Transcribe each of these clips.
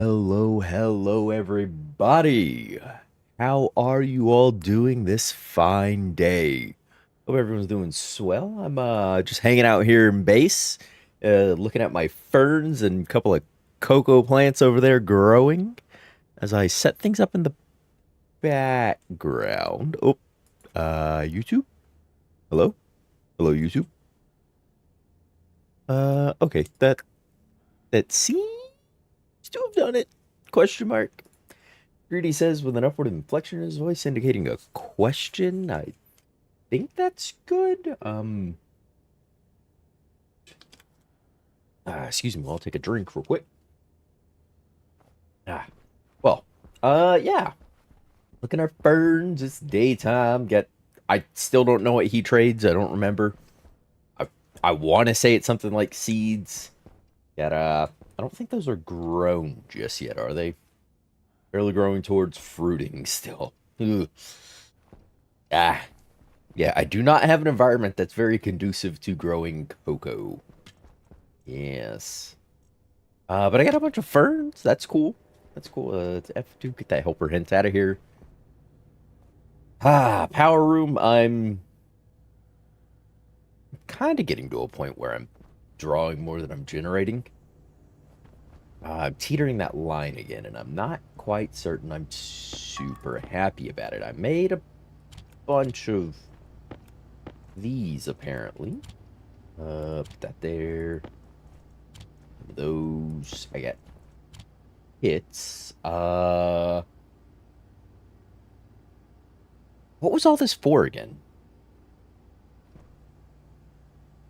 Hello, everybody. How are you all doing this fine day? Hope everyone's doing swell. I'm just hanging out here in base, looking at my ferns and a couple of cocoa plants over there growing as I set things up in the background. Oh, YouTube? Hello? Hello, YouTube? Okay, that seems to have done it. Question mark. Greedy says with an upward inflection in his voice indicating a question. I think that's good. Excuse me, I'll take a drink real quick. Ah, well, yeah. Looking at our ferns, it's daytime. I still don't know what he trades. I don't remember. I, I want to say it's something like seeds. Yet, I don't think those are grown just yet, are they? Barely growing towards fruiting still. Ugh. Ah, yeah, I do not have an environment that's very conducive to growing cocoa. Yes. But I got a bunch of ferns. That's cool. That's cool. It's F2, get that helper hint out of here. Power room. I'm kind of getting to a point where I'm drawing more than I'm generating. I'm teetering that line again, and I'm not quite certain I'm super happy about it. I made a bunch of these, apparently. Put that there. Those. I got hits. What was all this for again?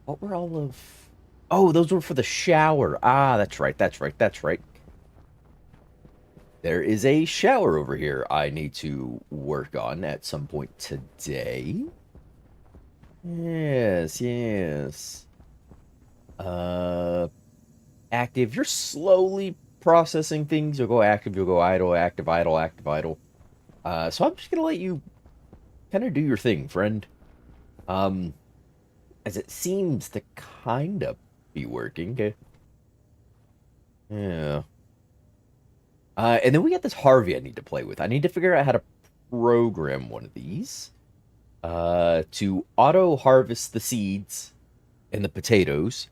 What were all of... Oh, those were for the shower. That's right, that's right, that's right. There is a shower over here I need to work on at some point today. Yes, yes. Uh, Active. You're slowly processing things. You'll go active, you'll go idle, active, idle, active, idle. So I'm just gonna let you kind of do your thing, friend. Um, as it seems to kind of be working. Okay. Yeah. And then we got this Harvey I need to play with. I need to figure out how to program one of these to auto harvest the seeds and the potatoes.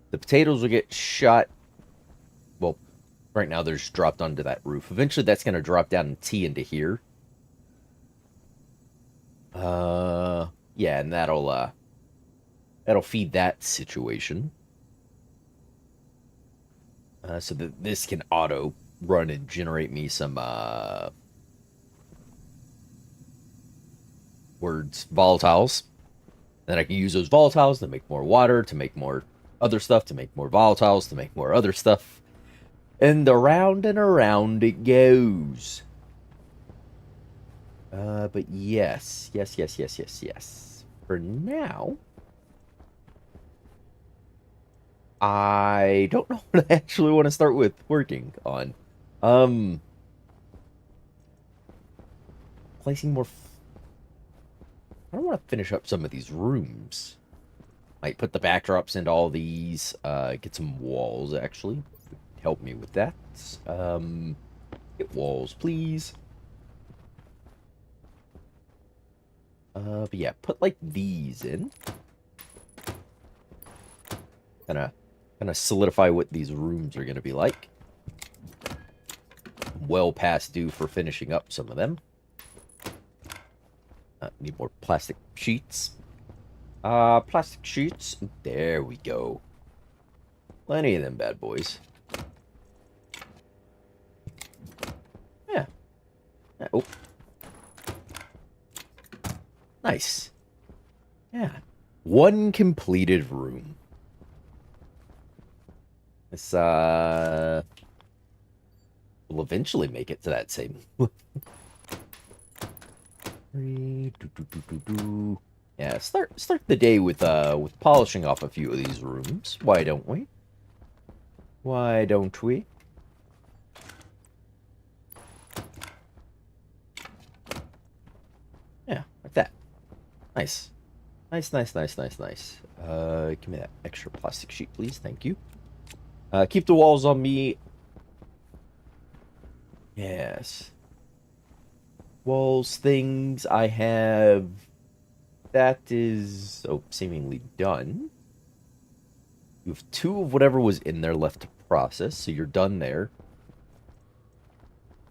The potatoes will get shot. Well, right now they're just dropped onto that roof. Eventually that's going to drop down and tee into here. Yeah, and that'll feed that situation. So that this can auto run and generate me some volatiles. Then I can use those volatiles to make more water, to make more other stuff, to make more volatiles, to make more other stuff. And around it goes. But yes. For now, I don't know what I actually want to start with working on. Placing more. I don't want to finish up some of these rooms. Might put the backdrops into all these. Get some walls actually. Help me with that. Get walls, please. But yeah, put like these in. Kind of solidify what these rooms are gonna be like. Well past due for finishing up some of them. Need more plastic sheets. Plastic sheets. There we go. Plenty of them bad boys. Yeah. Oh. Nice. Yeah. One completed room. This, will eventually make it to that same. Yeah, start the day with polishing off a few of these rooms. Why don't we? Why don't we? Yeah, like that. Nice. Nice. Give me that extra plastic sheet, please. Thank you. Keep the walls on me. Yes. Walls, things, I have... That is, oh, seemingly done. You have 2 of whatever was in there left to process, so you're done there.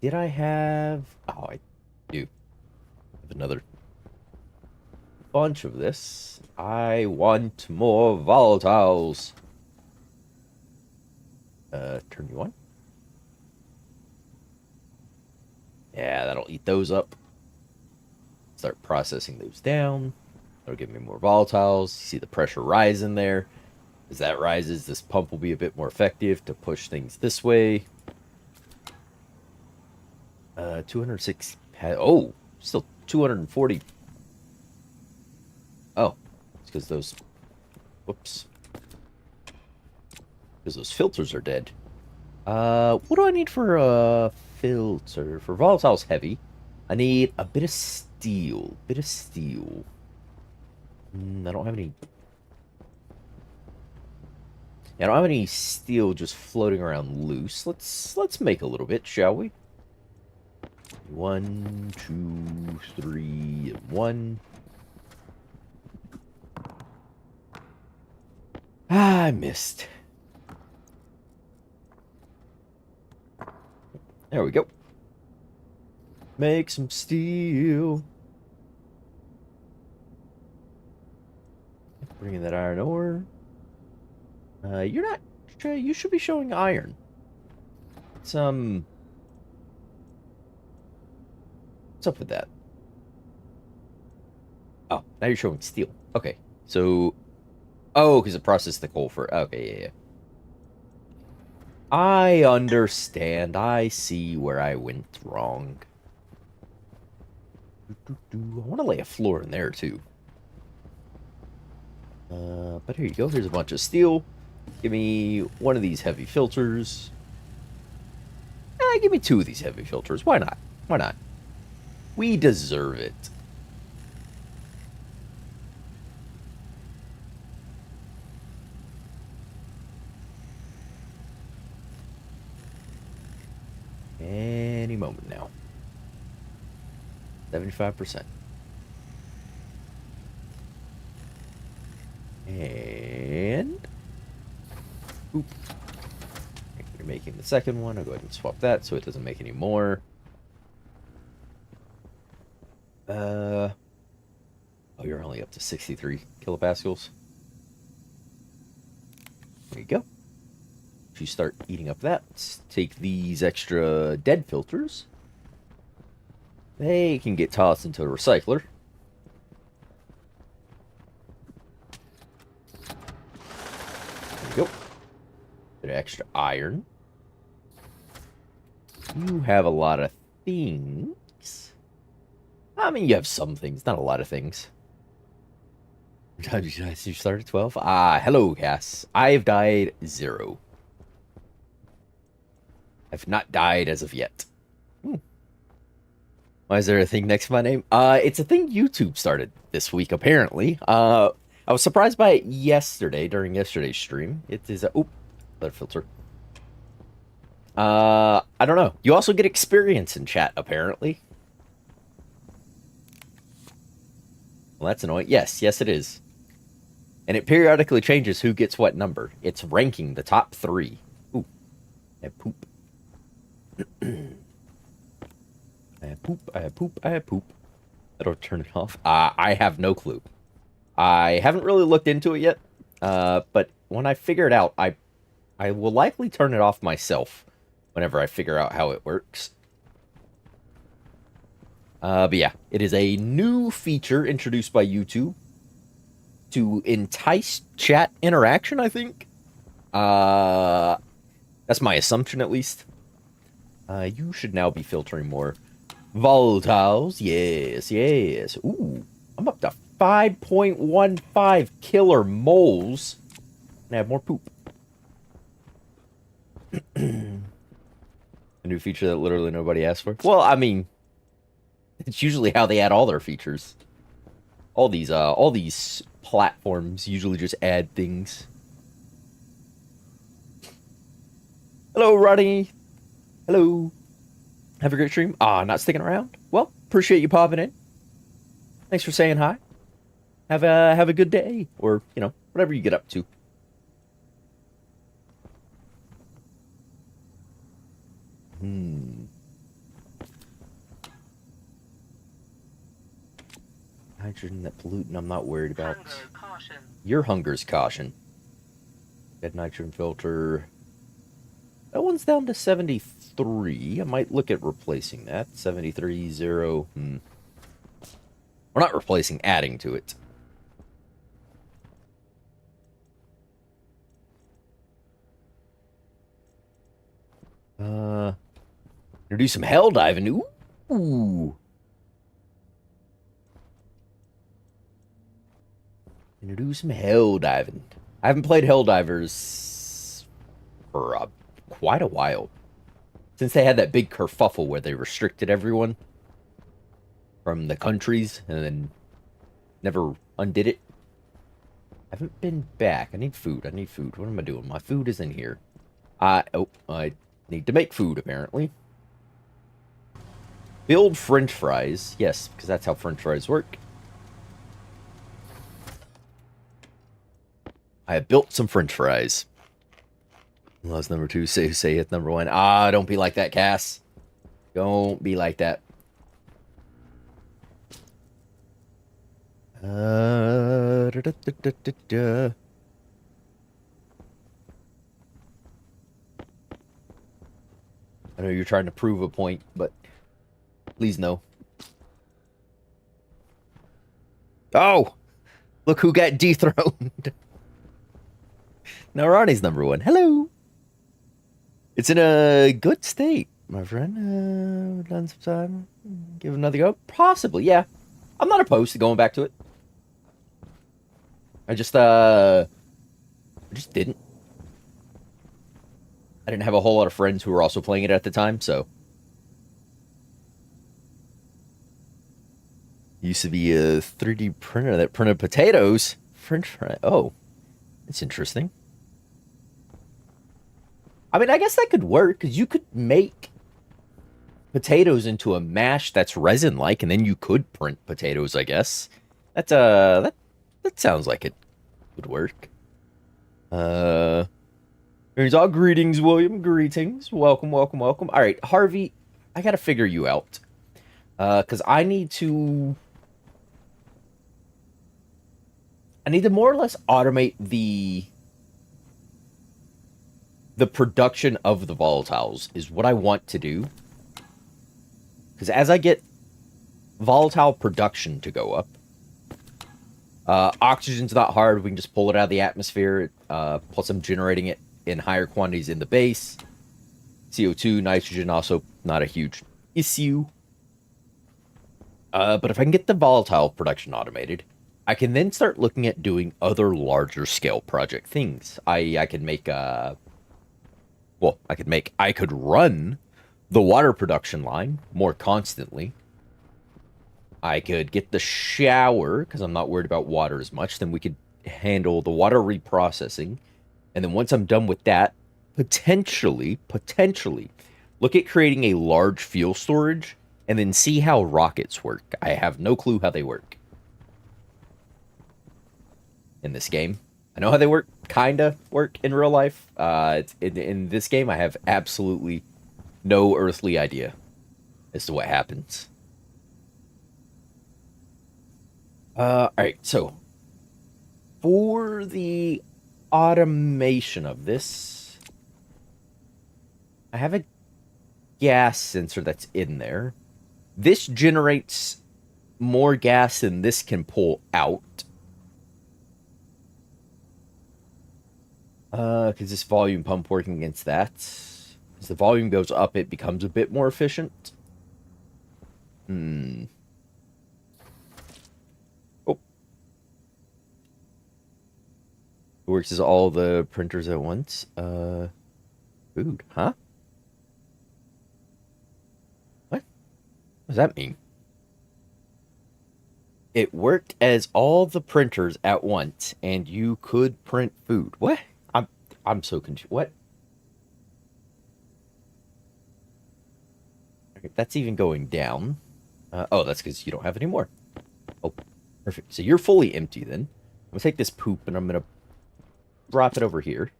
Did I have... Oh, I do have another bunch of this. I want more volatiles. Turn you on. Yeah, that'll eat those up. Start processing those down. That'll give me more volatiles. You see the pressure rise in there. As that rises, this pump will be a bit more effective to push things this way. 206. Oh, still 240. Oh, it's because those. Whoops. Because those filters are dead. What do I need for a filter? For volatiles heavy, I need a bit of steel. I don't have any. Yeah, I don't have any steel just floating around loose. Let's make a little bit, shall we? 1, 2, 3, and 1. Ah, I missed. There we go. Make some steel. Bringing that iron ore. You're not... You should be showing iron. It's, what's up with that? Oh, now you're showing steel. Okay, so... Oh, because it processed the coal for... Okay, yeah. I understand. I see where I went wrong. I want to lay a floor in there, too. But here you go. Here's a bunch of steel. Give me one of these heavy filters. Give me 2 of these heavy filters. Why not? Why not? We deserve it. Any moment now. 75%. And... Oop. You're making the second one. I'll go ahead and swap that so it doesn't make any more. Oh, you're only up to 63 kilopascals. There you go. If you start eating up that, let's take these extra dead filters. They can get tossed into a recycler. There you go. Bit of extra iron. You have a lot of things. I mean, you have some things, not a lot of things. You started at 12? Hello, Cass. I've died 0. I've not died as of yet. Why is there a thing next to my name? It's a thing YouTube started this week, apparently. I was surprised by it yesterday, during yesterday's stream. It is a... Oop, lead filter. I don't know. You also get experience in chat, apparently. Well, that's annoying. Yes, it is. And it periodically changes who gets what number. It's ranking the top 3. Ooh. I have poop. I have poop. That'll turn it off. I have no clue. I haven't really looked into it yet. But when I figure it out, I will likely turn it off myself whenever I figure out how it works. But yeah, it is a new feature introduced by YouTube to entice chat interaction, I think. That's my assumption, at least. You should now be filtering more volatiles. Yes. Ooh, I'm up to 5.15 killer moles. And I have more poop. A new feature that literally nobody asked for. Well, I mean, it's usually how they add all their features. All these platforms usually just add things. Hello, Roddy. Hello. Have a great stream. Ah, not sticking around. Well, appreciate you popping in. Thanks for saying hi. Have a good day, or whatever you get up to. Hmm. Nitrogen, that pollutant I'm not worried about. Your hunger's caution. Dead nitrogen filter. That one's down to 73. I might look at replacing that. 73, 0. We're not replacing, adding to it. Gonna do some hell diving. Ooh. Gonna do some hell diving. I haven't played Helldivers for quite a while. Since they had that big kerfuffle where they restricted everyone from the countries and then never undid it. I haven't been back. I need food. What am I doing? My food is in here. I need to make food, apparently. Build French fries. Yes, because that's how French fries work. I have built some French fries. Lost number 2. Say it number 1. Ah, don't be like that, Cass. Don't be like that. Da, da, da, da, da. I know you're trying to prove a point, but please no. Oh! Look who got dethroned. Now Ronnie's number 1. Hello! It's in a good state, my friend. Done some time. Give it another go. Possibly, yeah. I'm not opposed to going back to it. I just didn't. I didn't have a whole lot of friends who were also playing it at the time, so. Used to be a 3D printer that printed potatoes. French fry. Oh, that's interesting. I mean, I guess that could work, because you could make potatoes into a mash that's resin-like, and then you could print potatoes, I guess. That sounds like it would work. There's all greetings, William. Greetings. Welcome, welcome, welcome. All right, Harvey, I gotta figure you out. Because I need to more or less automate the production of the volatiles is what I want to do. Because as I get volatile production to go up, oxygen's not hard. We can just pull it out of the atmosphere. Plus, I'm generating it in higher quantities in the base. CO2, nitrogen, also not a huge issue. But if I can get the volatile production automated, I can then start looking at doing other larger scale project things. I could make I could run the water production line more constantly. I could get the shower, because I'm not worried about water as much. Then we could handle the water reprocessing. And then once I'm done with that, potentially, look at creating a large fuel storage and then see how rockets work. I have no clue how they work in this game. I know how they work, kinda work in real life. In this game, I have absolutely no earthly idea as to what happens. Alright, so for the automation of this, I have a gas sensor that's in there. This generates more gas than this can pull out. Because this volume pump working against that. As the volume goes up, it becomes a bit more efficient. Oh. It works as all the printers at once. Food, huh? What does that mean? It worked as all the printers at once, and you could print food. What? I'm so confused. What? Okay, that's even going down. Oh, that's because you don't have any more. Oh, perfect. So you're fully empty then. I'm gonna take this poop and I'm gonna drop it over here.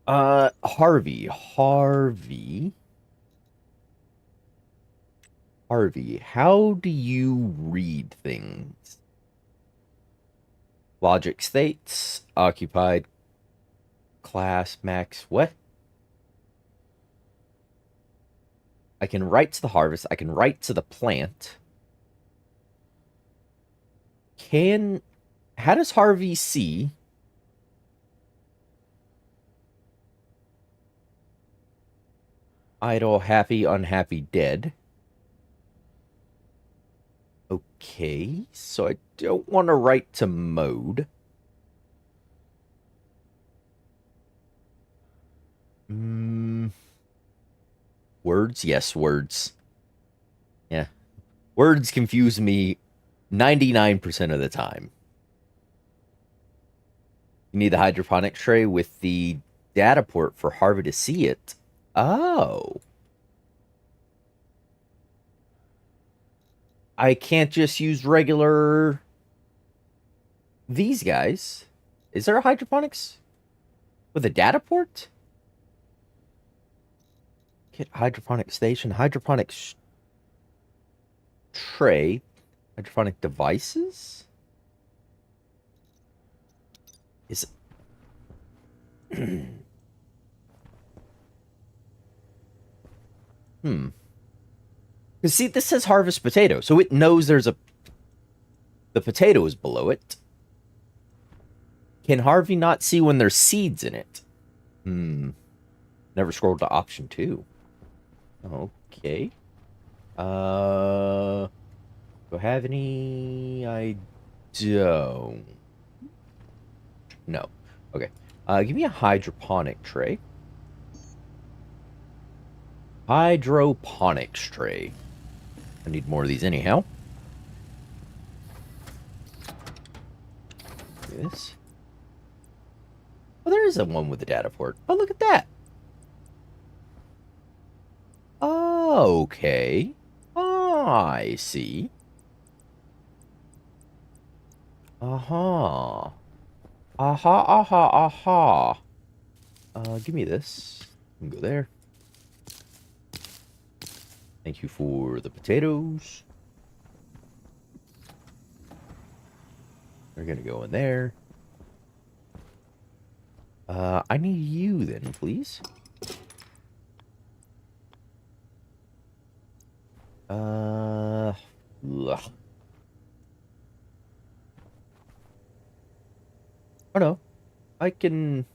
Harvey, how do you read things? Logic states, occupied, class, max, what? I can write to the harvest. I can write to the plant. How does Harvey see? Idle, happy, unhappy, dead. Okay, so I don't want to write to mode. Words? Yes, words. Yeah. Words confuse me 99% of the time. You need the hydroponic tray with the data port for Harvey to see it. Oh. I can't just use regular these guys. Is there a hydroponics with a data port? Get hydroponic station, hydroponics tray, hydroponic devices? Is hmm. Because see, this says harvest potato, so it knows the potato is below it. Can Harvey not see when there's seeds in it? Never scrolled to option 2. Okay. Do I have any? I don't. No. Okay. Give me a hydroponic tray. Hydroponics tray. I need more of these anyhow. This. Oh, there is a one with the data port. Oh, look at that. Okay. I see. Aha. Aha, aha, aha. Give me this. You can go there. Thank you for the potatoes. We're gonna go in there. I need you then, please. Ugh. Oh no. I can...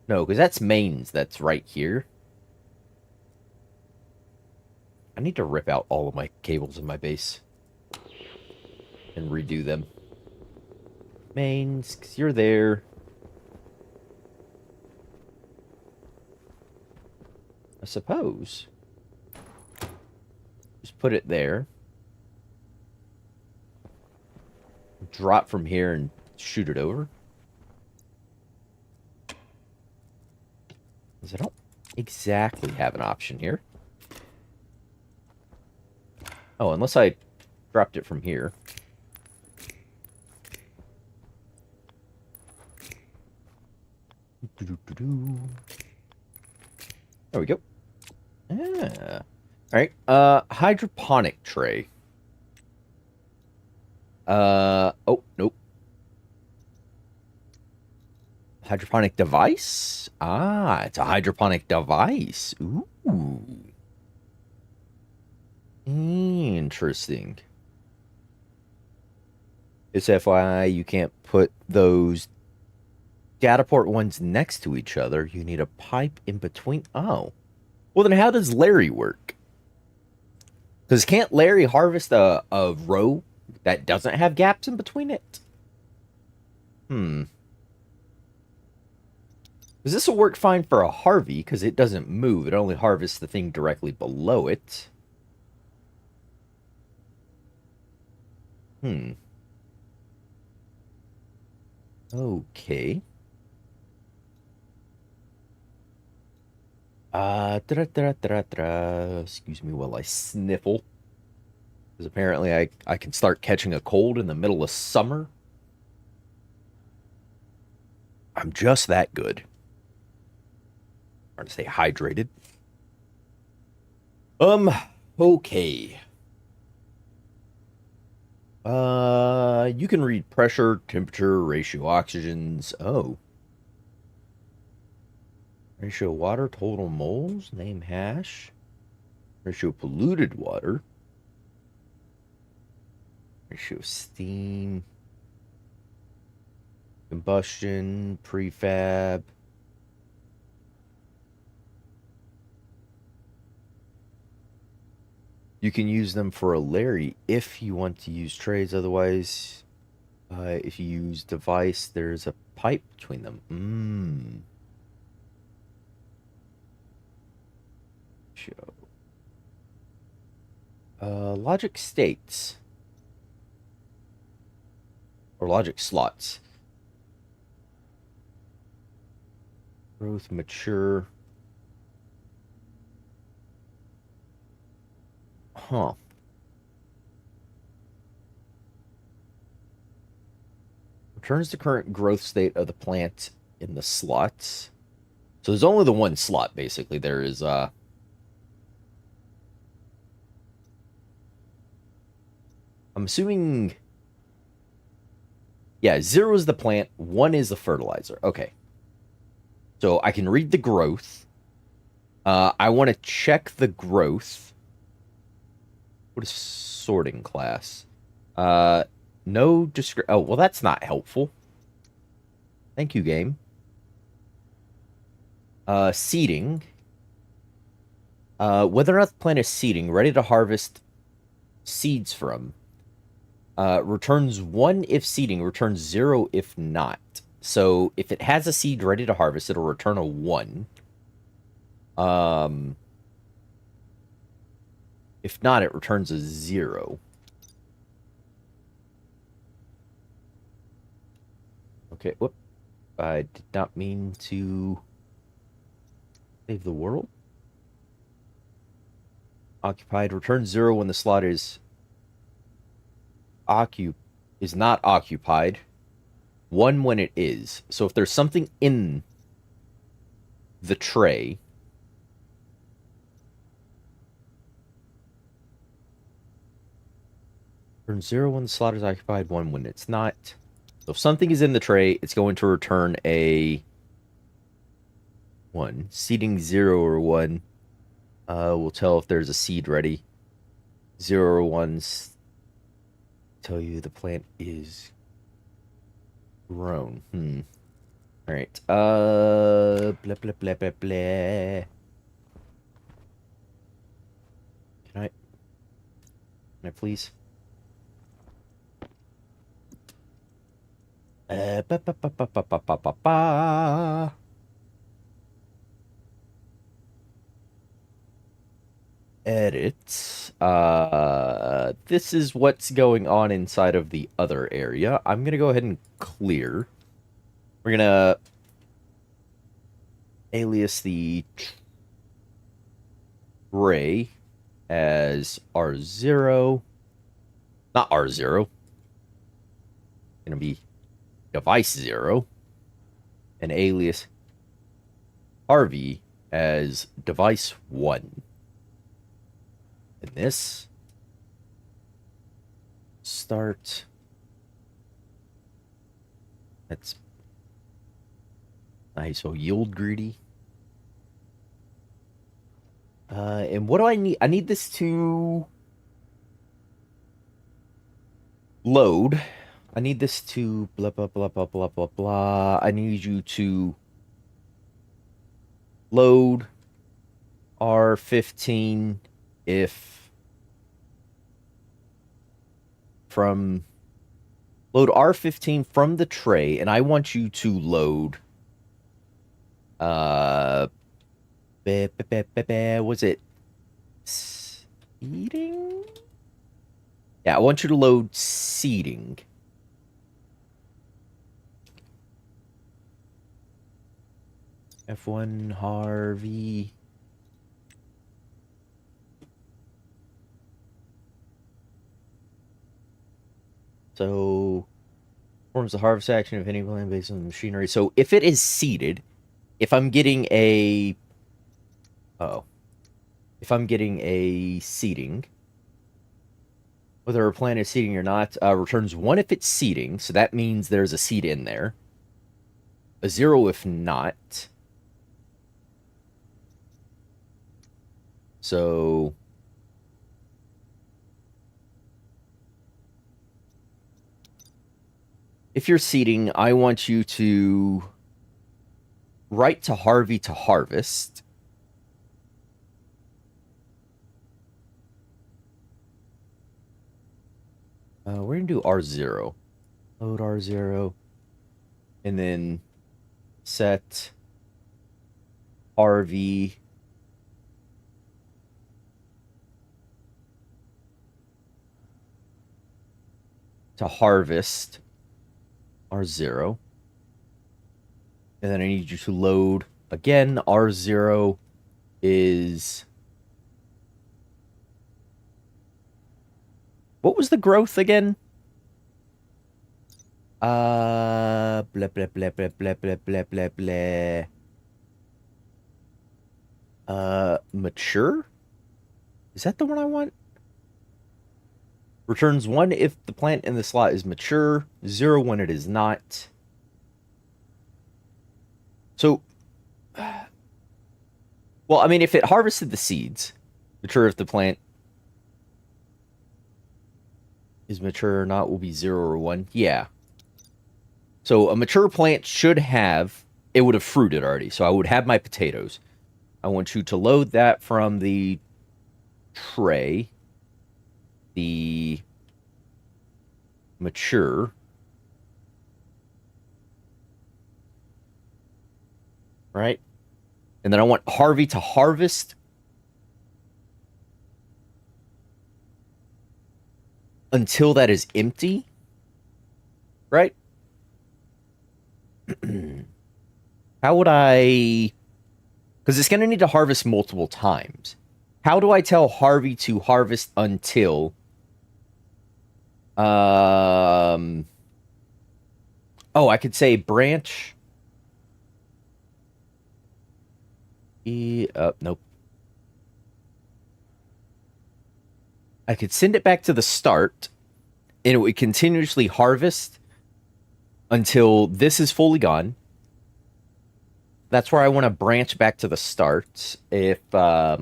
No, because that's mains that's right here. I need to rip out all of my cables in my base. And redo them. Mains, because you're there. I suppose. Just put it there. Drop from here and shoot it over. Because I don't exactly have an option here. Oh, unless I dropped it from here. There we go. Yeah. Alright, hydroponic tray. Oh, nope. Hydroponic device? Ah, it's a hydroponic device. Ooh. Interesting. It's FYI, you can't put those data port ones next to each other. You need a pipe in between. Oh. Well, then how does Larry work? Because can't Larry harvest a row that doesn't have gaps in between it? Because this will work fine for a Harvey, because it doesn't move. It only harvests the thing directly below it. Okay. Excuse me while I sniffle. Because apparently I can start catching a cold in the middle of summer. I'm just that good. Trying to stay hydrated. Okay. You can read pressure, temperature, ratio oxygens. Oh. Ratio water, total moles, name hash. Ratio polluted water. Ratio steam. Combustion, prefab. You can use them for a Larry if you want to use trays. Otherwise, if you use device, there's a pipe between them. Show. Logic states. Or logic slots. Growth, mature. Huh. Returns the current growth state of the plant in the slots. So there's only the one slot, basically. There is, I'm assuming... Yeah, 0 is the plant, 1 is the fertilizer. Okay. So I can read the growth. I want to check the growth. What is sorting class? No description. Oh, well, that's not helpful. Thank you, game. Seeding. Whether or not the plant is seeding, ready to harvest seeds from. Returns 1 if seeding, returns 0 if not. So if it has a seed ready to harvest, it'll return a 1. If not, it returns a 0. Okay, whoop. I did not mean to save the world. Occupied. Returns 0 when the slot is not occupied. 1 when it is. So if there's something in the tray, return 0 when the slot is occupied, 1 when it's not. So if something is in the tray, it's going to return a 1. Seeding 0 or 1 will tell if there's a seed ready. 0 or 1s tell you the plant is grown. All right. Blah, blah, blah, blah, blah. Can I please? Ba, ba, ba, ba, ba, ba, ba, ba, ba. Edit. This is what's going on inside of the other area. I'm gonna go ahead and clear. We're gonna alias the tray as R0. Not R0. Gonna be device 0. And alias RV as device 1. And this start. That's nice. So yield greedy. And what do I need? I need this to load. I need this to blah, blah, blah, blah, blah, blah, blah. I need you to load R15 if from load R15 from the tray, and I want you to load was it seeding? Yeah, I want you to load seeding. F1 Harvey So forms the harvest action of any plant based on the machinery. So if it is seeded, if I'm getting a if I'm getting a seeding, whether a plant is seeding or not, returns 1 if it's seeding, so that means there's a seed in there. A 0 if not. So if you're seeding, I want you to write to Harvey to harvest. We're going to do R0. Load R0. And then set Harvey to harvest R0. And then I need you to load again. R0 is... What was the growth again? Blah, blah, blah, blah, blah, blah, blah, blah, blah. Mature? Is that the one I want? Returns 1 if the plant in the slot is mature, 0 when it is not. So, well, I mean, if it harvested the seeds, mature if the plant is mature or not will be 0 or 1. Yeah. So a mature plant should have, it would have fruited already. So I would have my potatoes. I want you to load that from the tray. The mature. Right? And then I want Harvey to harvest until that is empty. Right? How would I... Because it's going to need to harvest multiple times. How do I tell Harvey to harvest until... Oh, I could say branch... Nope. I could send it back to the start, and it would continuously harvest until this is fully gone. That's where I want to branch back to the start. If, how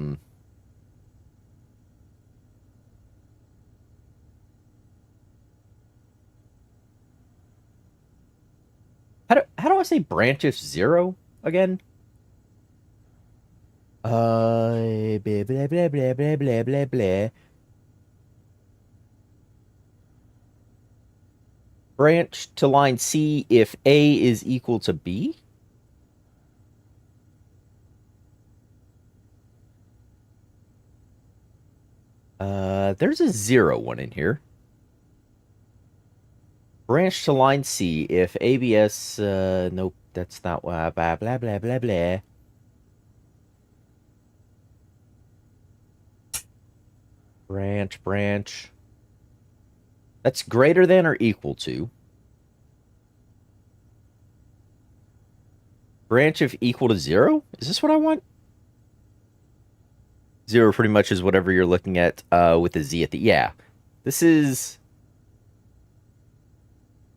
do I say branch if 0 again? Blah, blah, blah, blah, blah, blah, blah, blah. Branch to line C if A is equal to B. There's a 0 one in here. Branch to line C if ABS, nope, that's not blah, blah, blah, blah, blah, blah. Branch. That's greater than or equal to. Branch if equal to 0? Is this what I want? 0 pretty much is whatever you're looking at with a Z at the... Yeah. This is...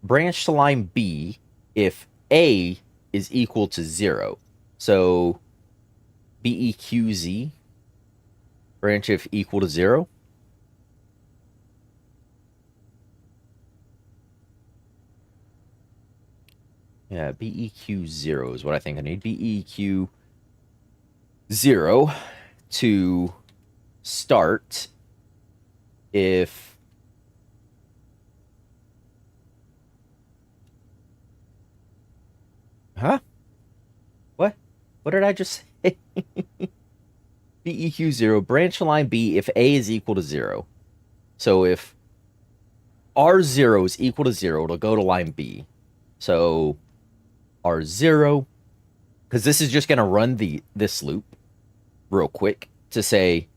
Branch to line B if A is equal to 0. So, BEQZ. Branch if equal to 0. Yeah, BEQ0 is what I think I need. BEQ0 to start if huh? What did I just say? BEQ0 branch line B if A is equal to 0. So if R0 is equal to 0, it'll go to line B. So R0, because this is just going to run this loop real quick to say,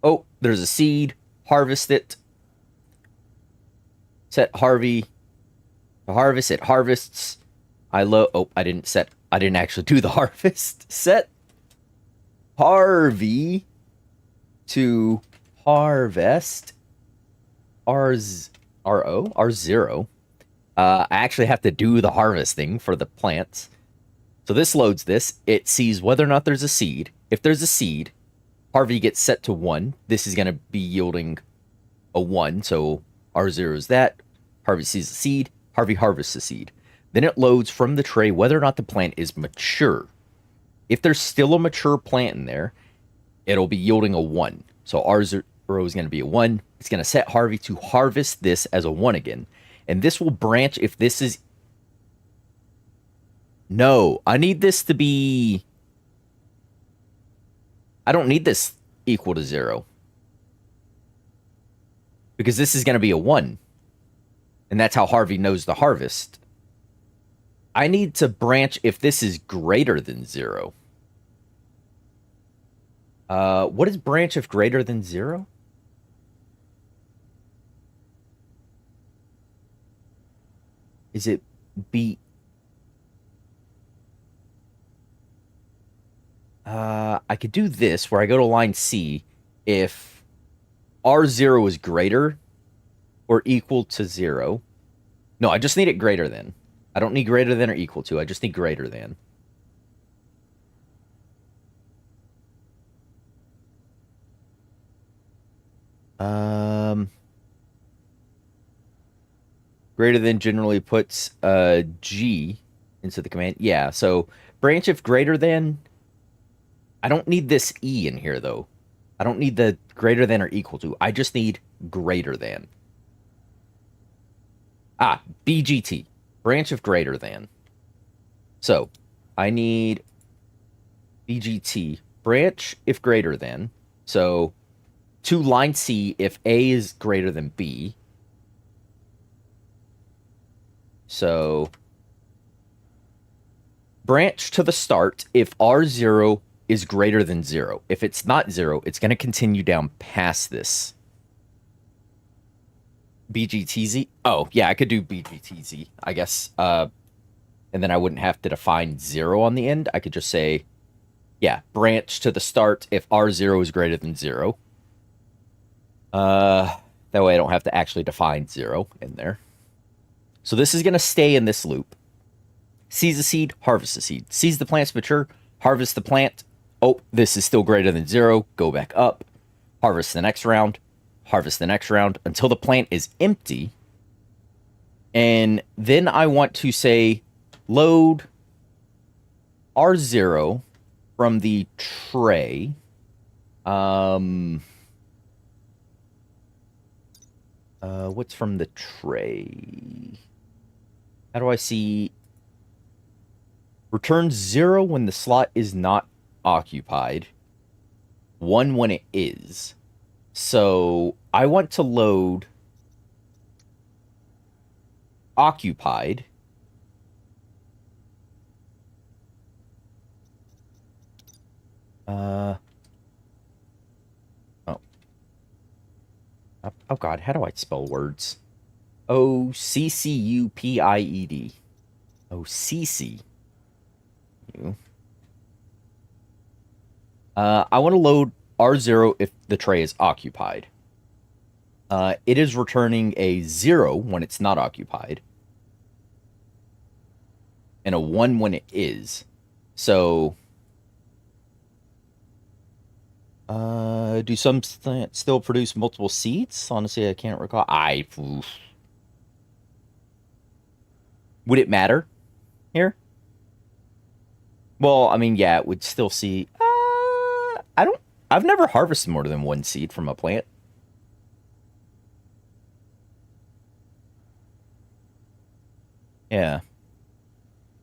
oh, there's a seed, harvest it. Set Harvey to harvest. It harvests. Oh, I didn't actually do the harvest. Set Harvey to harvest R0. I actually have to do the harvesting for the plants. So this loads this. It sees whether or not there's a seed. If there's a seed, Harvey gets set to 1. This is going to be yielding a 1. So R0 is that. Harvey sees the seed. Harvey harvests the seed. Then it loads from the tray whether or not the plant is mature. If there's still a mature plant in there, it'll be yielding a 1. So R0 is going to be a 1. It's going to set Harvey to harvest this as a 1 again. And this will branch if this is... No, I need this to be... I don't need this equal to 0. Because this is going to be a 1. And that's how Harvey knows to harvest. I need to branch if this is greater than 0. What is branch if greater than 0? Is it B? I could do this where I go to line C if R0 is greater or equal to 0. No, I just need it greater than. I don't need greater than or equal to. I just need greater than. Greater than generally puts G into the command. Yeah, so branch if greater than. I don't need this E in here, though. I don't need the greater than or equal to. I just need greater than. BGT. Branch if greater than. So, I need BGT. Branch if greater than. So, to line C if A is greater than B. So, branch to the start if R0 is greater than 0. If it's not 0, it's going to continue down past this. BGTZ? Oh, yeah, I could do BGTZ, I guess. And then I wouldn't have to define 0 on the end. I could just say, yeah, branch to the start if R0 is greater than 0. That way I don't have to actually define 0 in there. So this is going to stay in this loop. Sees the seed, harvest the seed. Sees the plant's mature, harvest the plant. Oh, this is still greater than 0. Go back up. Harvest the next round. Harvest the next round until the plant is empty. And then I want to say load R0 from the tray. What's from the tray? How do I see? Return 0 when the slot is not occupied. 1 when it is. So I want to load occupied. Oh. Oh god, how do I spell words? OCCUPIED. OCCU. I want to load R0 if the tray is occupied. It is returning a 0 when it's not occupied. And a 1 when it is. So... do some plants still produce multiple seeds? Honestly, I can't recall. Would it matter here? Well, I mean, yeah, it would still see... I've never harvested more than 1 seed from a plant. Yeah.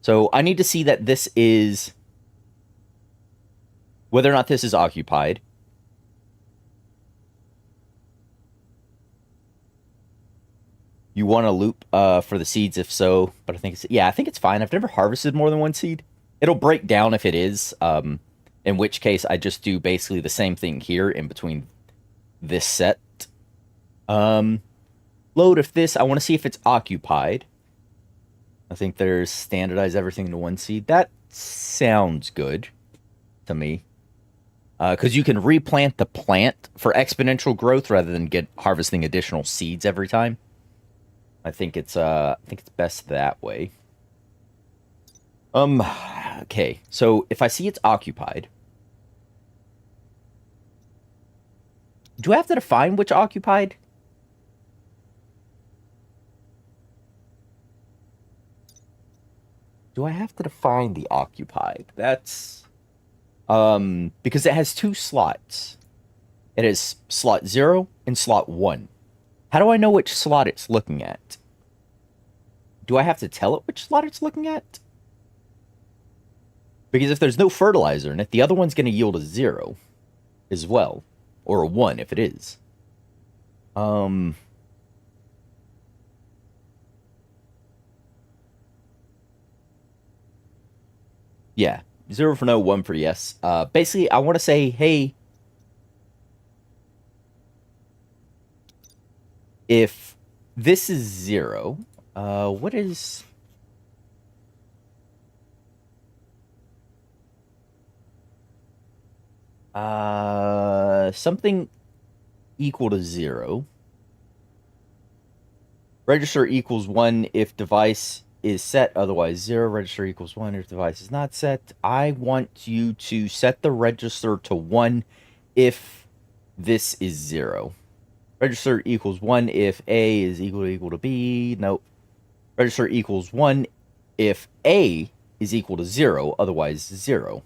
So I need to see that this is... whether or not this is occupied. You want a loop for the seeds if so, but I think it's... yeah, I think it's fine. I've never harvested more than 1 seed. It'll break down if it is, in which case I just do basically the same thing here in between this set. Load load of this. I want to see if it's occupied. I think there's standardize everything into one seed. That sounds good to me. Because you can replant the plant for exponential growth rather than harvesting additional seeds every time. I think it's best that way. Okay. So if I see it's occupied, do I have to define which occupied? Do I have to define the occupied? That's because it has two slots. It has slot 0 and slot 1. How do I know which slot it's looking at? Do I have to tell it which slot it's looking at? Because if there's no fertilizer in it, the other one's going to yield a 0 as well. Or a 1 if it is. Yeah. 0 for no, 1 for yes. Basically, I want to say, hey, if this is 0, what is... something equal to 0. Register equals 1 if device is set, otherwise 0. Register equals 1 if device is not set. I want you to set the register to 1 if this is 0. Register equals 1 if A is equal to B. Nope. Register equals 1 if A is equal to 0, otherwise 0.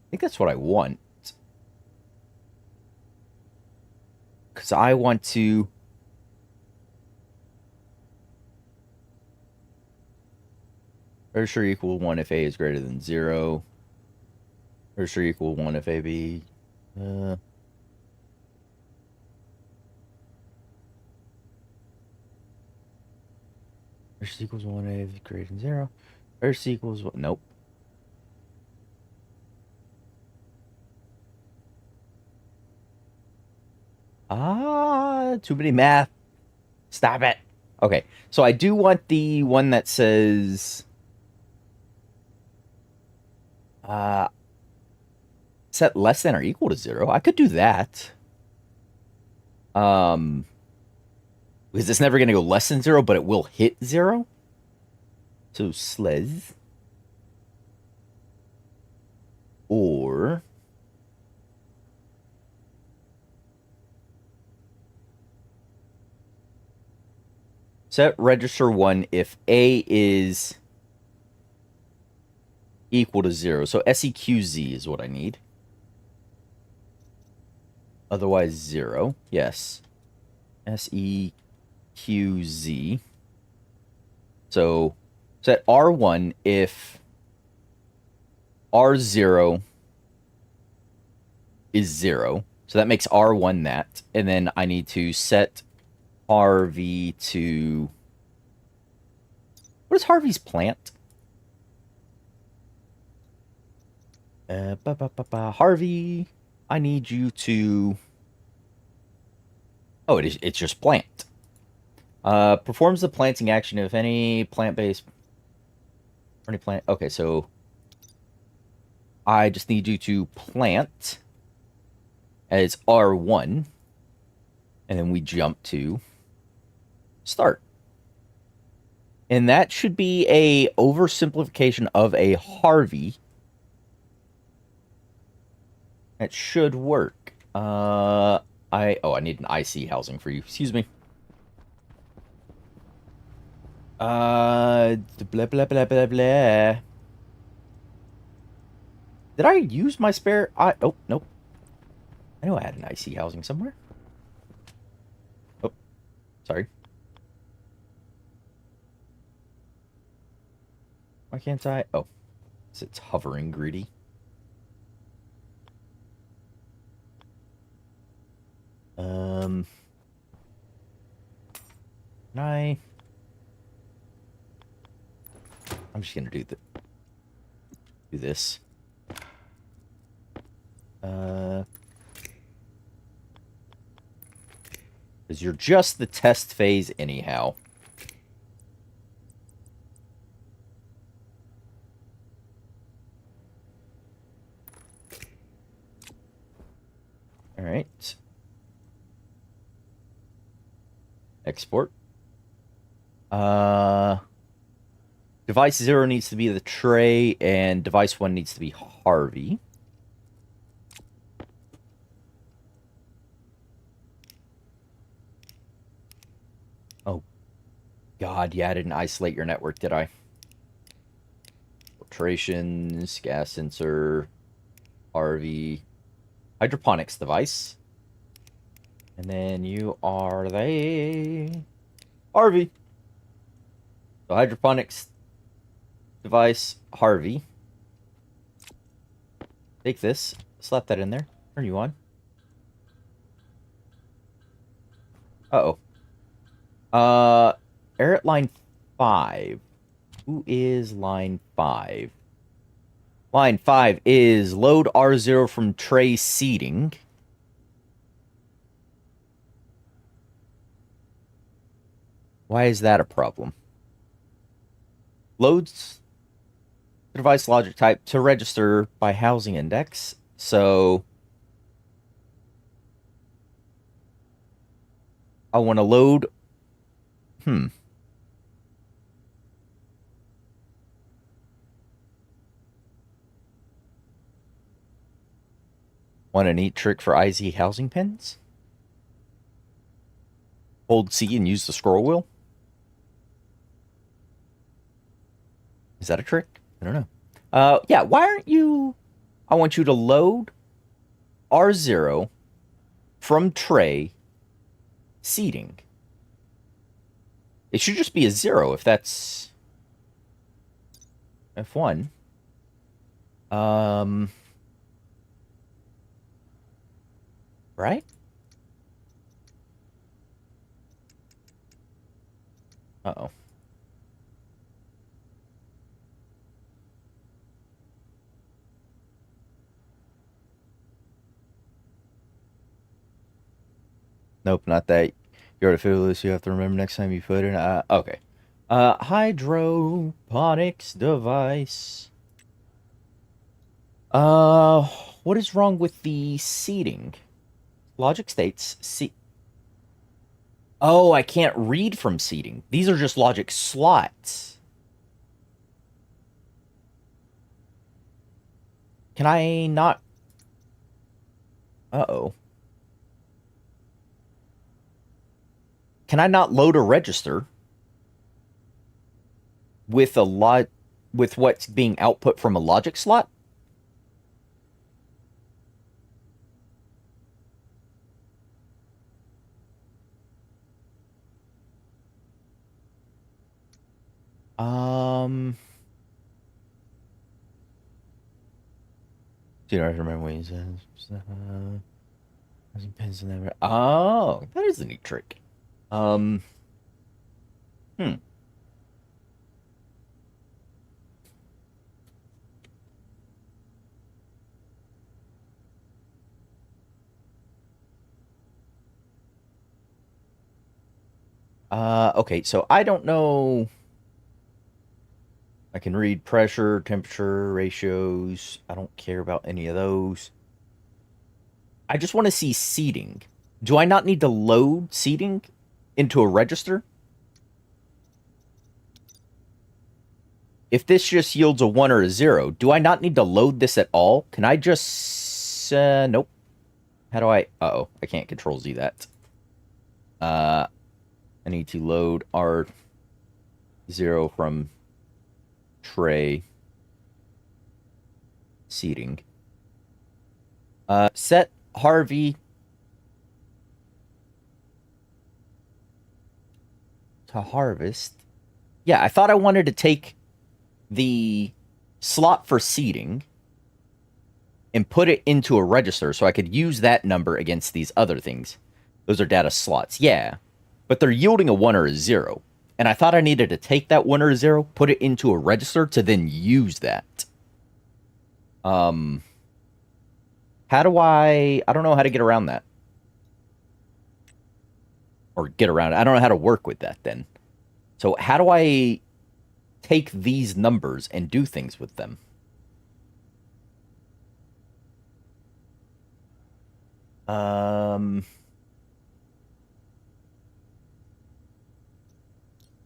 I think that's what I want. Because I want to... Register equal 1 if A is greater than 0. Register equal 1 if AB... Register equals 1 if greater than 0. Register equals 1... Nope. Too many math. Stop it. Okay, so I do want the one that says... set less than or equal to 0. I could do that. Because it's never going to go less than 0, but it will hit 0. So, slez. Or... set register 1 if A is equal to 0. So SEQZ is what I need. Otherwise 0. Yes. SEQZ. So set R1 if R0 is 0. So that makes R1 that. And then I need to set Harvey to... What is Harvey's plant? Harvey, I need you to... Oh, it's just plant. Performs the planting action if any plant-based... Any plant... Okay, so... I just need you to plant as R1. And then we jump to start. And that should be a oversimplification of a Harvey. That should work. I need an IC housing for you. Excuse me. Blah, blah, blah, blah, blah. Did I use my spare? Oh, nope. I know I had an IC housing somewhere. Oh, sorry. Why can't I? Oh, it's hovering greedy. Can I'm just gonna do do this. Because you're just the test phase anyhow. All right. Export. Device 0 needs to be the tray, and device 1 needs to be Harvey. Oh, God, yeah, I didn't isolate your network, did I? Filtrations, gas sensor, Harvey, hydroponics device. And then you are the Harvey. So hydroponics device, Harvey. Take this, slap that in there, turn you on. Uh-oh. Air at line 5. Who is line 5? Line 5 is load R0 from tray seating. Why is that a problem? Loads the device logic type to register by housing index. So I want to load. Want a neat trick for IZ housing pins? Hold C and use the scroll wheel? Is that a trick? I don't know. Yeah, why aren't you... I want you to load R0 from tray seating. It should just be a 0 if that's F1. Right? Uh-oh. Nope, not that. You're to fill this, you have to remember next time you put it in. Okay. Hydroponics device. What is wrong with the seating? Logic states Oh, I can't read from seating. These are just logic slots. Can I not? Uh-oh. Can I not load a register with with what's being output from a logic slot? Do you remember what he says? Pins in there. Oh, that is a neat trick. Hmm. Okay, so I don't know. I can read pressure, temperature, ratios. I don't care about any of those. I just want to see seating. Do I not need to load seating into a register? If this just yields a 1 or a 0, do I not need to load this at all? Can I just... nope. How do I... Uh-oh, I can't control Z that. I need to load R0 from tray seating. Set Harvey to harvest. Yeah, I thought I wanted to take the slot for seating and put it into a register so I could use that number against these other things. Those are data slots. Yeah, but they're yielding a 1 or a 0. And I thought I needed to take that 1 or a 0, put it into a register to then use that. How do I don't know how to get around that. or get around it. I don't know how to work with that then. So how do I take these numbers and do things with them? Um,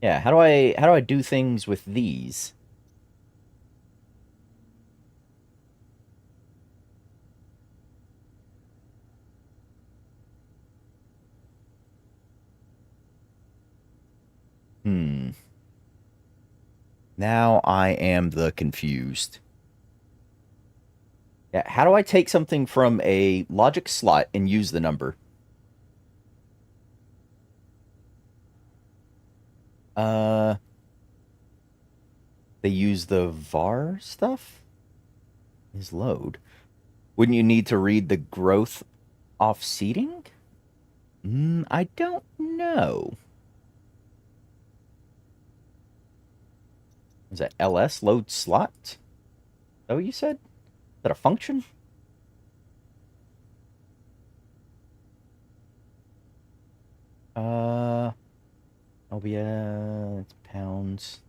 yeah, how do I do things with these? Hmm. Now I am the confused. Yeah, how do I take something from a logic slot and use the number? Uh, they use the var stuff? Is load. Wouldn't you need to read the growth off seating? I don't know. Is that ls load slot? Is that what you said? Is that a function? I'll be it's pounds.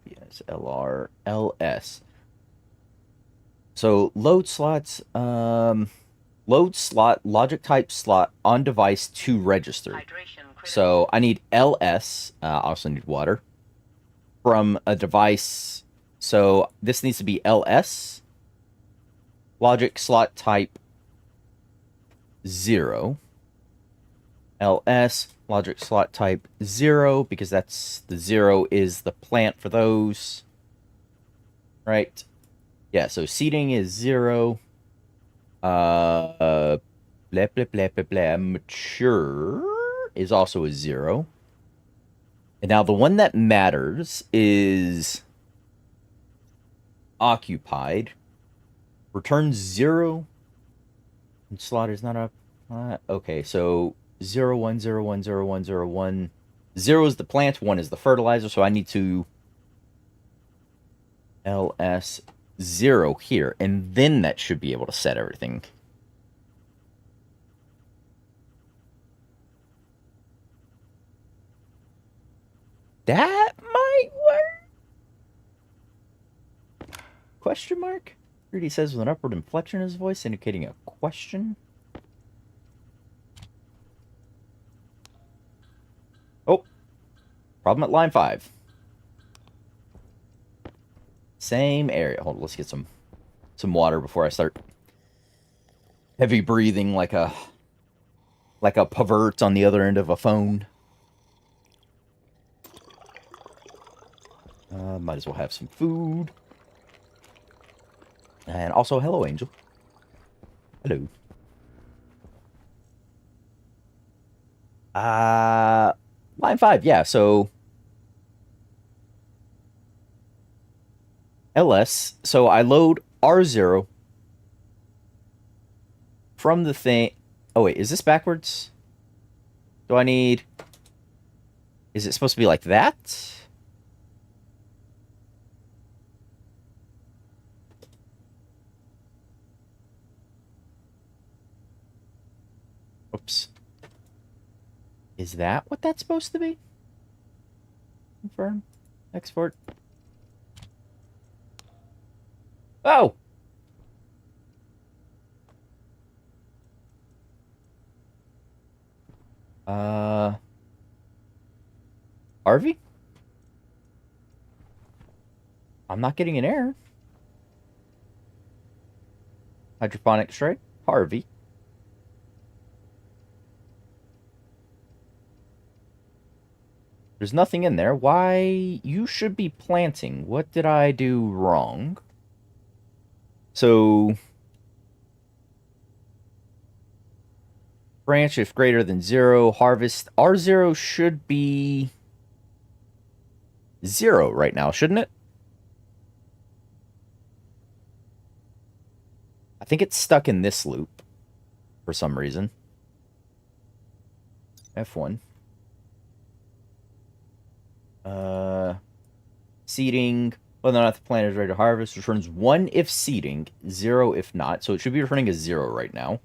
LPS, LR, LS. So load slots, load slot, logic type slot on device to register. So I need LS, I also need water, from a device. So this needs to be LS, logic slot type 0. LS, logic slot type 0, because that's the 0 is the plant for those. Right? Yeah, so seating is 0. Blah, blah, blah, blah, blah. Mature is also a 0. And now the one that matters is occupied. Returns 0. And slot is not up. Okay, so 0, 1, 0, 1, 0, 1, 0, 1. 0 is the plant, 1 is the fertilizer, so I need to ls 0 here, and then that should be able to set everything. That might work? Question mark? Rudy says with an upward inflection in his voice, indicating a question. Oh, problem at line 5. Same area. Hold on, let's get some water before I start heavy breathing like a pervert on the other end of a phone. Might as well have some food. And also, hello, Angel. Hello. Line 5, yeah, so ls. So I load R0 from the thing. Oh, wait, is this backwards? Do I need... Is it supposed to be like that? Oops. Is that what that's supposed to be? Confirm. Export. Oh! Harvey? I'm not getting an error. Hydroponic strike. Harvey. There's nothing in there. Why? You should be planting. What did I do wrong? So... Branch if greater than 0. Harvest. R0 should be 0 right now, shouldn't it? I think it's stuck in this loop for some reason. F1. Seating. Whether or not the plant is ready to harvest. Returns 1 if seeding, 0 if not. So it should be returning a 0 right now.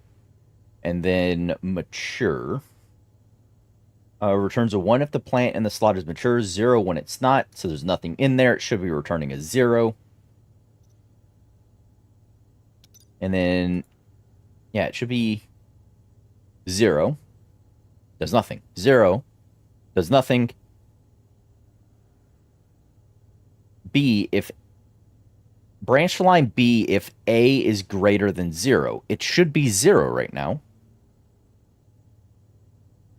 And then mature. Returns a 1 if the plant in the slot is mature, 0 when it's not. So there's nothing in there. It should be returning a 0. And then, yeah, it should be 0. Does nothing. 0. Does nothing. B, if branch line B, if A is greater than 0. It should be 0 right now.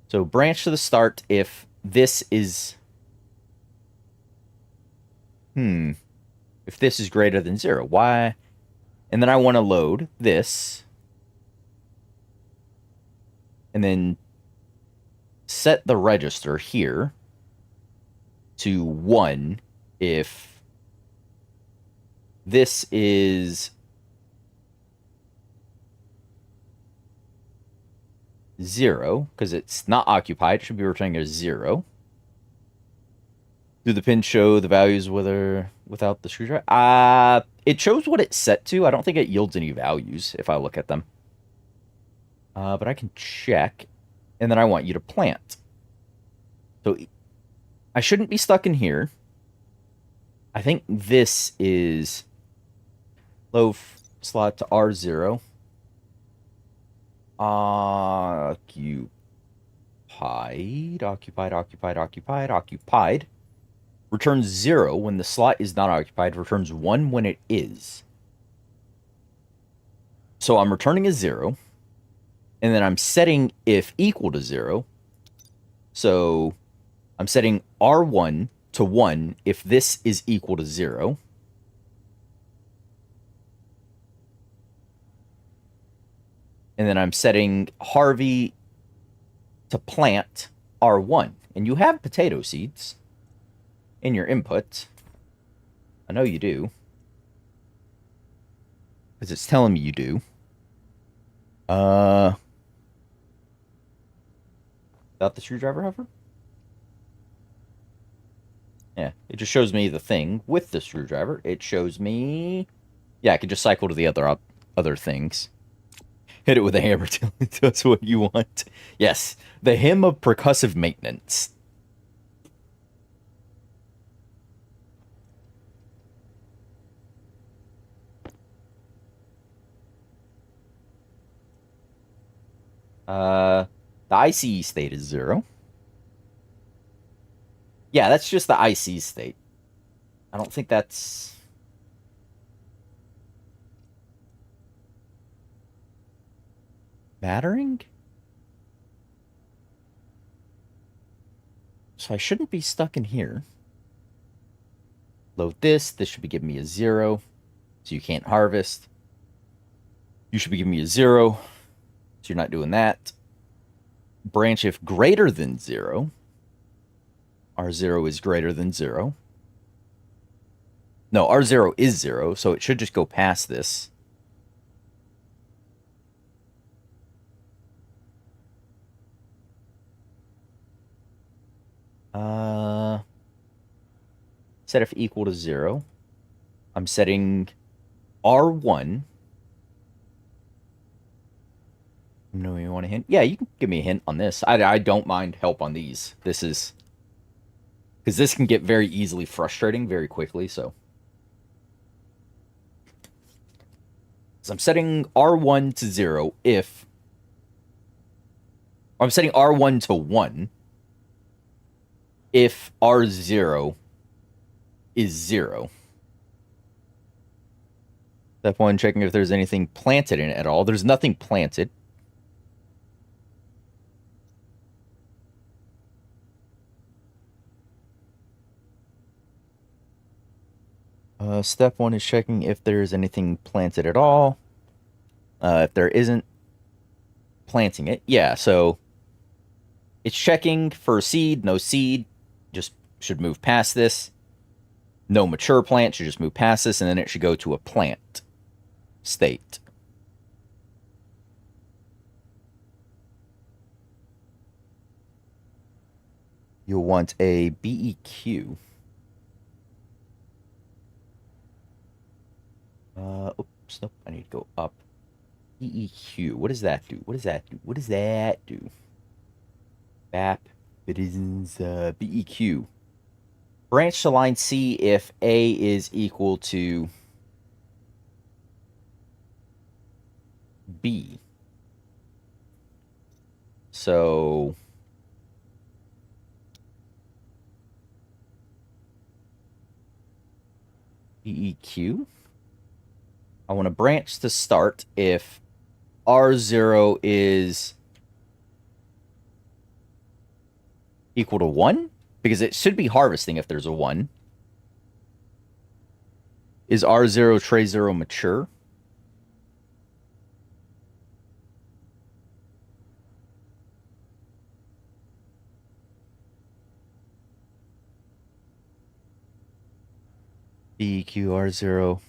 So branch to the start if this is... If this is greater than 0. Why? And then I want to load this. And then set the register here to 1 if this is 0, because it's not occupied. It should be returning a 0. Do the pins show the values without the screwdriver? It shows what it's set to. I don't think it yields any values if I look at them. But I can check. And then I want you to plant. So I shouldn't be stuck in here. I think this is low slot to R0. Occupied. Returns 0 when the slot is not occupied. Returns 1 when it is. So I'm returning a 0. And then I'm setting if equal to 0. So I'm setting R1 to 1 if this is equal to 0. And then I'm setting Harvey to plant R1. And you have potato seeds in your input. I know you do. Because it's telling me you do. Without the screwdriver hover? Yeah, it just shows me the thing with the screwdriver. It shows me... Yeah, I can just cycle to the other things. Hit it with a hammer till it does what you want. Yes, the hymn of percussive maintenance. The ICE state is 0. Yeah, that's just the IC state. I don't think that's... mattering? So I shouldn't be stuck in here. Load this. This should be giving me a 0. So you can't harvest. You should be giving me a 0. So you're not doing that. Branch if greater than 0. R0 is greater than 0. No, R0 is 0, so it should just go past this. Set if equal to 0. I'm setting R1. No, you want a hint? Yeah, you can give me a hint on this. I don't mind help on these. This is... because this can get very easily frustrating very quickly, so... So I'm setting R1 to 0 if... I'm setting R1 to 1 if R0 is 0. Step 1, checking if there's anything planted in it at all. There's nothing planted. Step 1 is checking if there's anything planted at all. If there isn't, planting it. Yeah, so it's checking for seed, no seed. Just should move past this. No mature plant should just move past this, and then it should go to a plant state. You'll want a BEQ. Oops, nope, I need to go up. BEQ, what does that do? What does that do? What does that do? BAP, it is, BEQ. Branch to line C if A is equal to B. So BEQ. I want to branch to start if R0 is equal to 1, because it should be harvesting if there's a 1. Is R0 tray 0 mature? BQR0.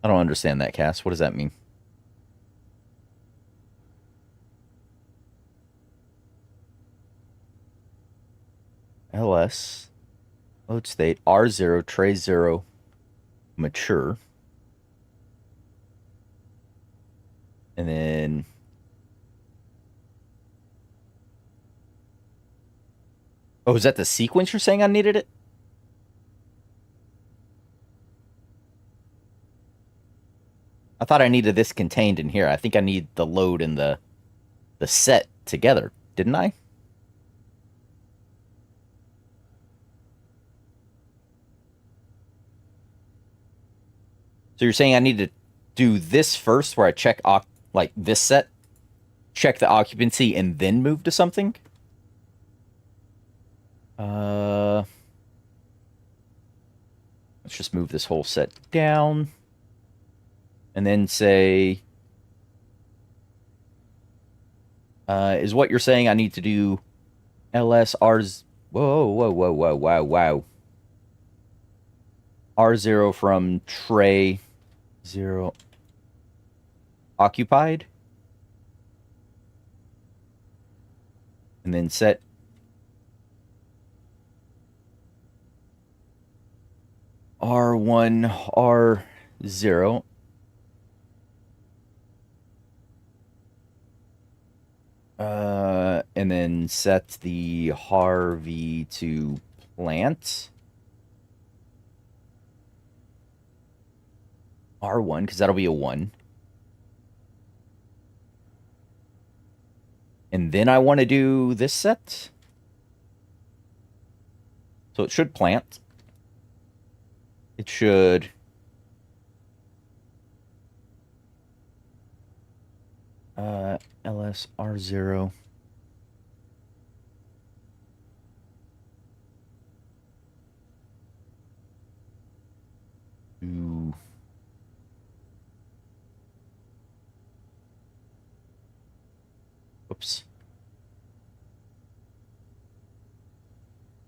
I don't understand that, Cass. What does that mean? LS. Load state. R0, tray 0, mature. And then... Oh, is that the sequence you're saying I needed it? I thought I needed this contained in here. I think I need the load and the set together, didn't I? So you're saying I need to do this first, where I check like this set, check the occupancy, and then move to something? Let's just move this whole set down. And then say... is what you're saying I need to do LSR's... Whoa, whoa, whoa, whoa, wow, wow. R0 from tray 0 occupied. And then set R1, R0. And then set the Harvey to plant. R1, because that'll be a 1. And then I want to do this set. So it should plant. It should... LSR0. Ooh. Oops.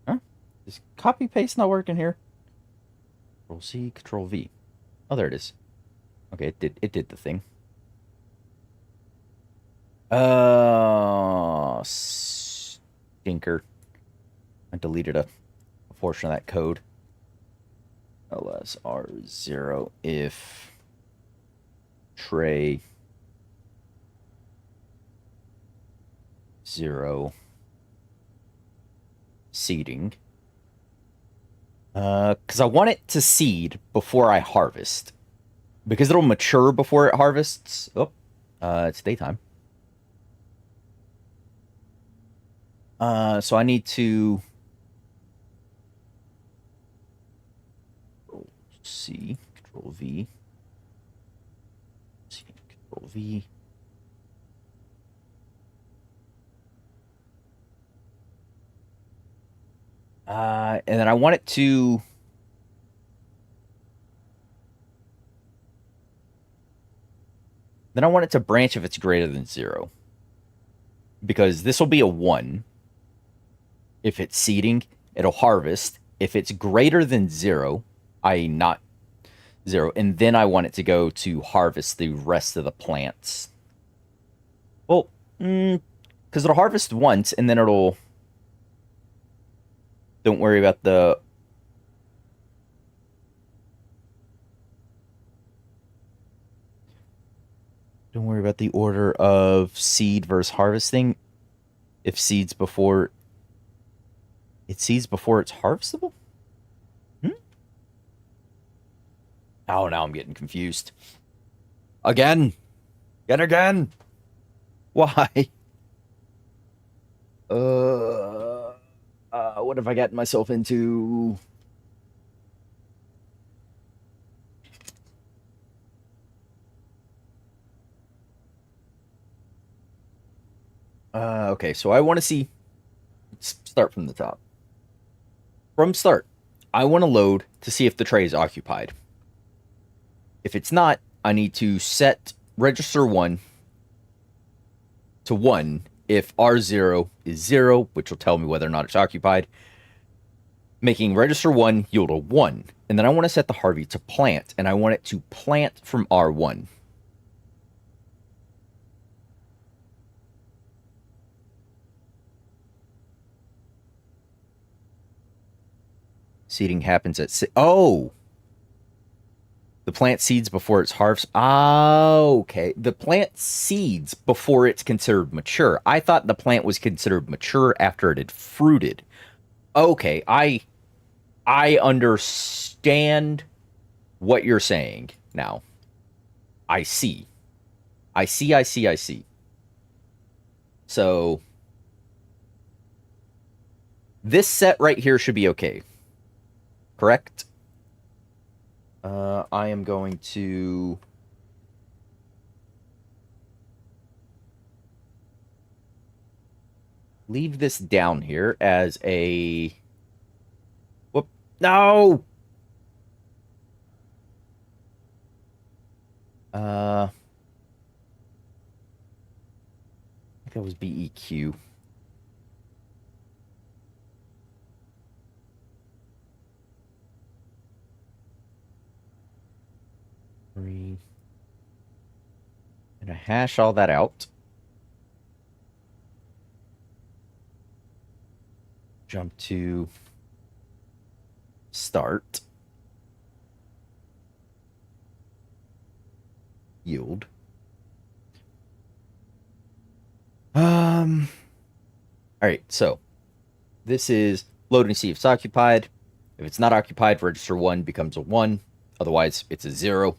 Huh? Is copy paste not working here? Control C, Control V. Oh, there it is. Okay, it did the thing. Stinker. I deleted a portion of that code. LSR0 if tray 0 seeding. Because I want it to seed before I harvest. Because it'll mature before it harvests. Oh, it's daytime. So I need to... Control C, Control V. C, Control V. And then I want it to... Then I want it to branch if it's greater than 0. Because this will be a 1. If it's seeding, it'll harvest. If it's greater than 0, i.e. not 0, and then I want it to go to harvest the rest of the plants. Well, because it'll harvest once, and then it'll Don't worry about the... Don't worry about the order of seed versus harvesting. If seeds before... It seeds before it's harvestable? Hmm? Oh, now I'm getting confused. Again! Yet again! Why? What have I gotten myself into? Okay, so I want to see... Let's start from the top. From start, I want to load to see if the tray is occupied. If it's not, I need to set register 1 to 1 if R0 is 0, which will tell me whether or not it's occupied, making register 1 yield a 1. And then I want to set the Harvey to plant, and I want it to plant from R1. Seeding happens at 6. Oh! The plant seeds before it's harvest. Okay. The plant seeds before it's considered mature. I thought the plant was considered mature after it had fruited. Okay, I understand what you're saying now. I see. I see. So this set right here should be okay. Correct? I am going to leave this down here as a... Whoop. No! I think that was BEQ. And I hash all that out. Jump to start. Yield. All right, so this is load and see if it's occupied. If it's not occupied, register 1 becomes a 1. Otherwise, it's a 0.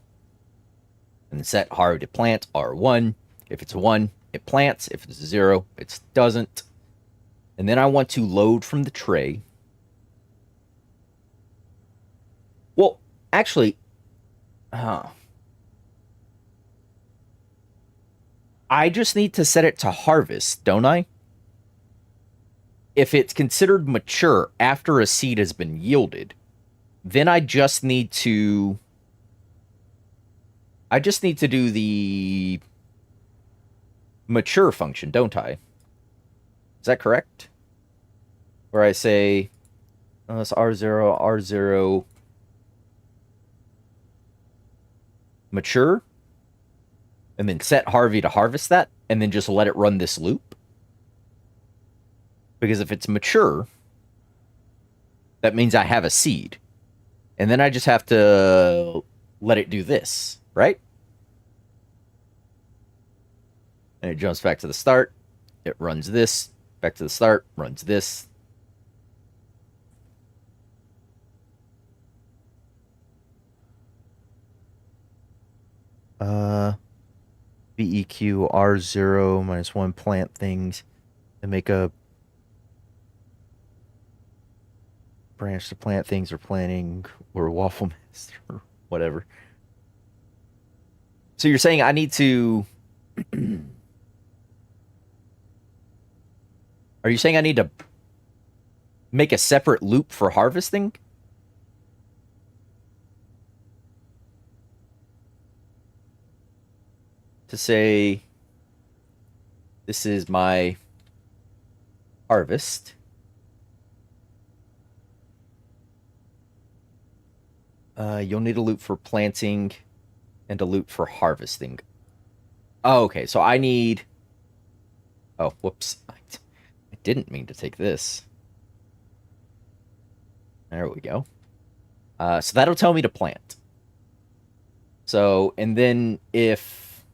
And then set hard to plant R1. If it's a 1, it plants. If it's a 0, it doesn't. And then I want to load from the tray. Well, actually, I just need to set it to harvest, don't I? If it's considered mature after a seed has been yielded, then I just need to do the mature function, don't I? Is that correct? Where I say, it's R0, mature, and then set Harvey to harvest that, and then just let it run this loop? Because if it's mature, that means I have a seed. And then I just have to let it do this, right? And it jumps back to the start. It runs this. Back to the start. Runs this. BEQ R0 -1 plant things and make a branch to plant things or planting or waffle master or whatever. So you're saying I need to... Are you saying I need to make a separate loop for harvesting? To say, this is my harvest. You'll need a loop for planting and a loop for harvesting. Oh, okay, so I need... Oh, whoops. I didn't mean to take this. There we go. So that'll tell me to plant. So, and then if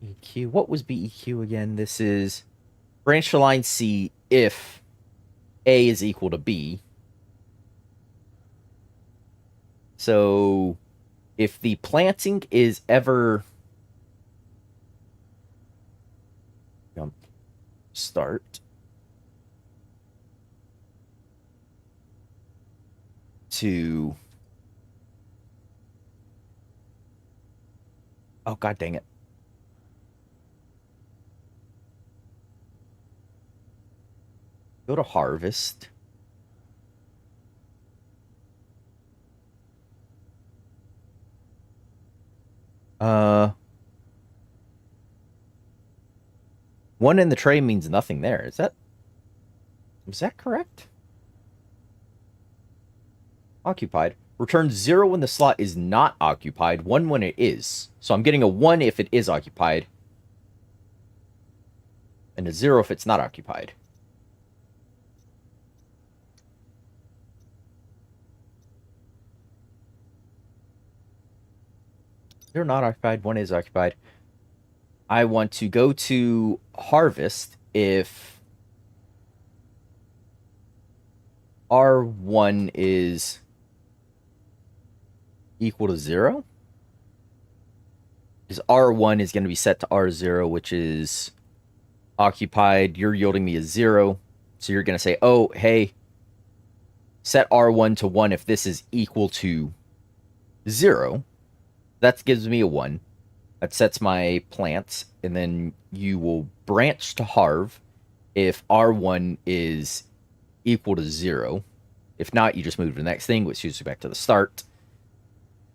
EQ, what was BEQ again? This is branch to line C if A is equal to B. So if the planting is ever start to oh god dang it. Go to harvest. One in the tray means nothing there. Was that correct? Occupied. Return 0 when the slot is not occupied, 1 when it is. So I'm getting a 1 if it is occupied, and a 0 if it's not occupied. They're not occupied, 1 is occupied. I want to go to harvest if R1 is equal to 0. Because R1 is going to be set to R0, which is occupied. You're yielding me a 0. So you're going to say, oh, hey, set R1 to 1 if this is equal to 0. That gives me a 1. That sets my plants. And then you will branch to harv if R1 is equal to 0. If not, you just move to the next thing, which shoots you back to the start.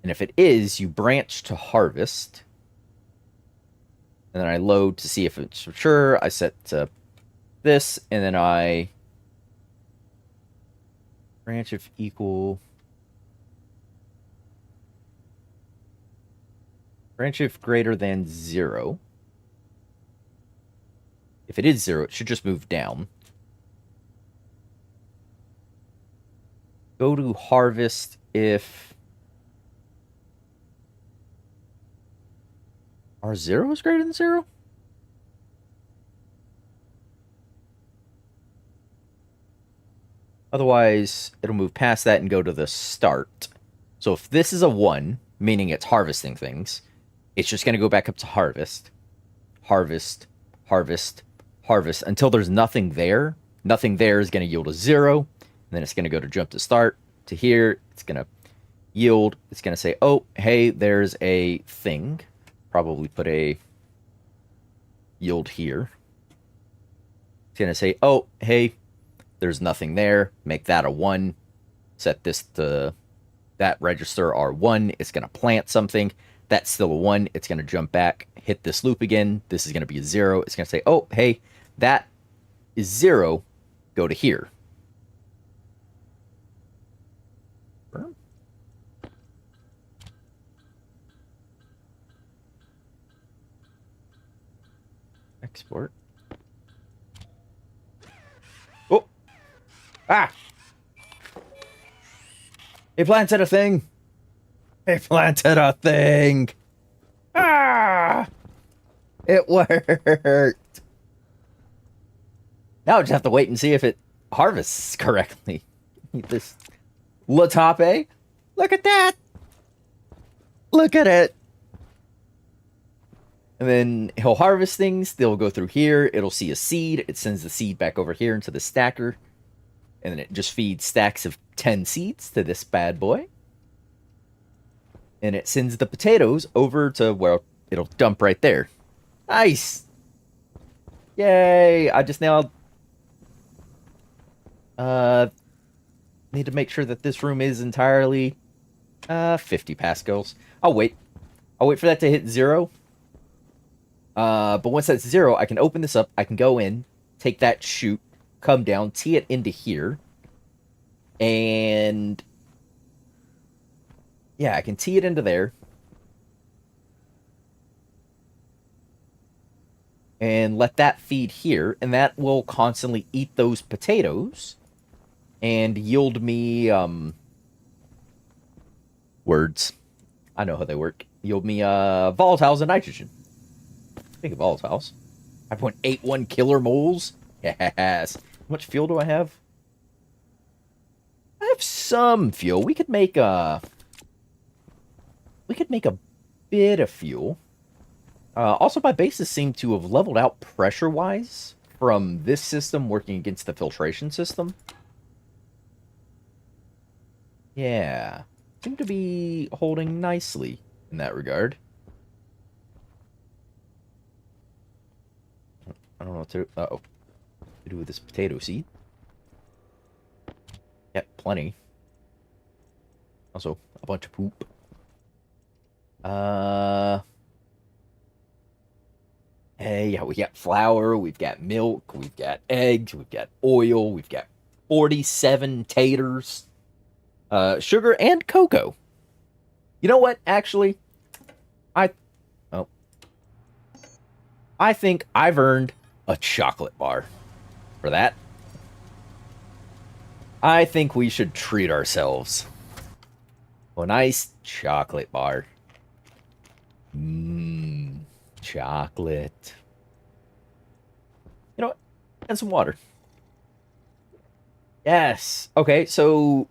And if it is, you branch to harvest. And then I load to see if it's mature. I set to this, and then I branch if equal. Branch if greater than 0. If it is 0, it should just move down. Go to harvest if R0 is greater than 0? Otherwise, it'll move past that and go to the start. So if this is a 1, meaning it's harvesting things, it's just going to go back up to harvest. Harvest, harvest, harvest, until there's nothing there. Nothing there is going to yield a 0. And then it's going to go to jump to start to here. It's going to yield. It's going to say, oh, hey, there's a thing. Probably put a yield here. It's going to say, oh, hey, there's nothing there. Make that a 1. Set this to that register R1. It's going to plant something. That's still a 1. It's going to jump back, hit this loop again. This is going to be a 0. It's going to say, oh, hey, that is 0. Go to here. Export. Oh! Ah! He planted a thing! He planted a thing! Ah! It worked! Now I just have to wait and see if it harvests correctly. This Latape. Look at that! Look at it! And then he'll harvest things. They'll go through here. It'll see a seed. It sends the seed back over here into the stacker. And then it just feeds stacks of 10 seeds to this bad boy. And it sends the potatoes over to where it'll dump right there. Nice! Yay! I just now need to make sure that this room is entirely 50 pascals. I'll wait. I'll wait for that to hit 0. But once that's 0, I can open this up. I can go in, take that chute, come down, tee it into here. And yeah, I can tee it into there. and let that feed here, and that will constantly eat those potatoes and yield me words. I know how they work. Yield me volatiles and nitrogen. Think of volatiles. 5.81 killer moles. Yes. How much fuel do I have? I have some fuel. We could make a bit of fuel. Also, my bases seem to have leveled out pressure-wise from this system working against the filtration system. Yeah. Seem to be holding nicely in that regard. I don't know what to... Uh-oh. To do with this potato seed. Yeah, plenty. Also, a bunch of poop. Hey, yeah, we got flour, we've got milk, we've got eggs, we've got oil, we've got 47 taters, sugar, and cocoa. You know what, actually? I... Oh. I think I've earned a chocolate bar for that. I think we should treat ourselves to a nice chocolate bar. Mmm, chocolate. You know what? And some water. Yes. Okay, so...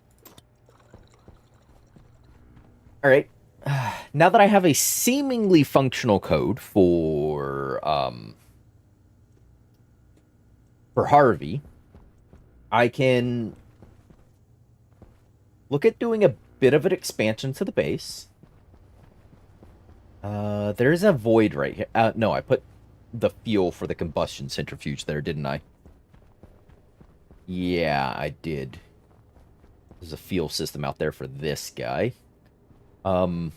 Alright. Now that I have a seemingly functional code for Harvey, I can look at doing a bit of an expansion to the base. There's a void right here. No, I put the fuel for the combustion centrifuge there, didn't I? Yeah, I did. There's a fuel system out there for this guy. I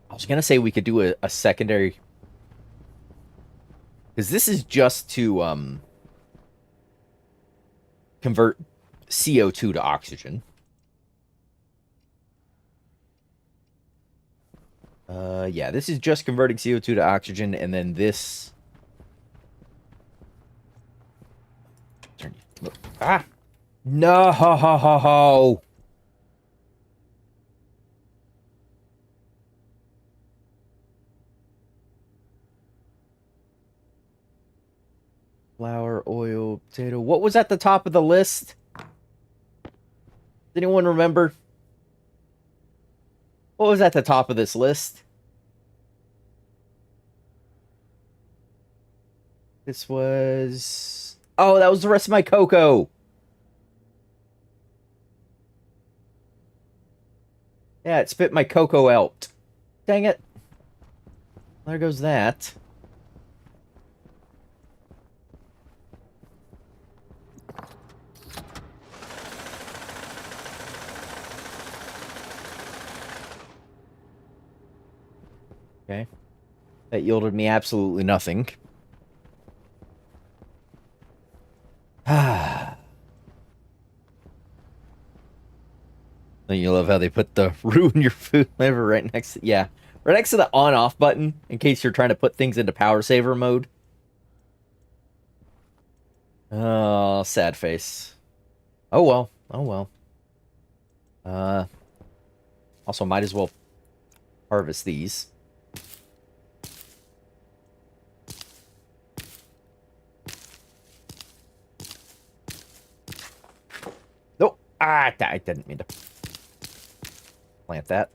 was gonna say we could do a secondary... Because this is just to, convert CO2 to oxygen. Yeah, this is just converting CO2 to oxygen, and then this... Ah! No! Ho, ho, ho, ho. Flour, oil, potato. What was at the top of the list? Does anyone remember? What was at the top of this list? This was... Oh, that was the rest of my cocoa. Yeah, it spit my cocoa out. Dang it. There goes that. Okay. That yielded me absolutely nothing. Ah. Don't you love how they put the ruin your food lever right next to... Yeah. Right next to the on-off button, in case you're trying to put things into power saver mode. Oh, sad face. Oh well. Oh well. Also might as well harvest these. Nope. Ah, I didn't mean to plant that.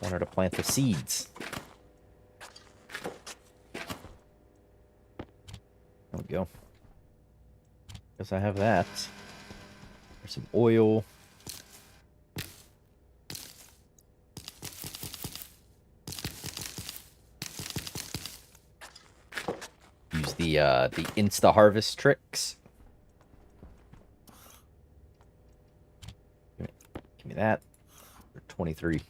Wanted to plant the seeds. There we go. Guess I have that. There's some oil. Use the insta harvest tricks. Give me that. 23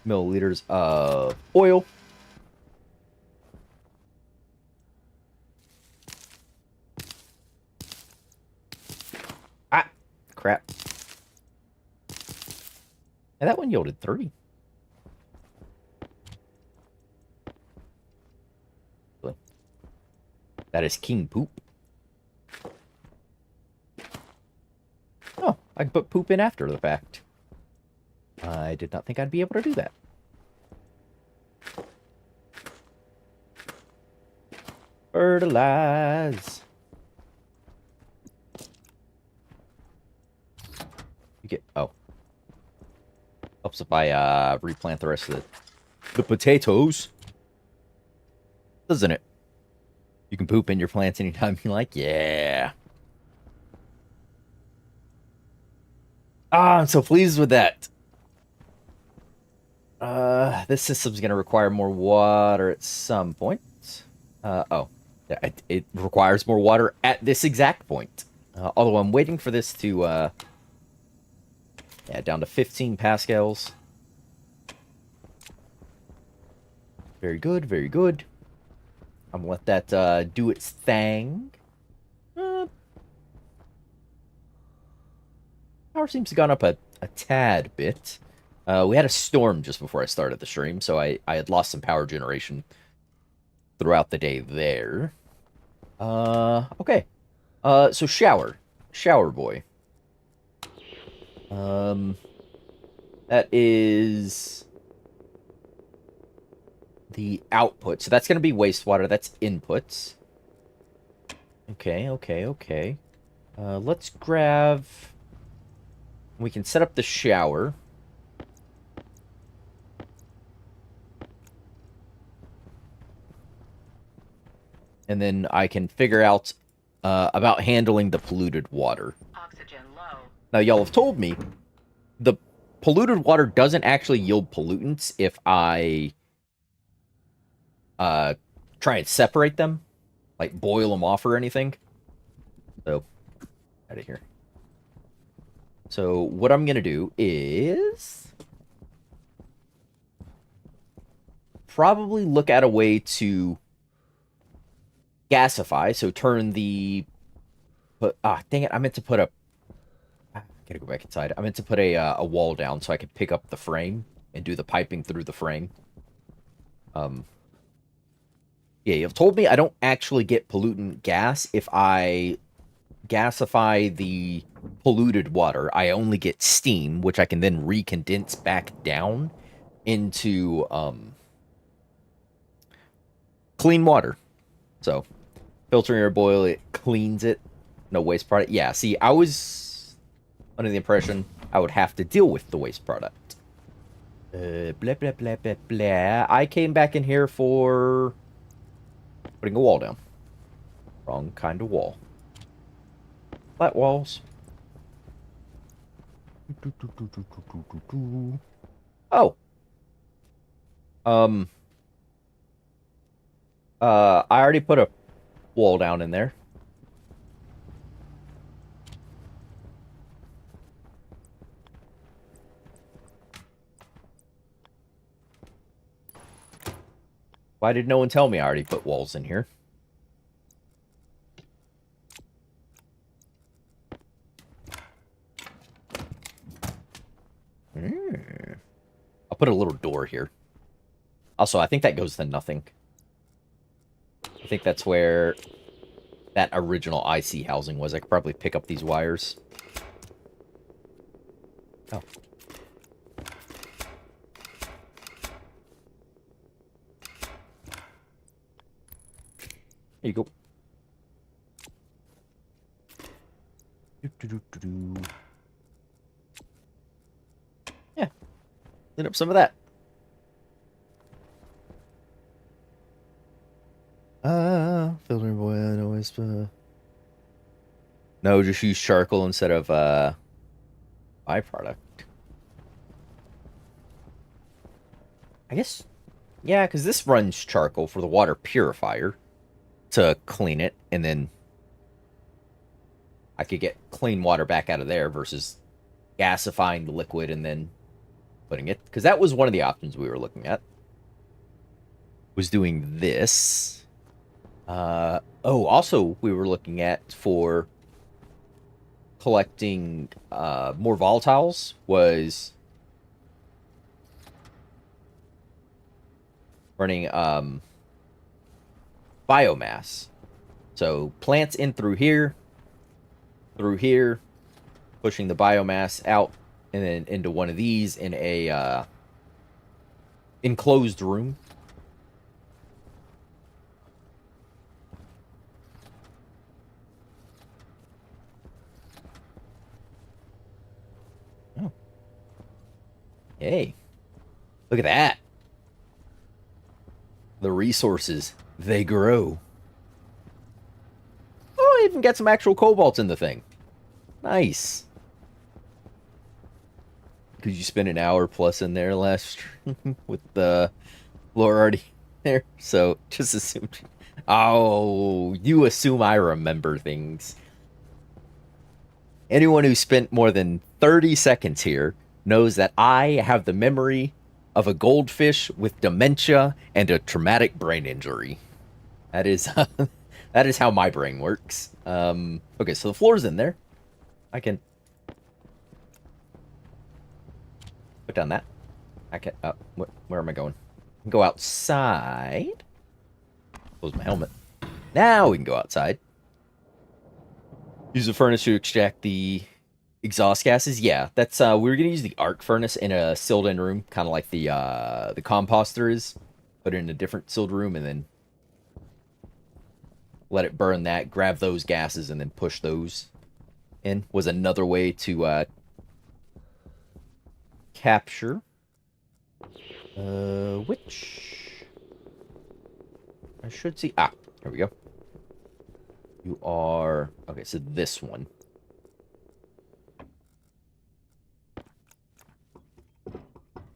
milliliters of oil. Ah, And that one yielded 3. That is king poop. Oh, I can put poop in after the fact. I did not think I'd be able to do that. Fertilize. You get... Oh. Helps if I replant the rest of the potatoes. Doesn't it? You can poop in your plants anytime you like. Yeah. Ah, I'm so pleased with that. This system's going to require more water at some point. Oh. Yeah, it requires more water at this exact point. Although I'm waiting for this to, yeah, down to 15 pascals. Very good, very good. I'm gonna let that do its thing. Power seems to have gone up a tad bit. We had a storm just before I started the stream, so I had lost some power generation throughout the day there. Okay. So shower. Shower boy. That is the output. So that's going to be wastewater. That's inputs. Okay, okay, okay. Let's grab... We can set up the shower. And then I can figure out about handling the polluted water. Oxygen low. Now, y'all have told me the polluted water doesn't actually yield pollutants if I try and separate them, like boil them off or anything. So, out of here. So, what I'm going to do is probably look at a way to gasify, so turn the... dang it, I meant to put a... I gotta go back inside. I meant to put a wall down so I could pick up the frame and do the piping through the frame. Yeah, you've told me I don't actually get pollutant gas if I gasify the polluted water. I only get steam, which I can then recondense back down into clean water. So, filtering or boil it, cleans it. No waste product. Yeah, see, I was under the impression I would have to deal with the waste product. Blah, blah, blah, blah, blah. I came back in here for putting a wall down. Wrong kind of wall. Flat walls. Oh. I already put a wall down in there. Why did no one tell me I already put walls in here? I'll put a little door here. Also, I think that goes to nothing. I think that's where that original IC housing was. I could probably pick up these wires. Oh. There you go. Yeah. Clean up some of that. Filter boil, no waste. No, just use charcoal instead of byproduct. I guess, yeah, because this runs charcoal for the water purifier to clean it, and then I could get clean water back out of there versus gasifying the liquid and then putting it. Because that was one of the options we were looking at. Was doing this. Also, we were looking at for collecting more volatiles was running biomass. So plants in through here, pushing the biomass out, and then into one of these in a enclosed room. Oh. Hey. Look at that. The resources, they grow. Oh, I even get some actual cobalt in the thing. Nice. Could you spend an hour plus in there last stream with the lore already there? So just assume. Oh, you assume I remember things. Anyone who spent more than 30 seconds here knows that I have the memory of a goldfish with dementia and a traumatic brain injury. That is that is how my brain works. Okay, so the floor's in there. I can put down that. I can. Where am I going? I can go outside. Close my helmet. Now we can go outside. Use the furnace to extract the exhaust gases. Yeah, that's we were gonna use the arc furnace in a sealed-in room, kind of like the composter is. Put it in a different sealed room and then let it burn that. Grab those gases and then push those in. Was another way to capture. Which I should see. Ah, here we go. You are okay. So this one.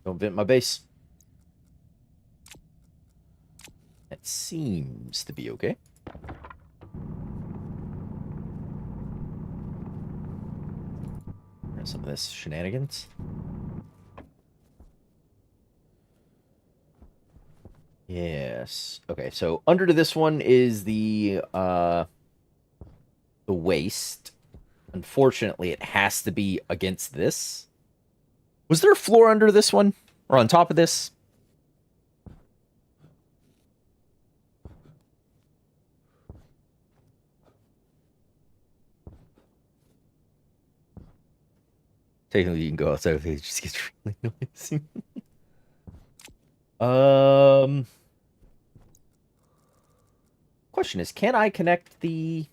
Don't vent my base. That seems to be okay. There's some of this shenanigans. Yes. Okay, so under to this one is the waste. Unfortunately, it has to be against this. Was there a floor under this one? Or on top of this? Technically, you can go outside if it just gets really noisy. Question is, can I connect the...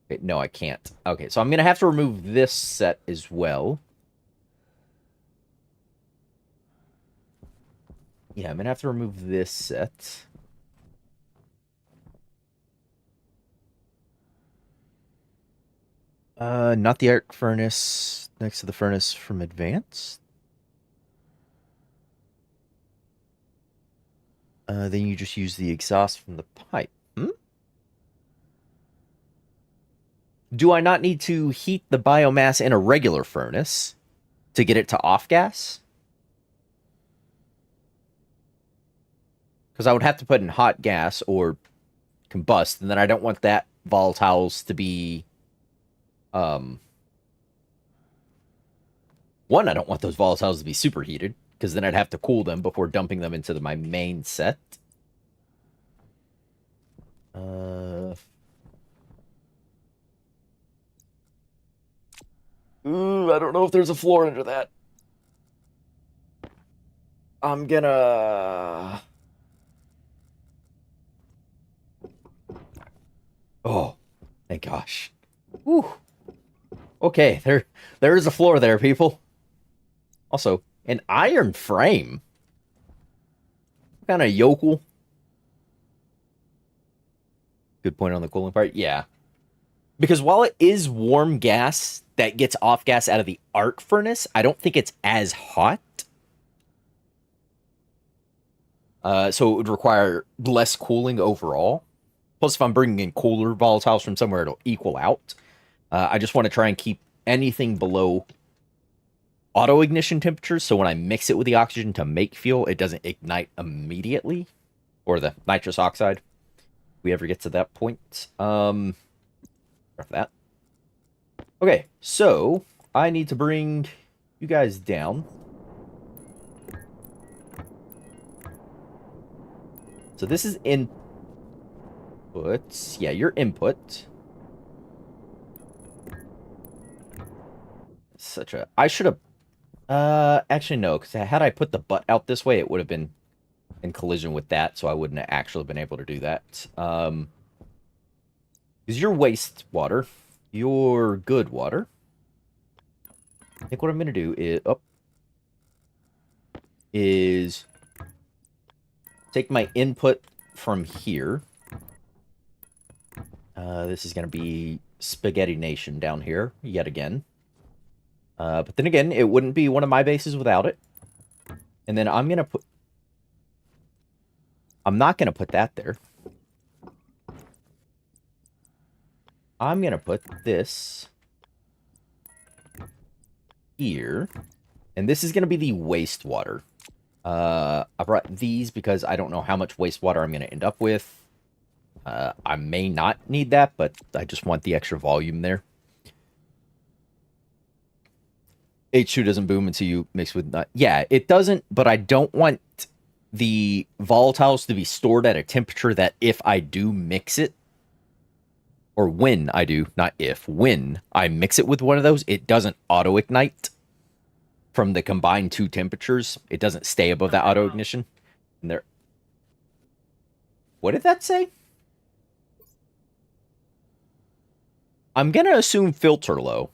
Okay, no, I can't. Okay, so I'm going to have to remove this set as well. Yeah, I'm going to have to remove this set. Not the arc furnace next to the furnace from advanced. Then you just use the exhaust from the pipe. Do I not need to heat the biomass in a regular furnace to get it to off gas? Because I would have to put in hot gas or combust, and then I don't want that volatiles to be... One, I don't want those volatiles to be superheated, because then I'd have to cool them before dumping them into my main set. Ooh, I don't know if there's a floor under that. I'm gonna... Oh, thank gosh. Whew. Okay, there is a floor there, people. Also, an iron frame. What kind of yokel? Good point on the cooling part. Yeah. Because while it is warm gas that gets off gas out of the arc furnace, I don't think it's as hot. So it would require less cooling overall. Plus, if I'm bringing in cooler volatiles from somewhere, it'll equal out. I just want to try and keep anything below auto ignition temperatures, so when I mix it with the oxygen to make fuel, it doesn't ignite immediately. Or the nitrous oxide. If we ever get to that point. For that. Okay, so I need to bring you guys down. So this is inputs. Yeah, your input. Such a... I should have... actually, no, because had I put the butt out this way, it would have been in collision with that, so I wouldn't have actually been able to do that. Is your wastewater, your good water. I think what I'm going to do is take my input from here. This is going to be Spaghetti Nation down here, yet again. But then again, it wouldn't be one of my bases without it. And then I'm going to put... I'm not going to put that there. I'm going to put this here. And this is going to be the wastewater. I brought these because I don't know how much wastewater I'm going to end up with. I may not need that, but I just want the extra volume there. H2 doesn't boom until you mix with... yeah, it doesn't, but I don't want the volatiles to be stored at a temperature that if I do mix it, or when I do, not if, when I mix it with one of those, it doesn't auto-ignite from the combined two temperatures. It doesn't stay above that auto-ignition. And there... What did that say? I'm going to assume filter low.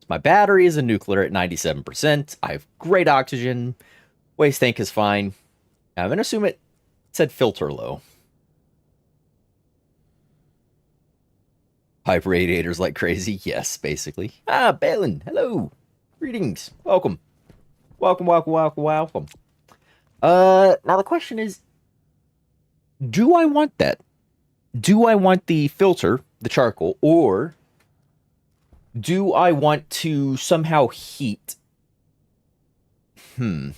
My battery is a nuclear at 97%. I have great oxygen. Waste tank is fine. I'm going to assume it said filter low. Pipe radiators like crazy. Yes, basically. Ah, Balin. Hello. Greetings. Welcome. Welcome. Now the question is, do I want that? Do I want the filter, the charcoal, or do I want to somehow heat? Means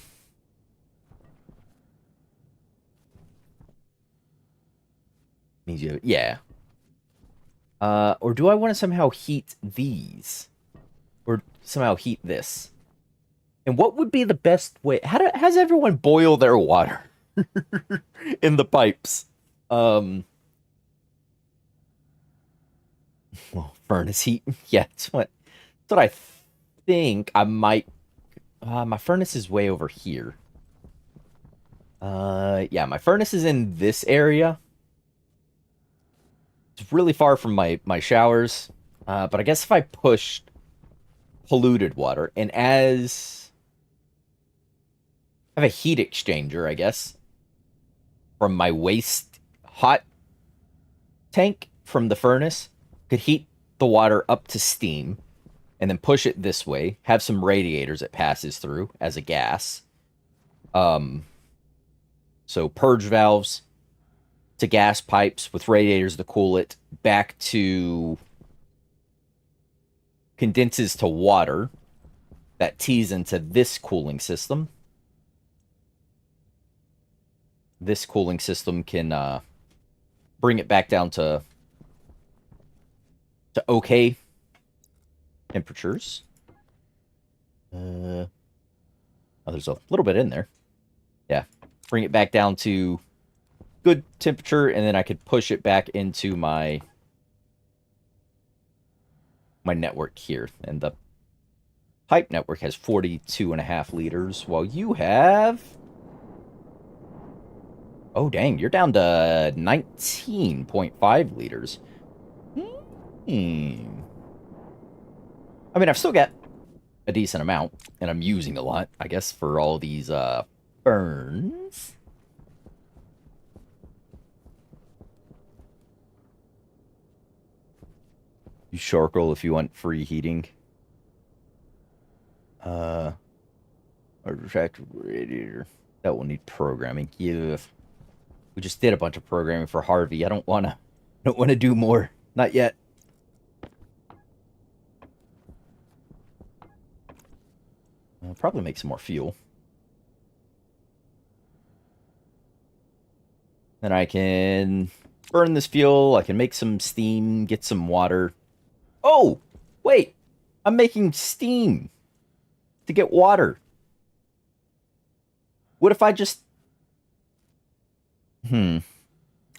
you, yeah. Or do I want to somehow heat these? Or somehow heat this? And what would be the best way? How's everyone boil their water in the pipes? Well, furnace heat. Yeah, that's what I think I might... my furnace is way over here. Yeah, my furnace is in this area. It's really far from my showers. But I guess if I pushed polluted water, and as... I have a heat exchanger, I guess, from my waste hot tank from the furnace, could heat the water up to steam, and then push it this way, have some radiators it passes through as a gas. So purge valves to gas pipes with radiators to cool it, back to condenses to water that tees into this cooling system. This cooling system can bring it back down to okay temperatures. Oh, there's a little bit in there. Yeah. Bring it back down to good temperature, and then I could push it back into my network here. And the pipe network has 42.5 liters, while you have... Oh, dang, you're down to 19.5 liters. I mean, I've still got a decent amount, and I'm using a lot, I guess, for all these burns. Use charcoal if you want free heating. A retractable radiator. That will need programming. Yeah. We just did a bunch of programming for Harvey. I don't wanna do more. Not yet. I'll probably make some more fuel. Then I can burn this fuel. I can make some steam, get some water. Oh, wait. I'm making steam to get water. What if I just... Hmm.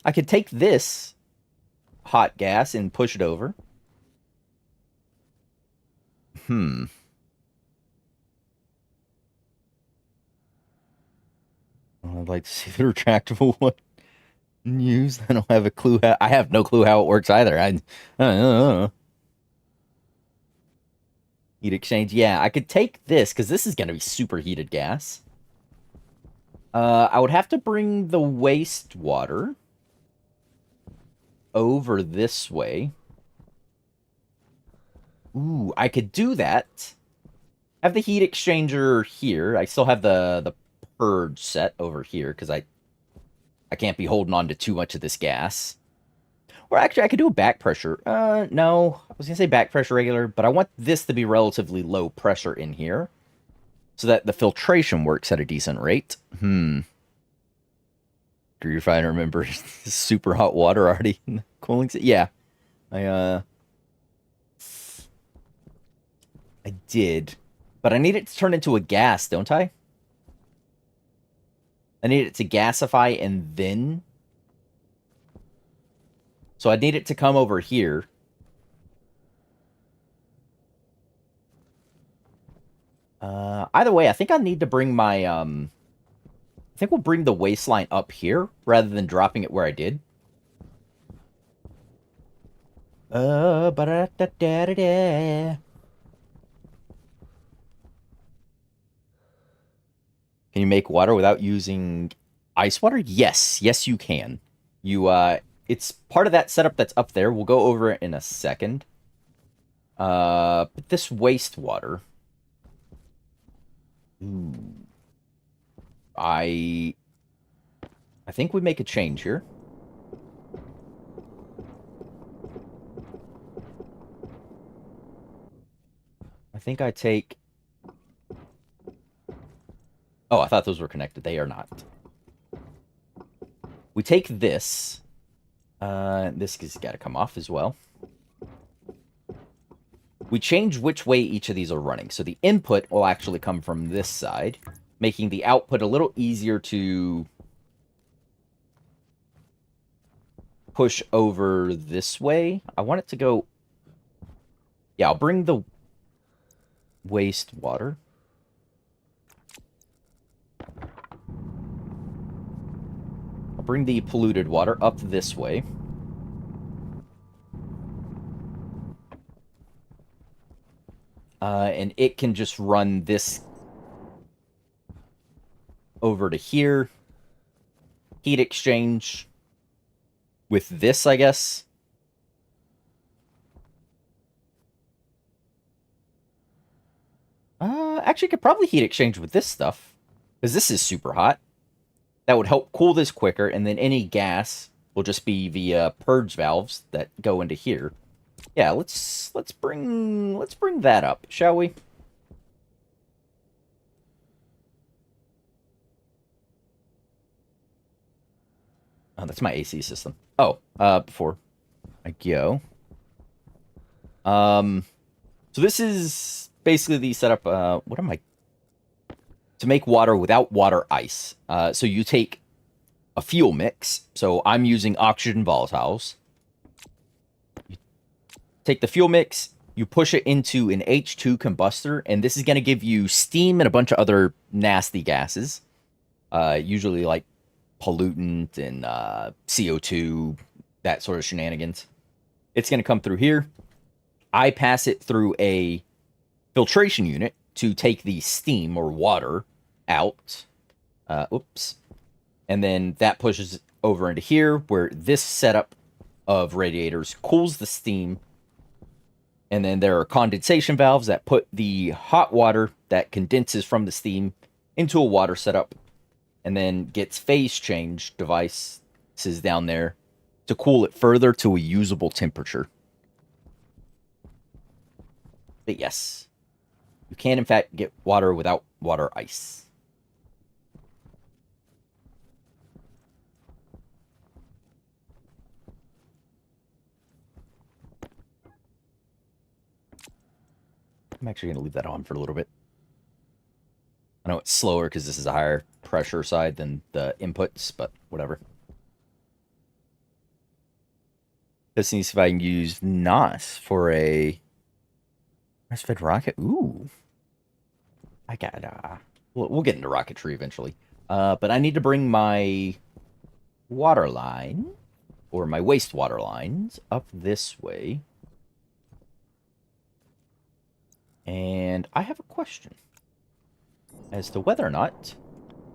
I could take this hot gas and push it over. Hmm. I'd like to see the retractable one used. I don't have a clue how. I have no clue how it works either. I don't know. Heat exchange. Yeah, I could take this because this is going to be superheated gas. I would have to bring the wastewater over this way. Ooh, I could do that. Have the heat exchanger here. I still have the purge set over here because I can't be holding on to too much of this gas. Or actually, I could do a back pressure. No, I was gonna say back pressure regular, but I want this to be relatively low pressure in here so that the filtration works at a decent rate. Do you find remember super hot water already in the cooling set? Yeah, I I did, but I need it to turn into a gas, don't I? I need it to gasify and then. So I need it to come over here. Either way, I think I need to bring my I think we'll bring the waistline up here rather than dropping it where I did. Ba-da-da-da-da-da. Can you make water without using ice water? Yes, yes you can. It's part of that setup that's up there. We'll go over it in a second. But this wastewater. Ooh. I think we make a change here. I think I take... Oh, I thought those were connected. They are not. We take this. This has got to come off as well. We change which way each of these are running. So the input will actually come from this side, making the output a little easier to push over this way. I want it to go... Yeah, I'll bring the wastewater. I'll bring the polluted water up this way. And it can just run this over to here. Heat exchange with this, I guess. Actually, I could probably heat exchange with this stuff. Because this is super hot. That would help cool this quicker, and then any gas will just be via purge valves that go into here. Yeah, let's bring that up, shall we? Oh, that's my AC system. Oh, before I go. So this is basically the setup, what am I? To make water without water ice. So you take a fuel mix. So I'm using oxygen volatiles. You take the fuel mix, you push it into an H2 combustor, and this is going to give you steam and a bunch of other nasty gases. Usually like pollutant and CO2, that sort of shenanigans. It's going to come through here. I pass it through a filtration unit to take the steam or water out. Oops. And then that pushes over into here where this setup of radiators cools the steam. And then there are condensation valves that put the hot water that condenses from the steam into a water setup and then gets phase change devices down there to cool it further to a usable temperature. But yes, you can in fact get water without water ice. I'm actually going to leave that on for a little bit. I know it's slower because this is a higher pressure side than the inputs, but whatever. Let's see if I can use NOS for a grass-fed rocket. Ooh. I got, we'll get into rocketry eventually. But I need to bring my water line, or my wastewater lines, up this way. And I have a question as to whether or not...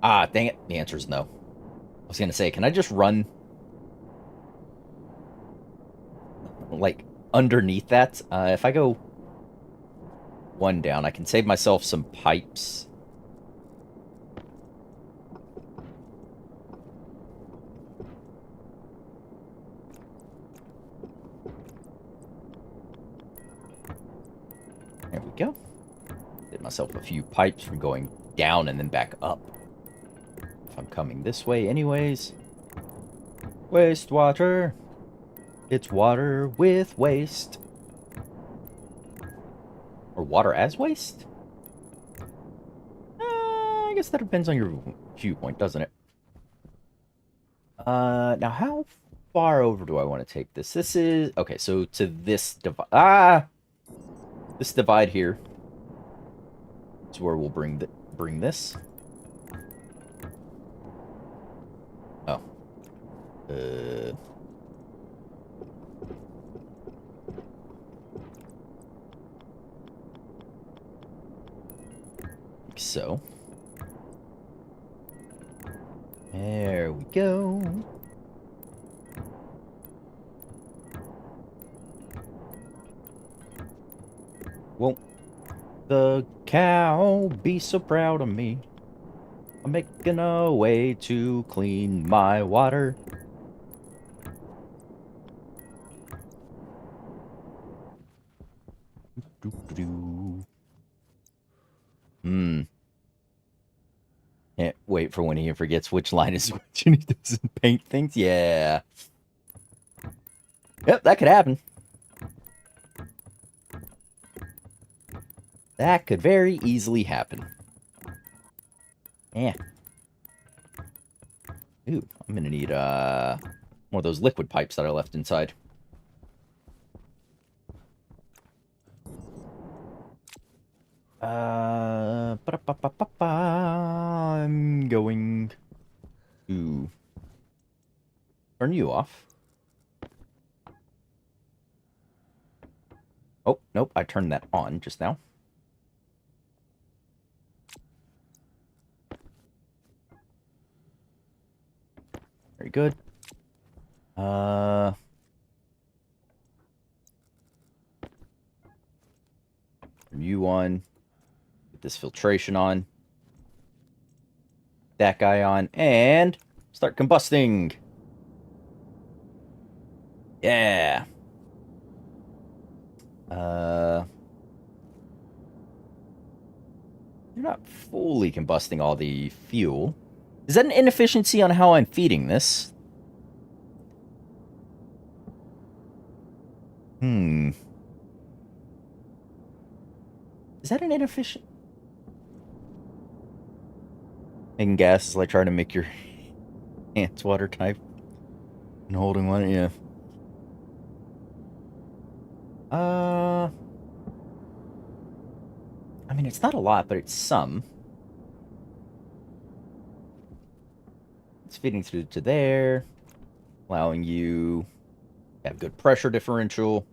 Ah, dang it. The answer is no. I was going to say, can I just run, like, underneath that? If I go one down, I can save myself some pipes. There we go. Did myself a few pipes from going down and then back up. If I'm coming this way anyways. Wastewater. It's water with waste. Or water as waste? I guess that depends on your viewpoint, doesn't it? Now how far over do I want to take this? This is... Okay, so to this divide... Ah! This divide here is where we'll bring this. Oh. Like so. There we go. Won't the cow be so proud of me? I'm making a way to clean my water. Can't wait for when he forgets which line is which and he doesn't paint things. Yeah. Yep, that could happen. That could very easily happen. Yeah. Ooh, I'm gonna need more of those liquid pipes that I left inside. I'm going to turn you off. Oh, nope, I turned that on just now. Very good. Turn you on. Get this filtration on. That guy on. And start combusting. Yeah. You're not fully combusting all the fuel. Is that an inefficiency on how I'm feeding this? Is that an inefficient? Making gas is like trying to make your ants water type. And holding one, yeah. I mean, it's not a lot, but it's some. It's feeding through to there, allowing you to have good pressure differential.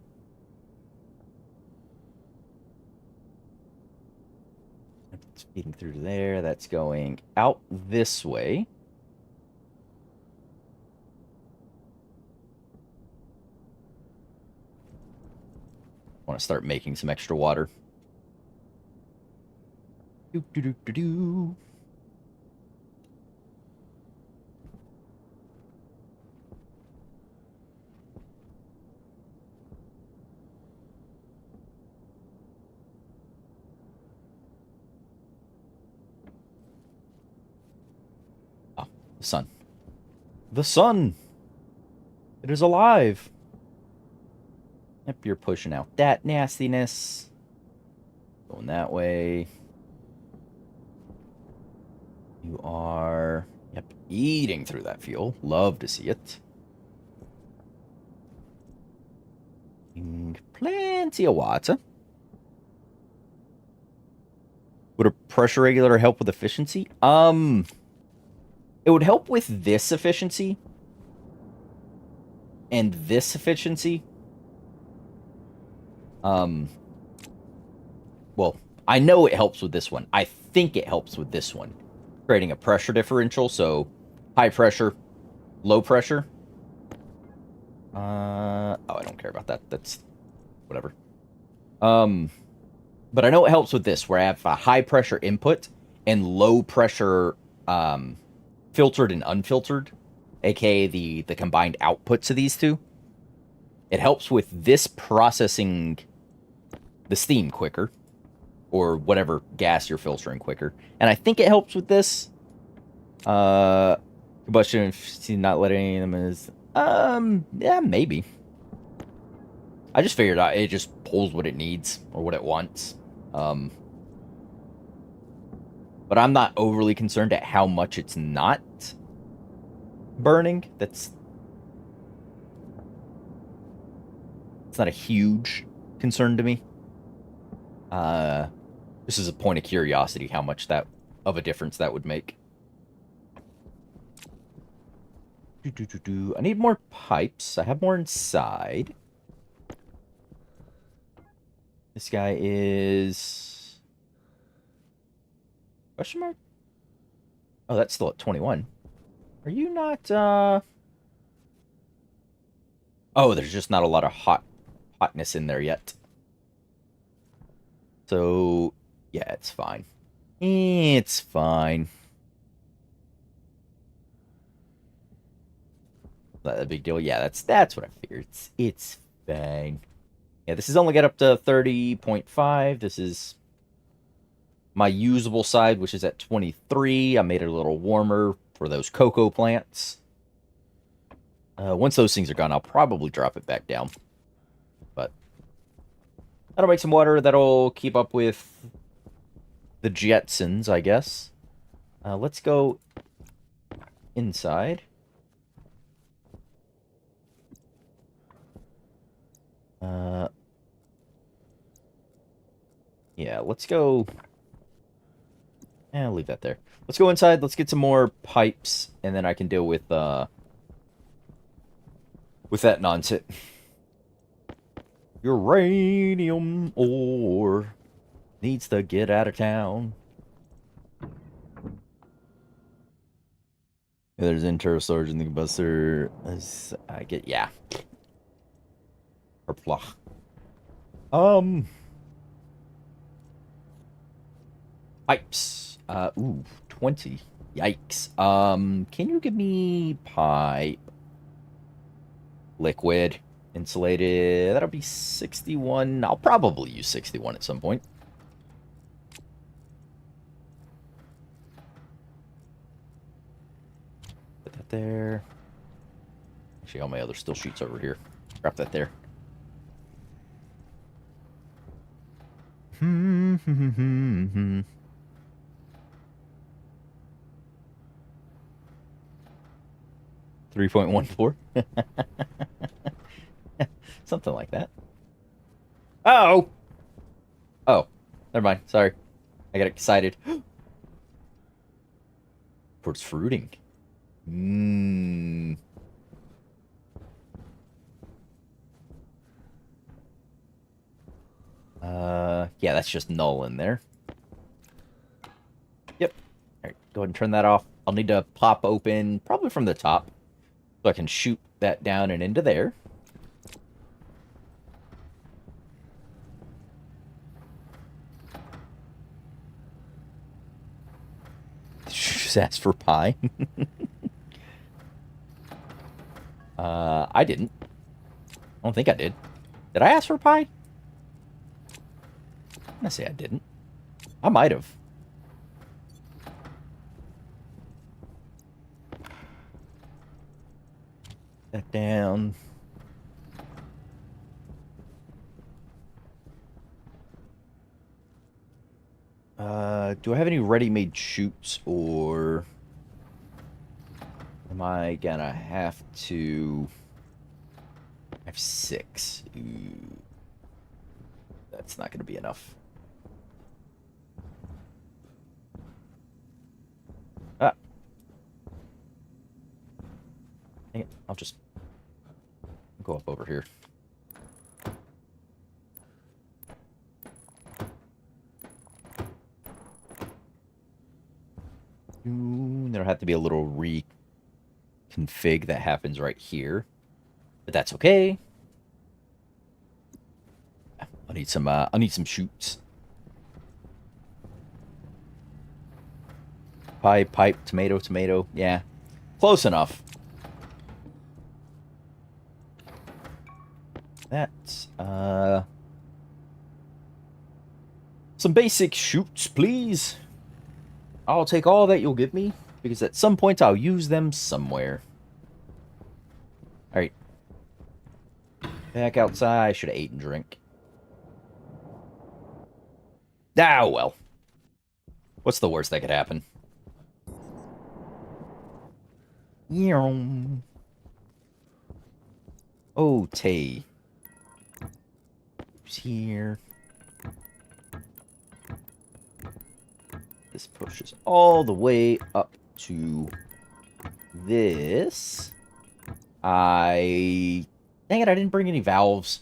It's feeding through to there. That's going out this way. I want to start making some extra water. Do do do do do. Ah, the sun. The sun! It is alive! Yep, you're pushing out that nastiness. Going that way. You are, yep, eating through that fuel. Love to see it. Plenty of water. Would a pressure regulator help with efficiency? It would help with this efficiency. And this efficiency. Well, I know it helps with this one. I think it helps with this one. Creating a pressure differential, so high pressure, low pressure. Oh, I don't care about that. That's whatever. But I know it helps with this, where I have a high pressure input and low pressure filtered and unfiltered, aka the combined outputs of these two. It helps with this processing the steam quicker, or whatever gas you're filtering quicker. And I think it helps with this. Combustion, not letting them is yeah, maybe. I just figured out it just pulls what it needs or what it wants. But I'm not overly concerned at how much it's not burning. It's not a huge concern to me. This is a point of curiosity, how much that of a difference that would make. I need more pipes. I have more inside. This guy is... Question mark? Oh, that's still at 21. Are you not, Oh, there's just not a lot of hotness in there yet. So, yeah, it's fine. It's fine. Not a big deal. Yeah, that's what I figured. It's fine. Yeah, this is only get up to 30.5. This is my usable side, which is at 23. I made it a little warmer for those cocoa plants. Once those things are gone, I'll probably drop it back down. But that'll make some water. That'll keep up with the Jetsons, I guess. Let's go inside. Yeah, let's go... I'll leave that there. Let's go inside, let's get some more pipes, and then I can deal with that nonsense. Uranium ore needs to get out of town. There's internal storage in the combustor. I get, yeah. Pipes. Ooh, 20. Yikes. Can you give me pipe? Liquid. Insulated. That'll be 61. I'll probably use 61 at some point. Put that there. Actually, all my other still sheets over here. Drop that there. 3.14. Something like that. Oh! Oh, never mind. Sorry. I got excited. Towards fruiting. Yeah, that's just null in there. Yep. Alright, go ahead and turn that off. I'll need to pop open, probably from the top, so I can shoot that down and into there. Just ask for pie. I didn't. I don't think I did. Did I ask for pie? I'm gonna say I didn't. I might have. That down. Do I have any ready-made chutes, or am I gonna have to have 6. Ooh. That's not going to be enough. Ah. Dang it. I'll just go up over here. Ooh, there'll have to be a little reconfig that happens right here. But that's okay. I need some shoots. Pipe, tomato, tomato. Yeah. Close enough. That's some basic shoots, please. I'll take all that you'll give me, because at some point I'll use them somewhere. Alright. Back outside. I should have ate and drink. Ah, well. What's the worst that could happen? Oh, Tay. Who's here? This pushes all the way up to this. Dang it, I didn't bring any valves.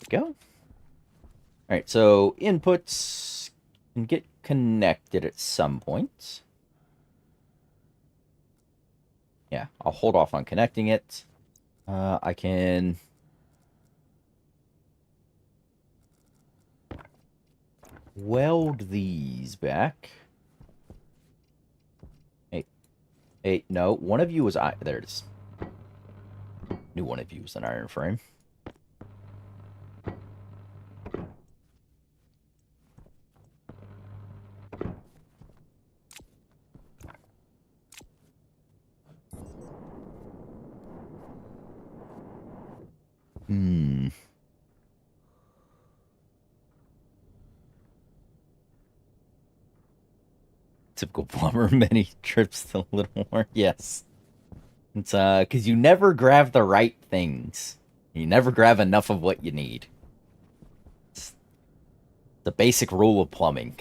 Go. All right, so inputs can get connected at some point. Yeah, I'll hold off on connecting it. I can weld these back. Hey, no, one of you was there it is. Knew one of you was an iron frame. Typical plumber, many trips to Littlemore. Yes. It's because you never grab the right things. You never grab enough of what you need. It's the basic rule of plumbing.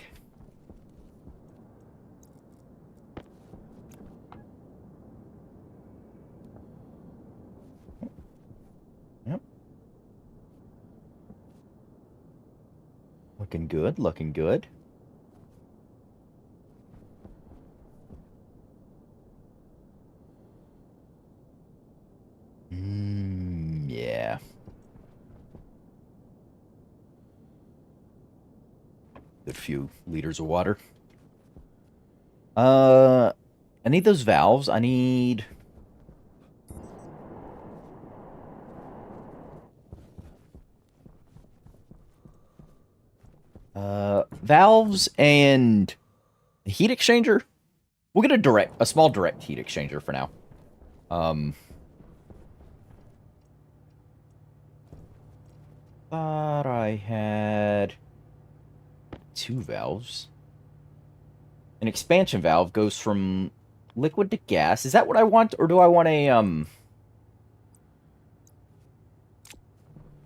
Yep. Looking good, looking good. Yeah. Good few liters of water. I need those valves. I need... valves and a heat exchanger. We'll get a small direct heat exchanger for now. Thought I had 2 valves. An expansion valve goes from liquid to gas. Is that what I want, or do I want a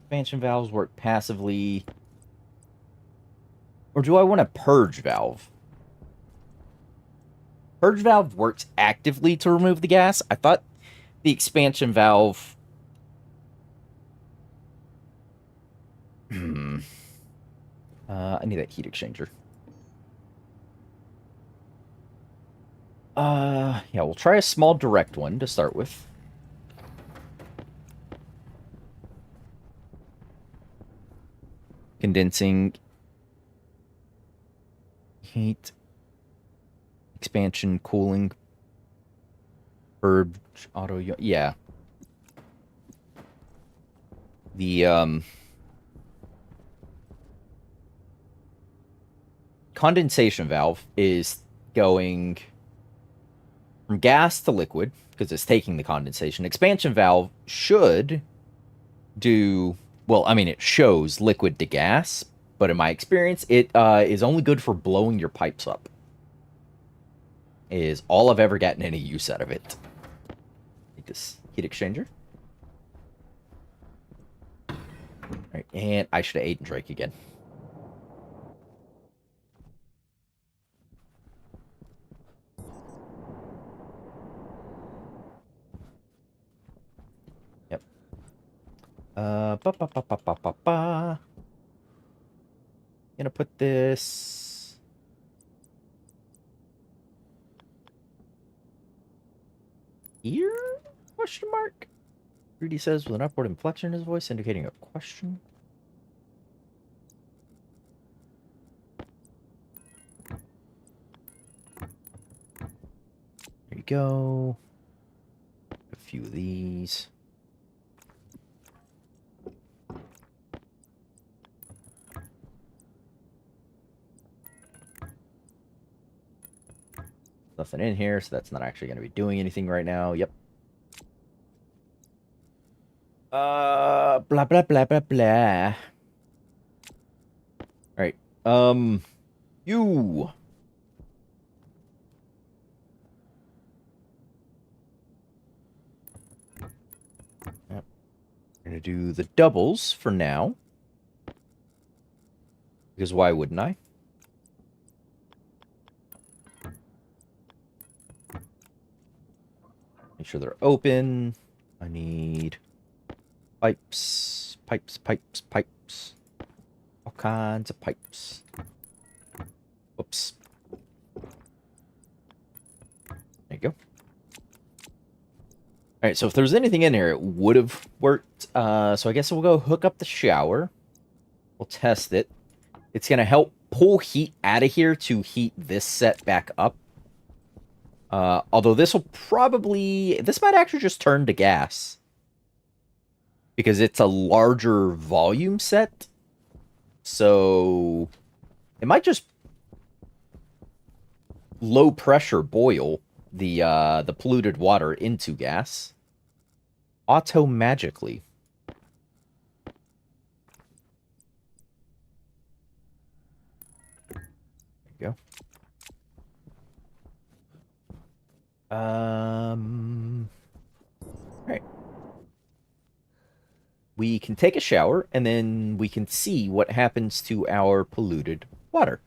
expansion valves work passively? Or do I want a purge valve? Purge valve works actively to remove the gas. I thought the expansion valve... I need that heat exchanger. Yeah, we'll try a small direct one to start with. Condensing. Heat. Expansion, cooling. Purge, auto, yeah. The, condensation valve is going from gas to liquid because it's taking the condensation. Expansion valve should do, well, I mean, it shows liquid to gas, but in my experience, it is only good for blowing your pipes up. Is all I've ever gotten any use out of it. Take this heat exchanger. Alright, and I should have ate and drank again. Yep. Gonna put this here? Question mark? Rudy says with an upward inflection in his voice, indicating a question. There you go. A few of these. Nothing in here, so that's not actually going to be doing anything right now. Yep. Blah, blah, blah, blah, blah. Alright. You. Yep. I'm going to do the doubles for now. Because why wouldn't I? Make sure they're open. I need pipes, pipes, pipes, pipes. All kinds of pipes. Oops. There you go. Alright, so if there's anything in here, it would have worked. So I guess we'll go hook up the shower. We'll test it. It's going to help pull heat out of here to heat this set back up. Although this will probably... This might actually just turn to gas. Because it's a larger volume set. So... It might just... low pressure boil the polluted water into gas. Auto-magically. There you go. Alright. We can take a shower, and then we can see what happens to our polluted water.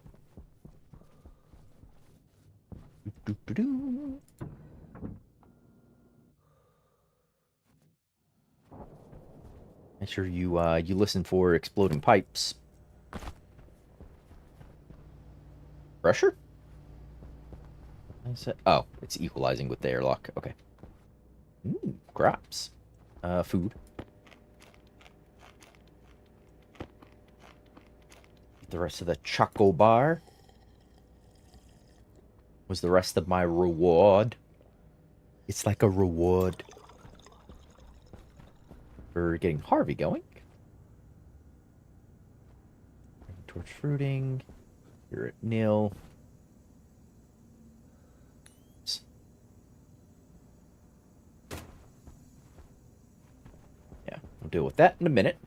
Make sure you you listen for exploding pipes. Pressure? Oh, it's equalizing with the airlock. Okay. Ooh, crops. Food. The rest of the choco bar was the rest of my reward. It's like a reward for getting Harvey going. Torch fruiting. You're at nil. Yeah, we'll deal with that in a minute.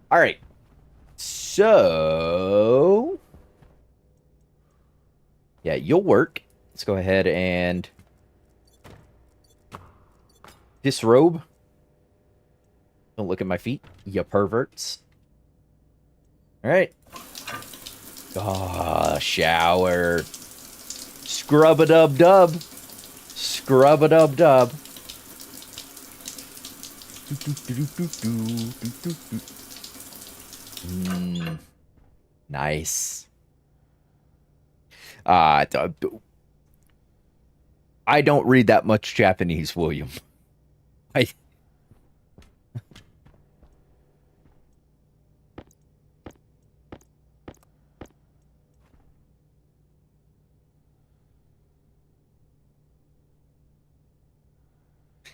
All right. So, yeah, you'll work. Let's go ahead and disrobe. Don't look at my feet, you perverts. All right. Ah, shower. Scrub-a-dub-dub. Scrub-a-dub-dub. Nice. I don't read that much Japanese, William.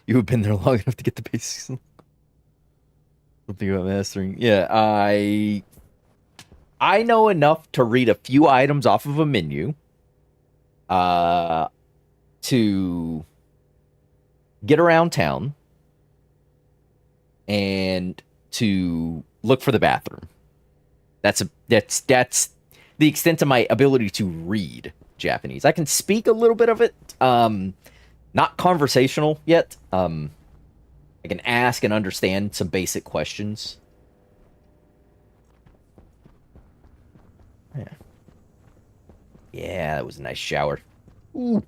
You have been there long enough to get the basics. Something about mastering. Yeah, I know enough to read a few items off of a menu, uh, to get around town and to look for the bathroom. That's the extent of my ability to read Japanese. I can speak a little bit of it. Not conversational yet. I can ask and understand some basic questions. Yeah. Yeah, that was a nice shower. Ooh,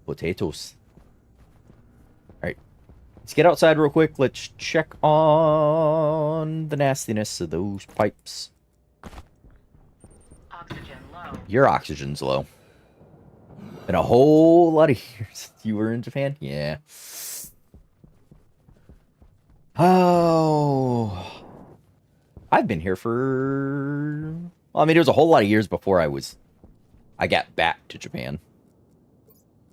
potatoes. All right, let's get outside real quick. Let's check on the nastiness of those pipes. Oxygen low. Your oxygen's low. Been a whole lot of years since you were in Japan. Yeah. Oh, I've been here for. Well, I mean, it was a whole lot of years before I got back to Japan.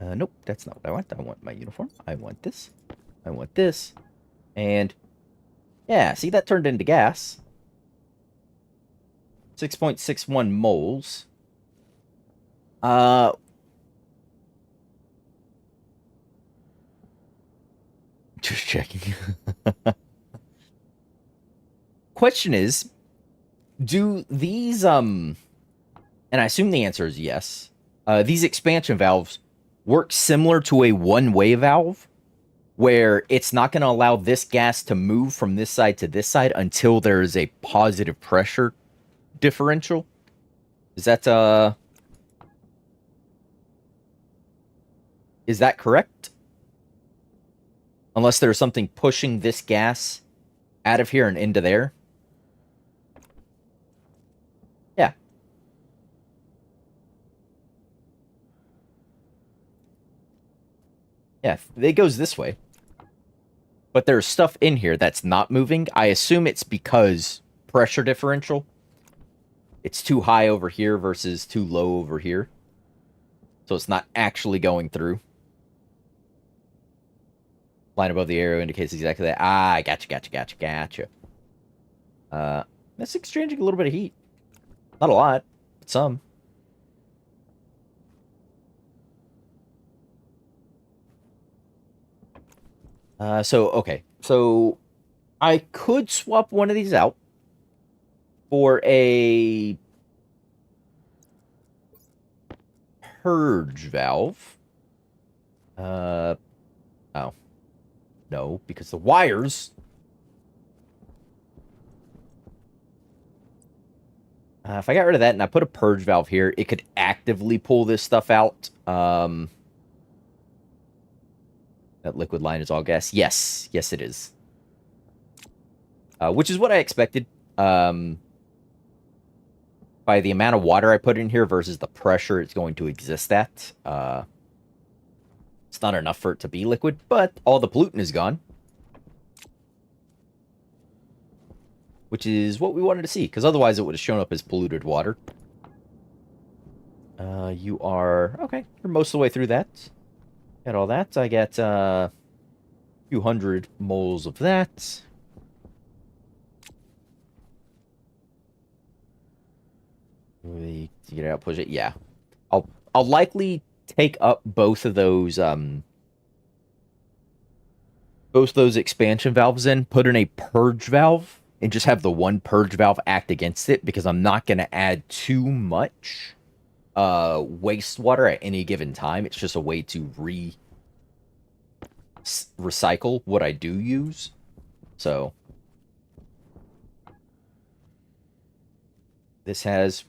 Nope, that's not what I want. I want my uniform. I want this. I want this. And yeah, see, that turned into gas. 6.61 moles. Just checking. Question is, do these and I assume the answer is yes. These expansion valves work similar to a one-way valve, where it's not going to allow this gas to move from this side to this side until there is a positive pressure differential. Is that correct? Unless there's something pushing this gas out of here and into there. Yeah. Yeah, it goes this way. But there's stuff in here that's not moving. I assume it's because pressure differential. It's too high over here versus too low over here. So it's not actually going through. Line above the arrow indicates exactly that. Ah, gotcha. That's exchanging a little bit of heat. Not a lot, but some. Okay. So I could swap one of these out for a purge valve. Oh. No, because the wires... if I got rid of that and I put a purge valve here, it could actively pull this stuff out. That liquid line is all gas. Yes, it is. Which is what I expected. By the amount of water I put in here versus the pressure it's going to exist at. It's not enough for it to be liquid, but all the pollutant is gone. Which is what we wanted to see, because otherwise it would have shown up as polluted water. You are... Okay, you're most of the way through that. Got all that. I got a few hundred moles of that. We get it out, push it. Yeah, I'll likely take up both of those expansion valves in, put in a purge valve, and just have the one purge valve act against it, because I'm not going to add too much wastewater at any given time. It's just a way to recycle what I do use. So this has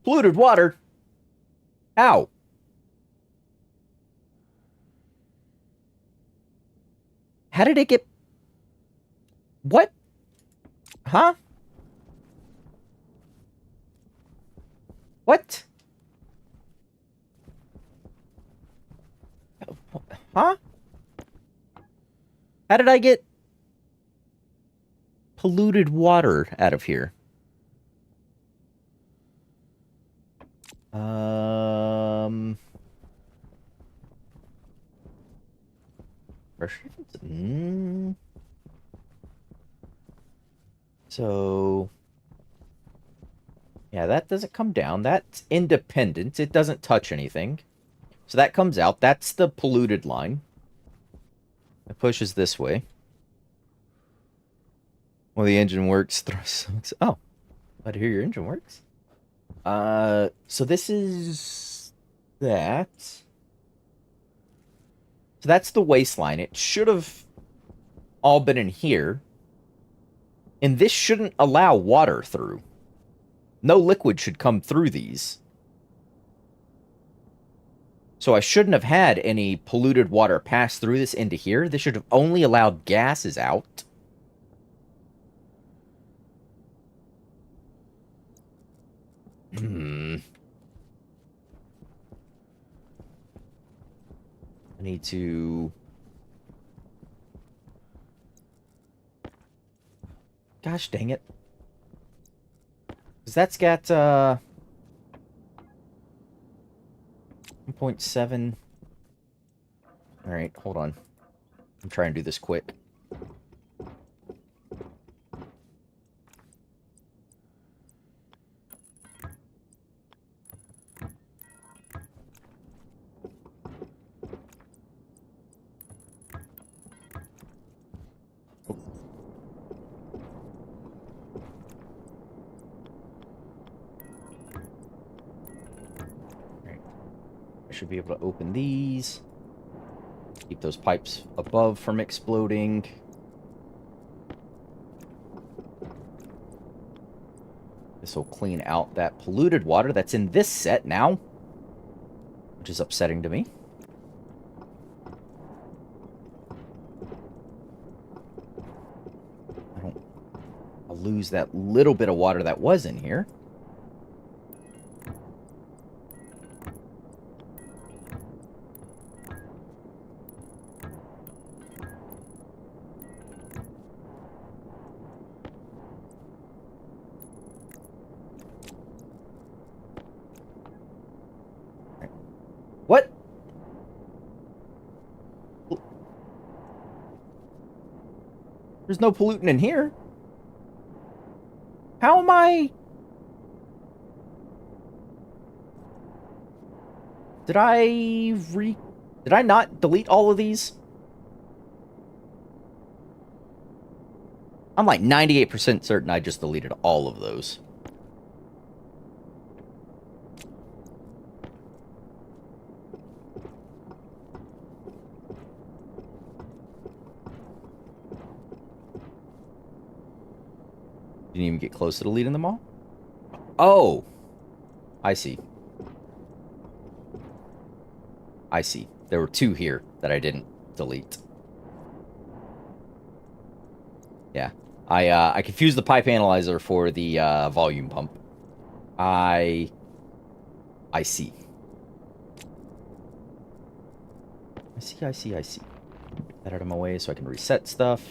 polluted water. Ow. How did it get... What? Huh? What? Huh? How did I get polluted water out of here? Pressure. So Yeah, that doesn't come down. That's independent. It doesn't touch anything. So that comes out. That's the polluted line. It pushes this way. Well, the engine works. Oh, glad to hear your engine works. So this is that. So that's the waistline. It should have all been in here. And this shouldn't allow water through. No liquid should come through these. So I shouldn't have had any polluted water pass through this into here. This should have only allowed gases out. I need to... Gosh dang it. Because that's got, 1.7. Alright, hold on. I'm trying to do this quick. Should be able to open these. Keep those pipes above from exploding. This will clean out that polluted water that's in this set now, which is upsetting to me. I'll lose that little bit of water that was in here. What? There's no pollutant in here. How am I... Did I not delete all of these? I'm like 98% certain I just deleted all of those. Didn't even get close to deleting them all? Oh! I see. I see. There were 2 here that I didn't delete. Yeah. I confused the pipe analyzer for the volume pump. I see. I see. Get that out of my way so I can reset stuff.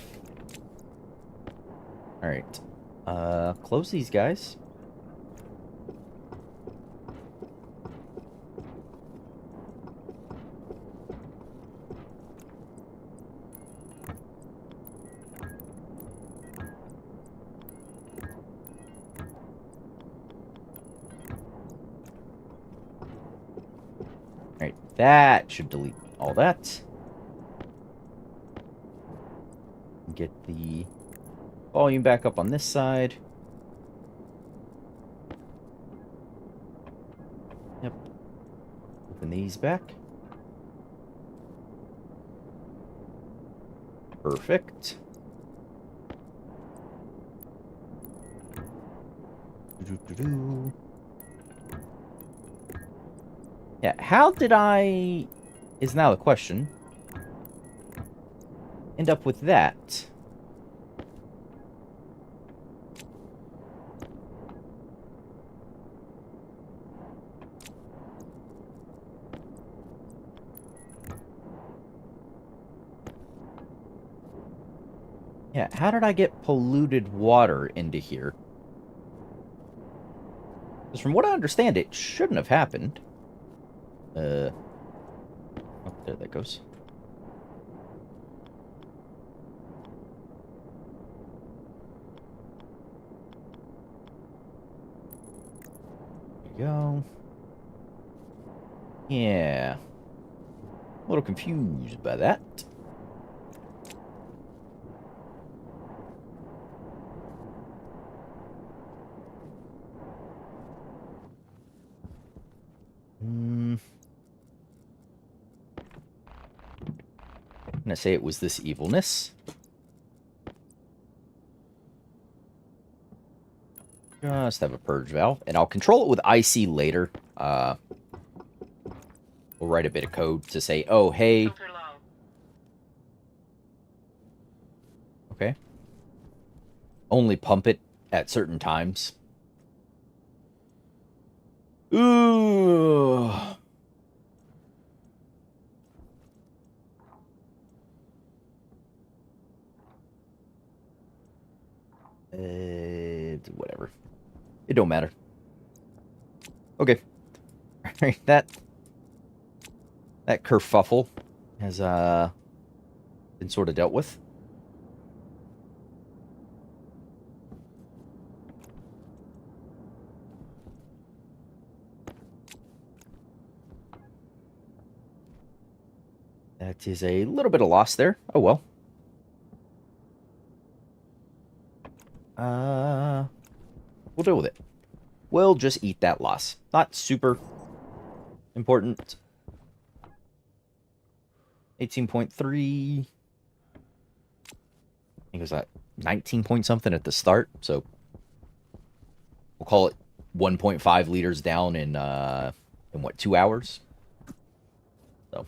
Alright. Close these guys. Alright, that should delete all that. Get the volume back up on this side. Yep. Open these back. Perfect. Yeah, how did I... is now the question. End up with that? Yeah, how did I get polluted water into here? Because from what I understand, it shouldn't have happened. Oh, there that goes. we go. Yeah. A little confused by that. I'm gonna say it was this evilness. Just have a purge valve, and I'll control it with IC later. We'll write a bit of code to say, oh, hey. Okay. Only pump it at certain times. Ooh. Whatever. It don't matter. Okay. Alright, that kerfuffle has been sort of dealt with. That is a little bit of loss there. Oh well. We'll deal with it. We'll just eat that loss. Not super important. 18.3. I think it was at 19 point something at the start, so we'll call it 1.5 liters down in what, 2 hours? So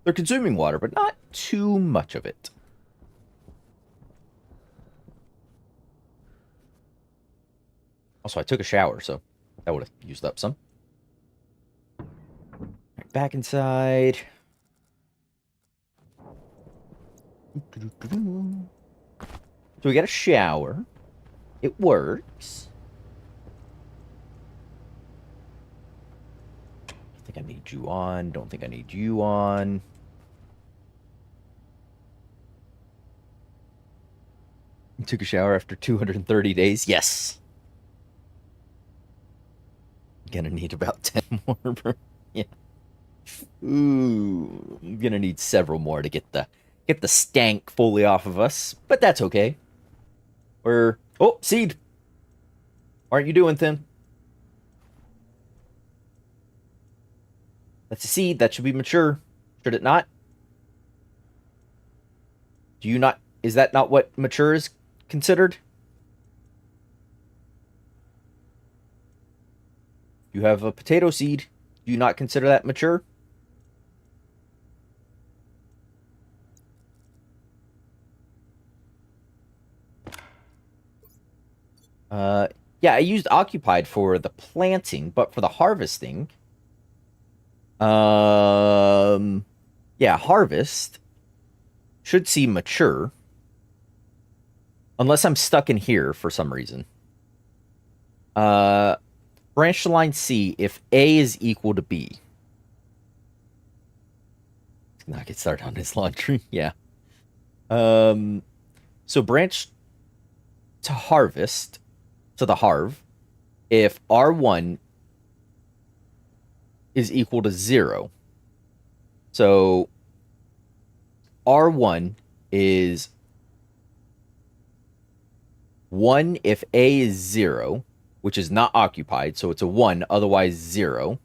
they're consuming water, but not too much of it. Also, I took a shower, so that would have used up some. Right, back inside. So we got a shower. It works. I think I need you on. Don't think I need you on. You took a shower after 230 days? Yes. Gonna need about 10 more. Yeah. Ooh. I'm gonna need several more to get the stank fully off of us. But that's okay. We're... Oh, seed! What aren't you doing, Tim? That's a seed. That should be mature. Should it not? Do you not... Is that not what mature is considered? You have a potato seed. Do you not consider that mature? Yeah, I used occupied for the planting, but for the harvesting, yeah, harvest should see mature, unless I'm stuck in here for some reason. Branch to line C if A is equal to B. Let's not get started on this laundry. Yeah. So branch to harvest, to the harv, if R1 is equal to 0. So R1 is 1 if A is 0, which is not occupied, so it's a 1, otherwise 0.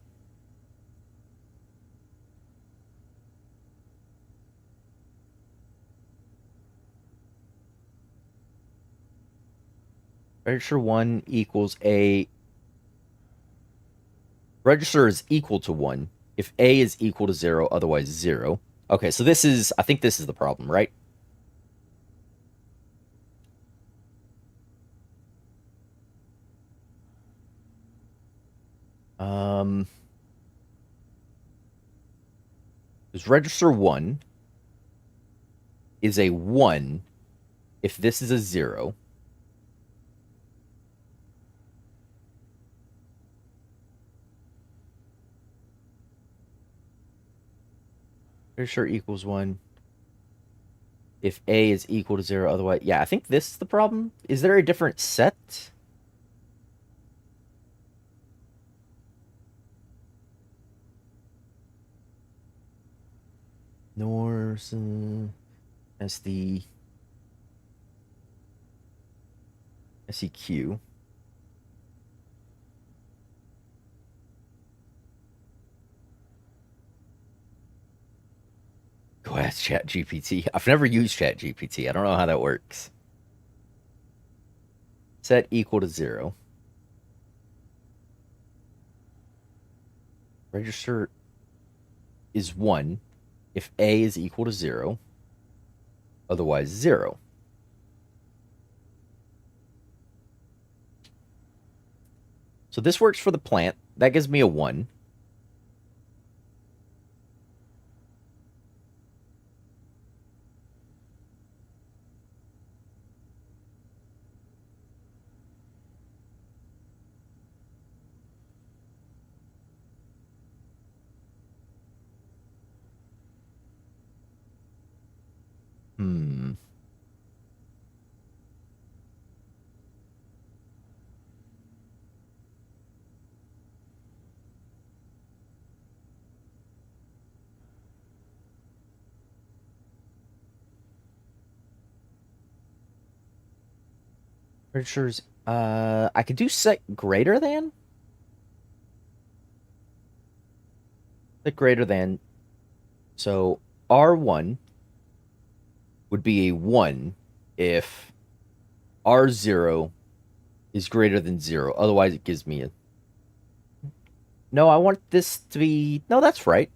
Register 1 equals A. Register is equal to 1 if A is equal to 0, otherwise 0. Okay, so this is... I think this is the problem, right? Is register 1 is a 1 if this is a 0. Register equals 1 if A is equal to 0, otherwise... Yeah, I think this is the problem. Is there a different set? Norse, SD, SEQ. Go ask ChatGPT. I've never used ChatGPT. I don't know how that works. Set equal to 0. Register is 1 if A is equal to 0. Otherwise, 0. So this works for the plant. That gives me a 1. Hmm. Registers. I could do set greater than. Set greater than. So R1 would be a 1 if R0 is greater than 0. Otherwise, it gives me a... No, I want this to be... No, that's right.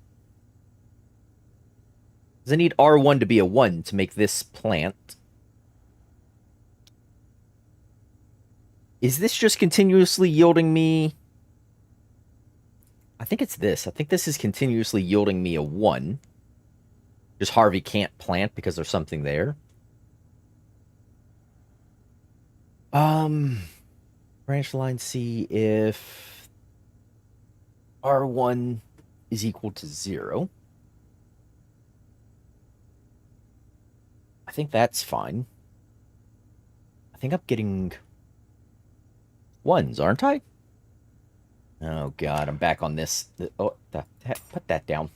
Because I need R1 to be a 1 to make this plant. Is this just continuously yielding me... I think it's this. I think this is continuously yielding me a 1. Just Harvey can't plant because there's something there. Branch line C if R1 is equal to 0. I think that's fine. I think I'm getting 1s, aren't I? Oh, God, I'm back on this. Oh, put that down.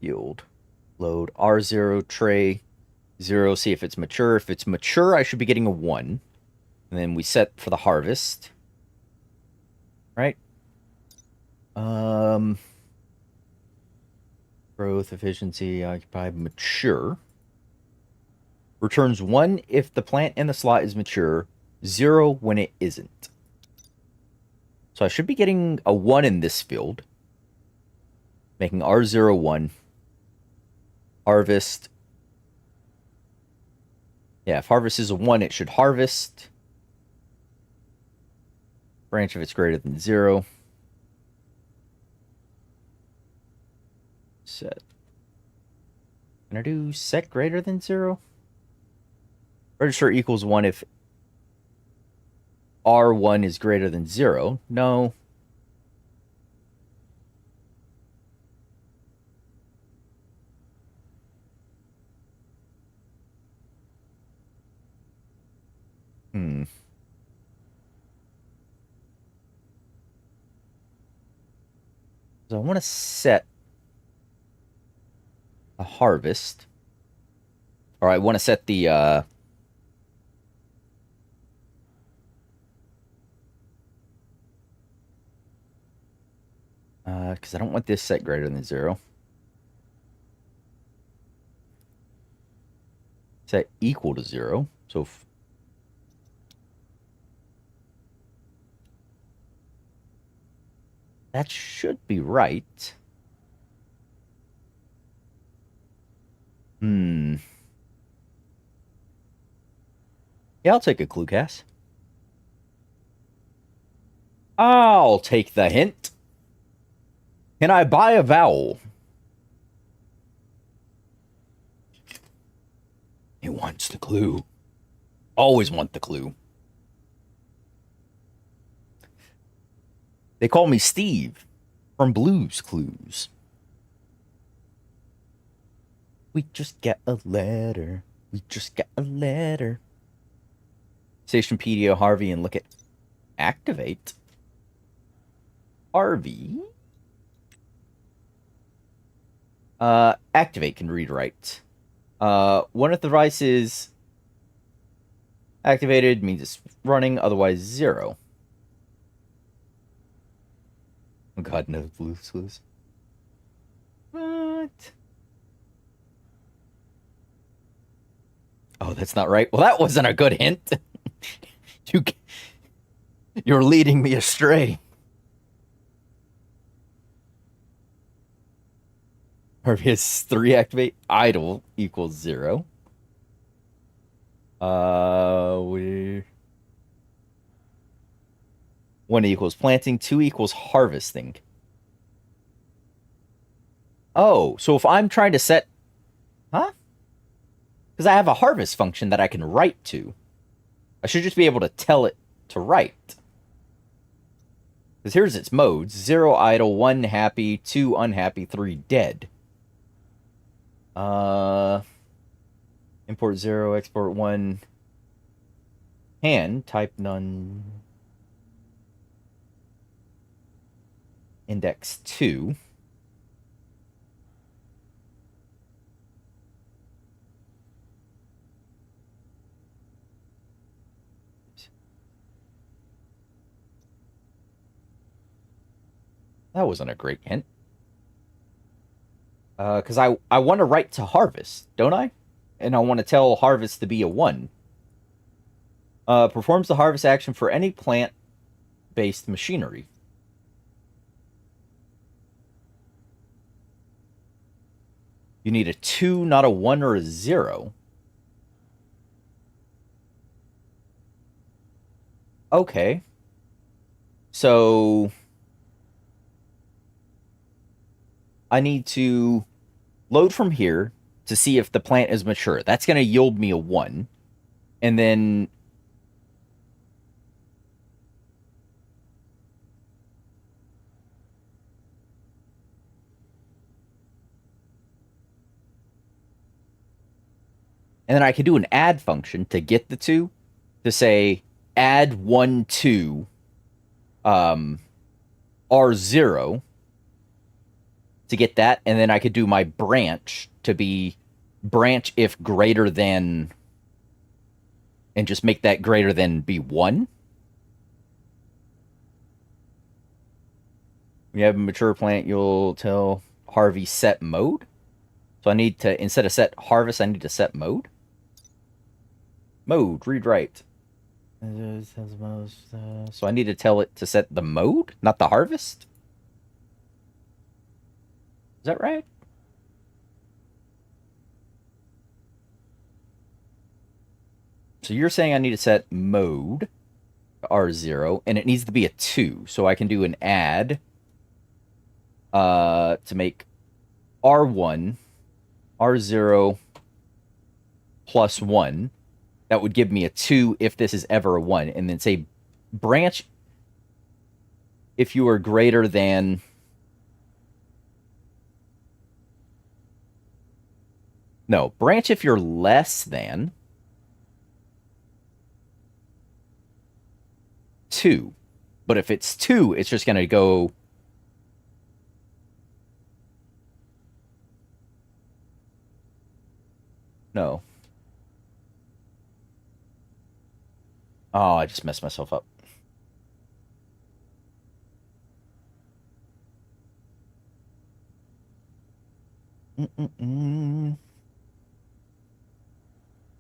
Yield. Load R0 tray 0. See if it's mature. If it's mature, I should be getting a 1. And then we set for the harvest. Right? Growth, efficiency, occupied, mature. Returns 1 if the plant in the slot is mature, 0 when it isn't. So I should be getting a 1 in this field. Making R0 1. Harvest. Yeah, if harvest is a 1, it should harvest. Branch if it's greater than 0. Set. Can I do set greater than 0? Register equals 1 if R1 is greater than 0. No. So I want to set a harvest. Or I want to set the because I don't want this set greater than 0. Set equal to 0. So that should be right. Yeah, I'll take a clue cast. I'll take the hint. Can I buy a vowel? He wants the clue. Always want the clue. They call me Steve from Blues Clues. We just get a letter We just got a letter. Station PDO Harvey and look at activate. Harvey. Activate can read write. One of the devices activated means it's running, otherwise 0. Oh god, no Bluetooth. What? Oh, that's not right. Well, that wasn't a good hint. You're leading me astray. Harvey's 3 activate. Idle equals 0. We 1 equals planting, 2 equals harvesting. Oh, so if I'm trying to set... Huh? Because I have a harvest function that I can write to. I should just be able to tell it to write. Because here's its modes. 0 idle, 1 happy, 2 unhappy, 3 dead. Import 0, export 1. Hand, type none. Index 2. That wasn't a great hint. Because I want to write to harvest, don't I? And I want to tell harvest to be a 1. Performs the harvest action for any plant-based machinery. You need a 2, not a 1 or a 0. Okay. So... I need to load from here to see if the plant is mature. That's going to yield me a 1. And then... And then I can do an add function to get the 2, to say add 1 to R0 to get that, and then I could do my branch to be branch if greater than, and just make that greater than be 1. When you have a mature plant, you'll tell Harvey set mode. So I need to, instead of set harvest, I need to set mode. Mode, read write. So I need to tell it to set the mode, not the harvest? Is that right? So you're saying I need to set mode R0, and it needs to be a 2, so I can do an add to make R1, R0 plus 1. That would give me a 2 if this is ever a 1, and then say branch if you are greater than... No, branch if you're less than 2. But if it's 2, it's just going to go... No. Oh, I just messed myself up.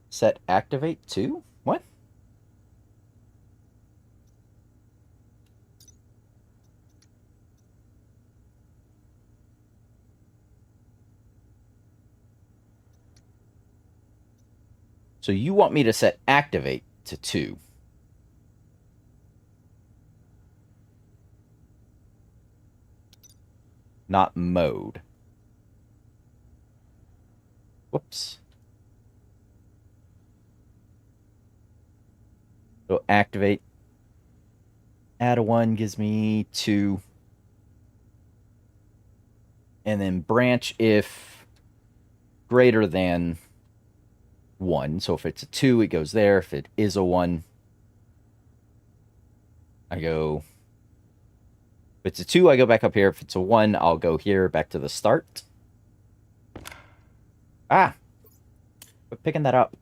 Set activate 2? What? So you want me to set activate to 2. Not mode. Whoops. So activate. Add a 1 gives me 2. And then branch if greater than 1. So if it's a 2, it goes there. If it is a 1, I go... If it's a 2, I go back up here. If it's a 1, I'll go here, back to the start. Ah! Quit picking that up.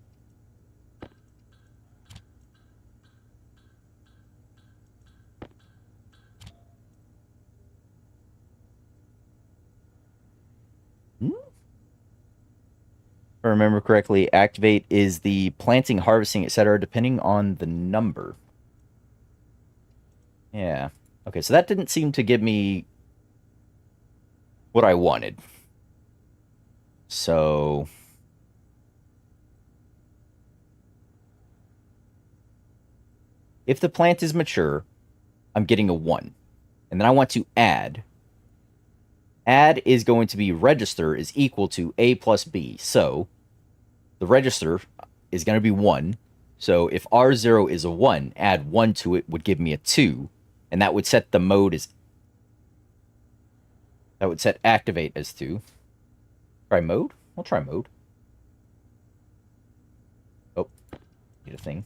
If I remember correctly, activate is the planting, harvesting, etc., depending on the number. Yeah. Okay, so that didn't seem to give me what I wanted. So... if the plant is mature, I'm getting a 1. And then I want to add. Add is going to be register is equal to A plus B. So the register is going to be 1. So if R0 is a 1, add 1 to it would give me a 2. And that would set the mode as... that would set activate as 2. Try mode? I'll try mode. Oh, need a thing.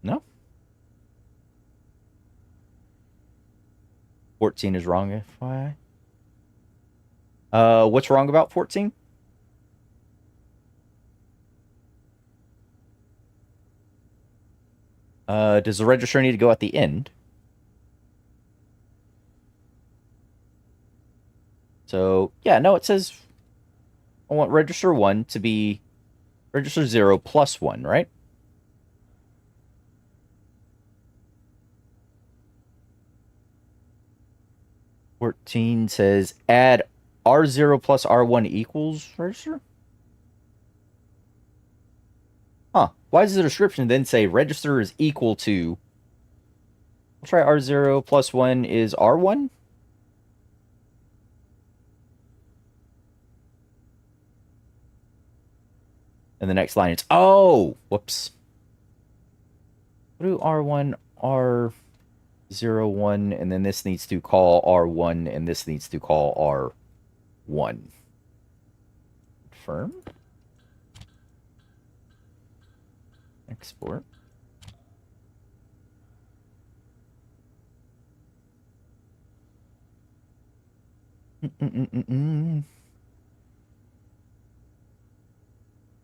No? 14 is wrong, FYI. What's wrong about 14? Does the register need to go at the end? So, yeah, no, it says I want register 1 to be register 0 plus 1, right? (14) says add R0 plus R1 equals register? Huh. Why does the description then say register is equal to... I'll try R0 plus 1 is R1? And the next line is... oh! Whoops. What do R1, R0, 1, and then this needs to call R1, and this needs to call R1. Confirm. Export.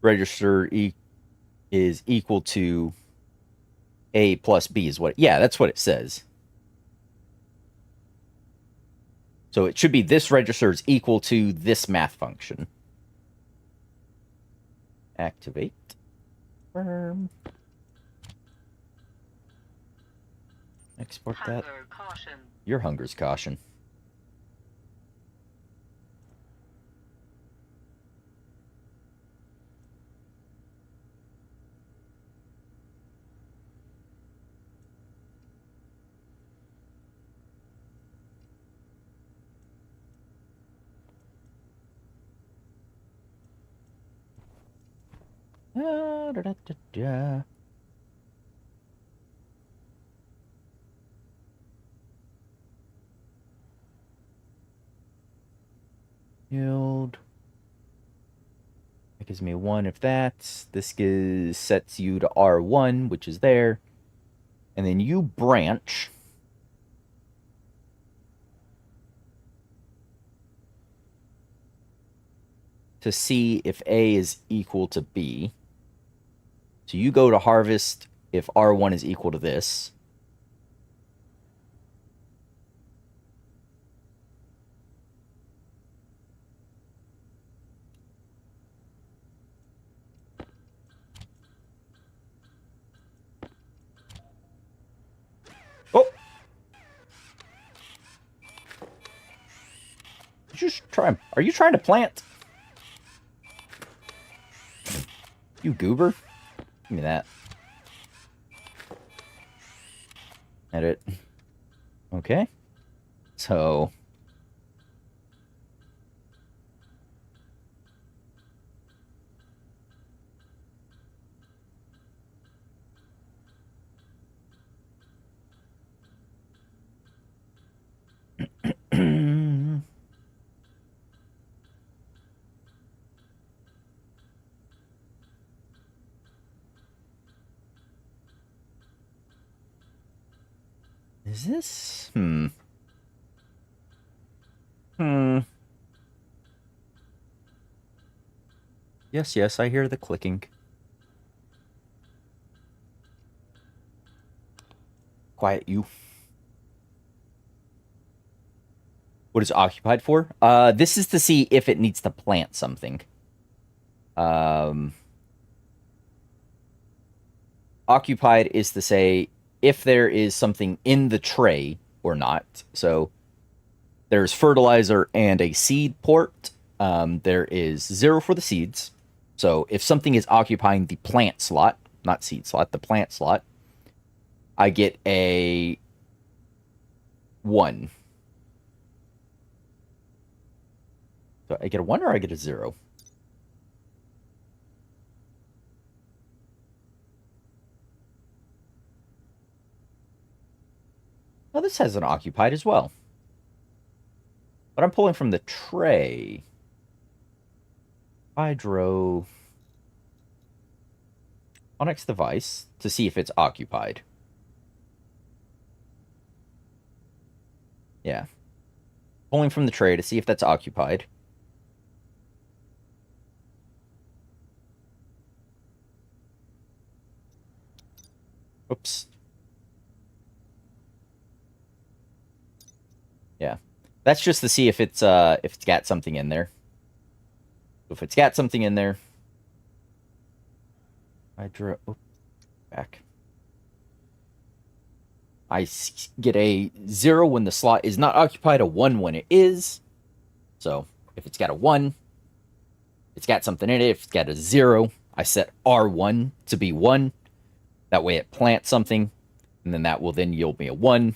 Register is equal to A plus B is what... yeah, that's what it says. So it should be this register is equal to this math function. Activate. Confirm. Export that. Hunger caution. Your hunger's caution. Da, da, da, da, da. Yield. That gives me 1 if that. This sets you to R1, which is there. And then you branch. To see if A is equal to B. So you go to harvest if R1 is equal to this. Oh! Just try. Are you trying to plant? You goober. Give me that. Edit. Okay. So... Is this? Hmm. Yes, yes, I hear the clicking. Quiet you. What is occupied for? This is to see if it needs to plant something. Occupied is to say if there is something in the tray or not. So there's fertilizer and a seed port. There is 0 for the seeds. So if something is occupying the plant slot, not seed slot, the plant slot, I get a 1. So I get a 1 or I get a 0? Oh, this has an occupied as well. But I'm pulling from the tray. Hydro. Onyx device to see if it's occupied. Yeah. Pulling from the tray to see if that's occupied. Oops. Yeah. That's just to see if it's got something in there. If it's got something in there. Hydro. Oh, back. I get a 0 when the slot is not occupied, a 1 when it is. So if it's got a 1, it's got something in it. If it's got a 0, I set R1 to be 1. That way it plants something, and then that will then yield me a 1.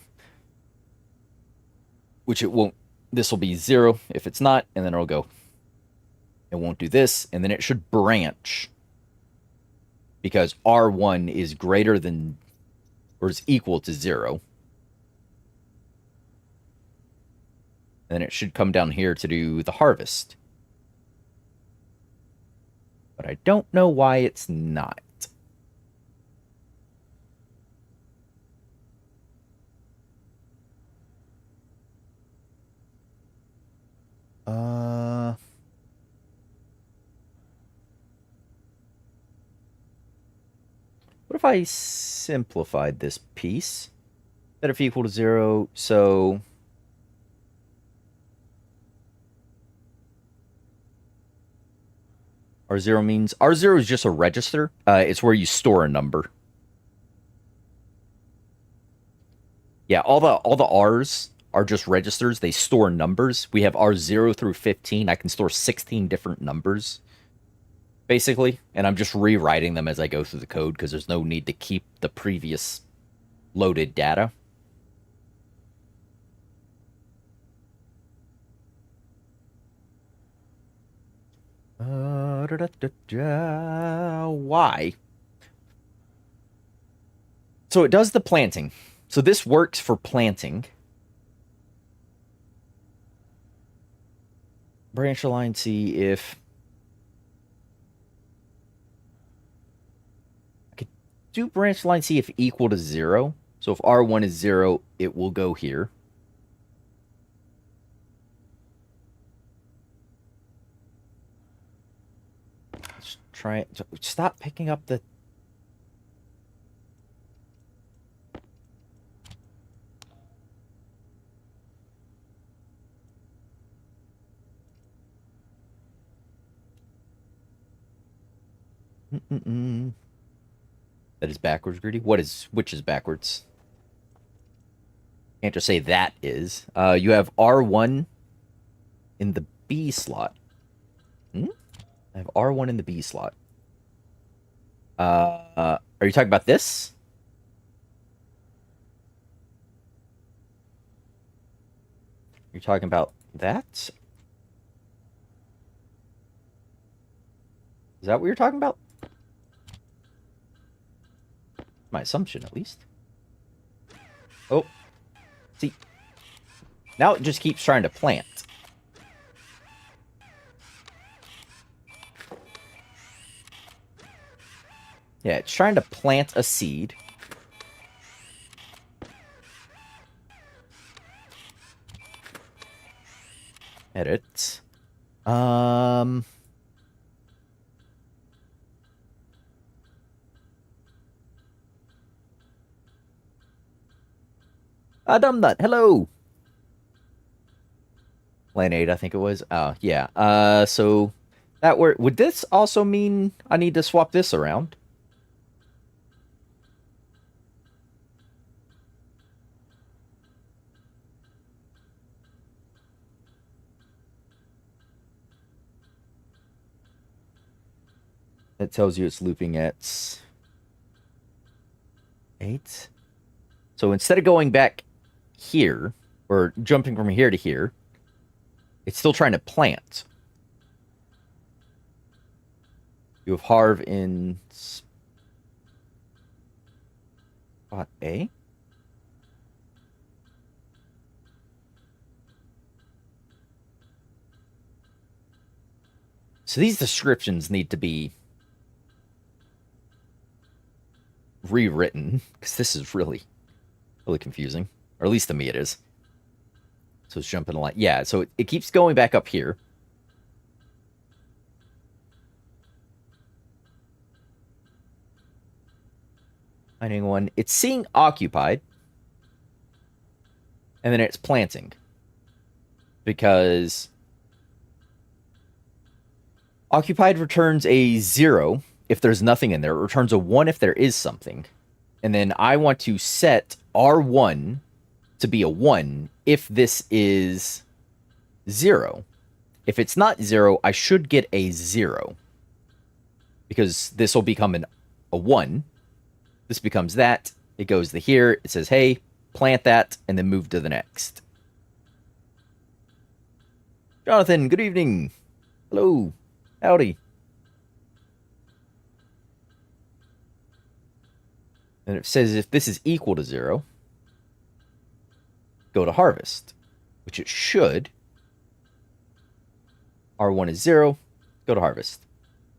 Which it won't. This will be 0 if it's not, and then it'll go. It won't do this, and then it should branch. Because R1 is greater than or is equal to 0. And then it should come down here to do the harvest. But I don't know why it's not. What if I simplified this piece? That if equal to 0, so R0 means R0 is just a register. It's where you store a number. Yeah, all the R's are just registers. They store numbers. We have R0 through 15. I can store 16 different numbers, basically. And I'm just rewriting them as I go through the code because there's no need to keep the previous loaded data. Why? So it does the planting. So this works for planting. Branch a line, see if I could do branch line, see if equal to 0. So if R1 is 0, it will go here. Let's try it. Stop picking up the... That is backwards, Greedy. Which is backwards? Can't just say that is. You have R1 in the B slot. I have R1 in the B slot. Are you talking about this? You're talking about that? Is that what you're talking about? My assumption, at least. Oh. See. Now it just keeps trying to plant. Yeah, it's trying to plant a seed. Edit. Dumb Nut, hello! Lane 8, I think it was. Oh, yeah. So that would this also mean I need to swap this around? It tells you it's looping at 8. So instead of going back here, or jumping from here to here, it's still trying to plant. You have Harv in spot A. So these descriptions need to be rewritten, because this is really confusing. Or at least to me it is. So it's jumping a lot. Yeah, so it keeps going back up here. Finding one. It's seeing occupied. And then it's planting. Because occupied returns a 0 if there's nothing in there. It returns a 1 if there is something. And then I want to set R1 to be a 1 if this is 0. If it's not 0, I should get a 0. Because this will become a 1. This becomes that. It goes to here. It says, hey, plant that, and then move to the next. Jonathan, good evening. Hello. Howdy. And it says if this is equal to 0, go to harvest, which it should. R1 is 0, go to harvest.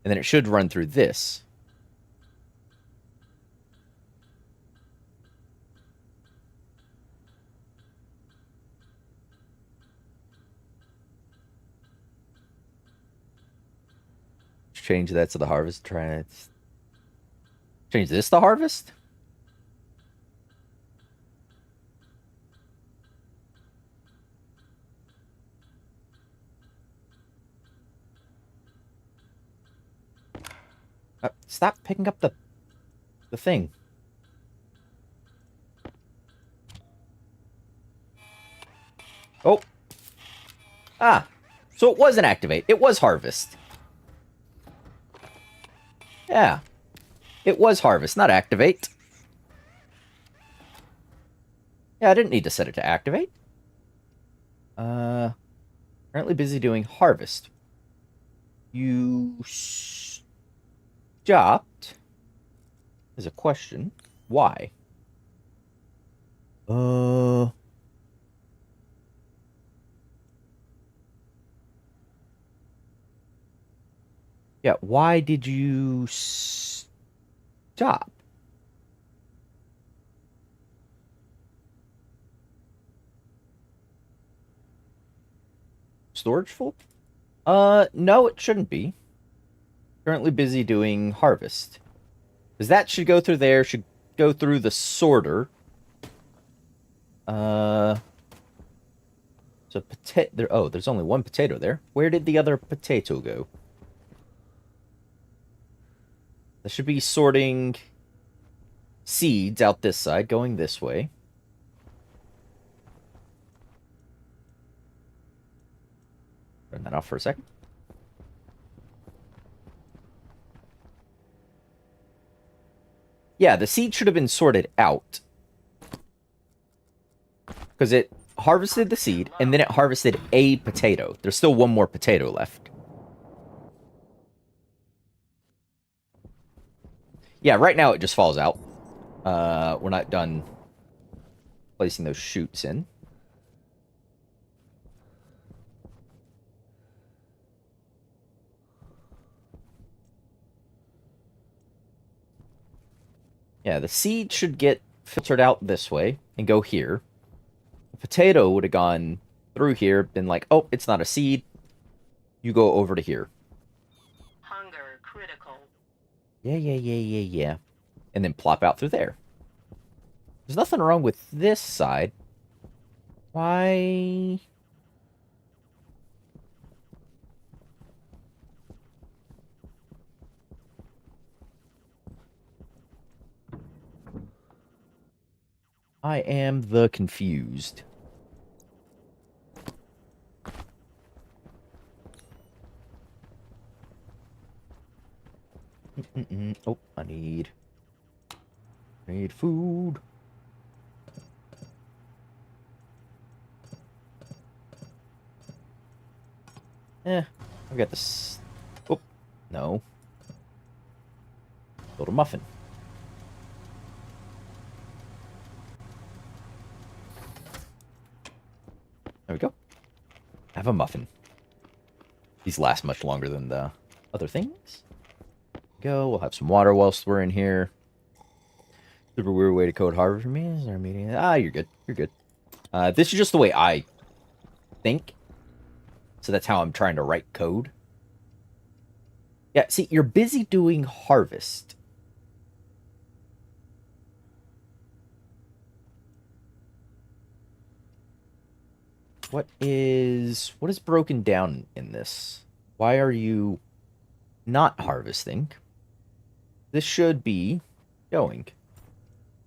And then it should run through this. Change that to the harvest. Try it. Change this to harvest? Stop picking up the thing. Oh. Ah. So it wasn't activate. It was harvest. Yeah. It was harvest, not activate. Yeah, I didn't need to set it to activate. Currently busy doing harvest. You stopped? Is a question. Why? Yeah, why did you stop? Storage full? No, it shouldn't be. Currently busy doing harvest. Because that should go through there, should go through the sorter. So potato. Oh, there's only one potato there. Where did the other potato go? That should be sorting seeds out this side, going this way. Turn that off for a second. Yeah, the seed should have been sorted out. Because it harvested the seed, and then it harvested a potato. There's still one more potato left. Yeah, right now it just falls out. We're not done placing those shoots in. Yeah, the seed should get filtered out this way and go here. The potato would have gone through here, been like, oh, it's not a seed. You go over to here. Hunger critical. Yeah. And then plop out through there. There's nothing wrong with this side. Why? I am the confused. Oh, I need food. I've got this. Oh, no. Build a muffin. There we go. Have a muffin. These last much longer than the other things. Go. We'll have some water whilst we're in here. Super weird way to code Harvard for me. Is our meeting? You're good. You're good. This is just the way I think. So that's how I'm trying to write code. Yeah, see, you're busy doing harvest. What is broken down in this? Why are you not harvesting? This should be going.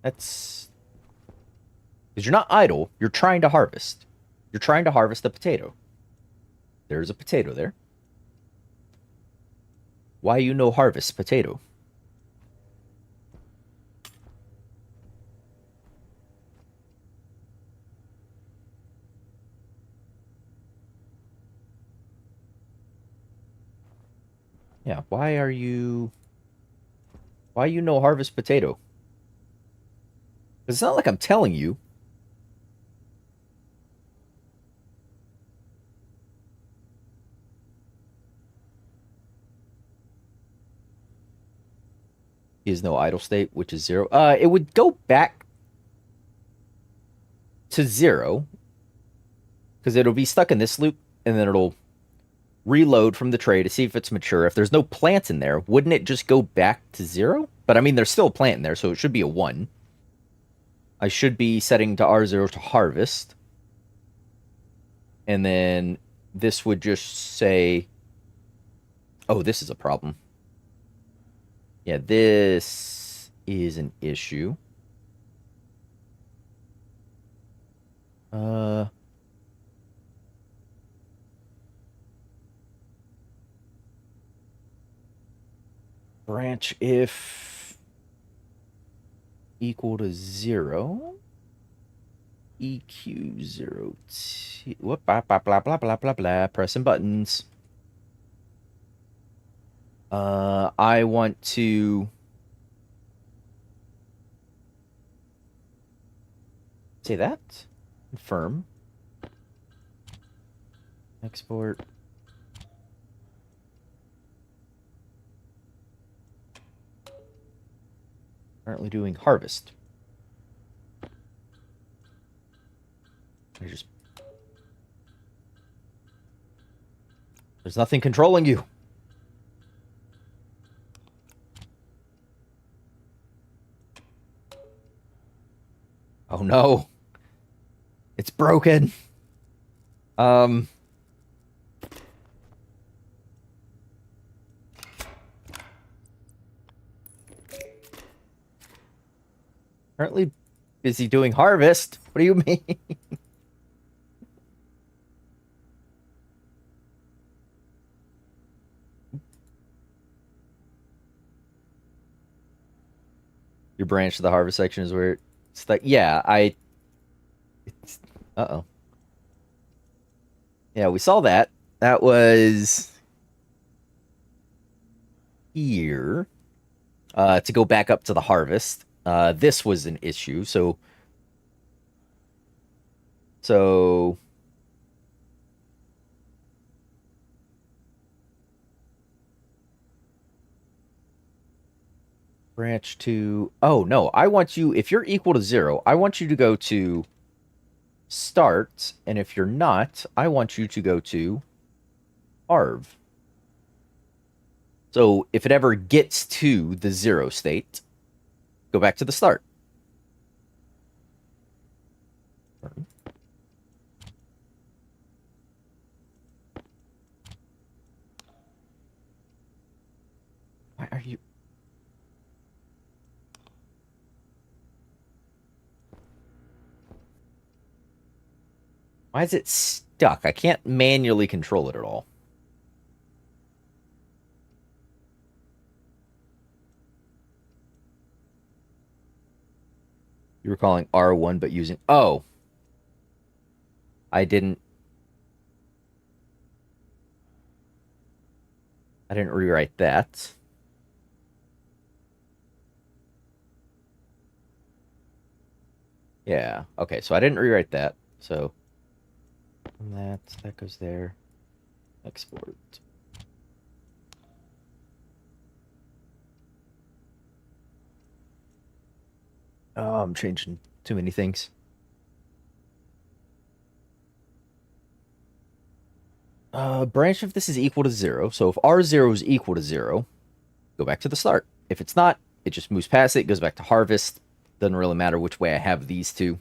That's because you're not idle. You're trying to harvest. You're trying to harvest a potato. There's a potato there. Why you no harvest potato? Yeah, why you no harvest potato? It's not like I'm telling you. Is no idle state, which is 0. It would go back to 0 because it'll be stuck in this loop, and then it'll reload from the tray to see if it's mature. If there's no plant in there, wouldn't it just go back to 0? But I mean, there's still a plant in there, so it should be a 1. I should be setting to R0 to harvest. And then this would just say, oh, this is a problem. Yeah, this is an issue. Branch if equal to 0. EQ 0 T. Whoop, blah, blah, blah, blah, blah, blah, blah. Pressing buttons. I want to say that. Confirm. Export. Currently doing harvest. There's nothing controlling you. Oh no. It's broken. Currently busy doing harvest. What do you mean? Your branch to the harvest section is where it's like, yeah, uh-oh. Yeah, we saw that. That was here. To go back up to the harvest. This was an issue, so branch to, oh no, I want you, if you're equal to 0, I want you to go to start, and if you're not, I want you to go to Arv. So if it ever gets to the 0 state, go back to the start. Why are you... Why is it stuck? I can't manually control it at all. You were calling R1, but using... Oh. I didn't rewrite that. Yeah. Okay, so I didn't rewrite that. So that goes there. Export. Oh, I'm changing too many things. Branch if this is equal to 0. So if R0 is equal to 0, go back to the start. If it's not, it just moves past it, goes back to harvest. Doesn't really matter which way I have these two.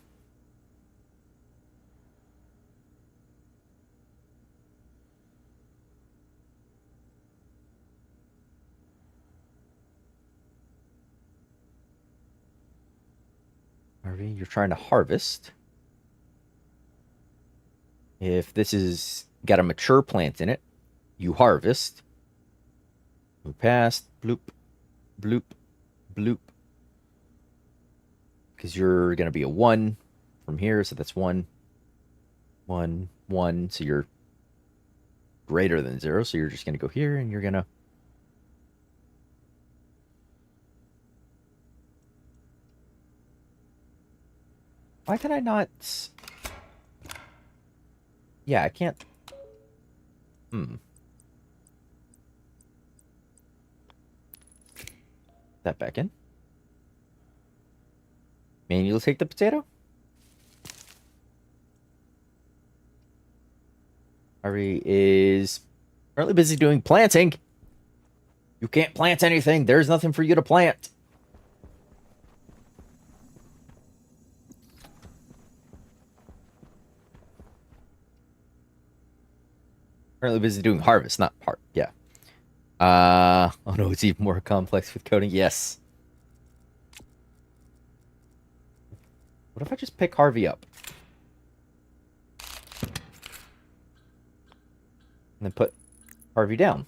Harvey, you're trying to harvest. If this is got a mature plant in it, you harvest. Move past, bloop, bloop, bloop. Because you're going to be a 1 from here, so that's 1, 1, 1. So you're greater than 0, so you're just going to go here, and you're going to... Why can I not... Yeah, I can't... That back in. Manually take the potato? Harvey is currently busy doing planting. You can't plant anything. There's nothing for you to plant. Currently busy doing harvest, not part. Yeah. Oh no, it's even more complex with coding. Yes. What if I just pick Harvey up? And then put Harvey down.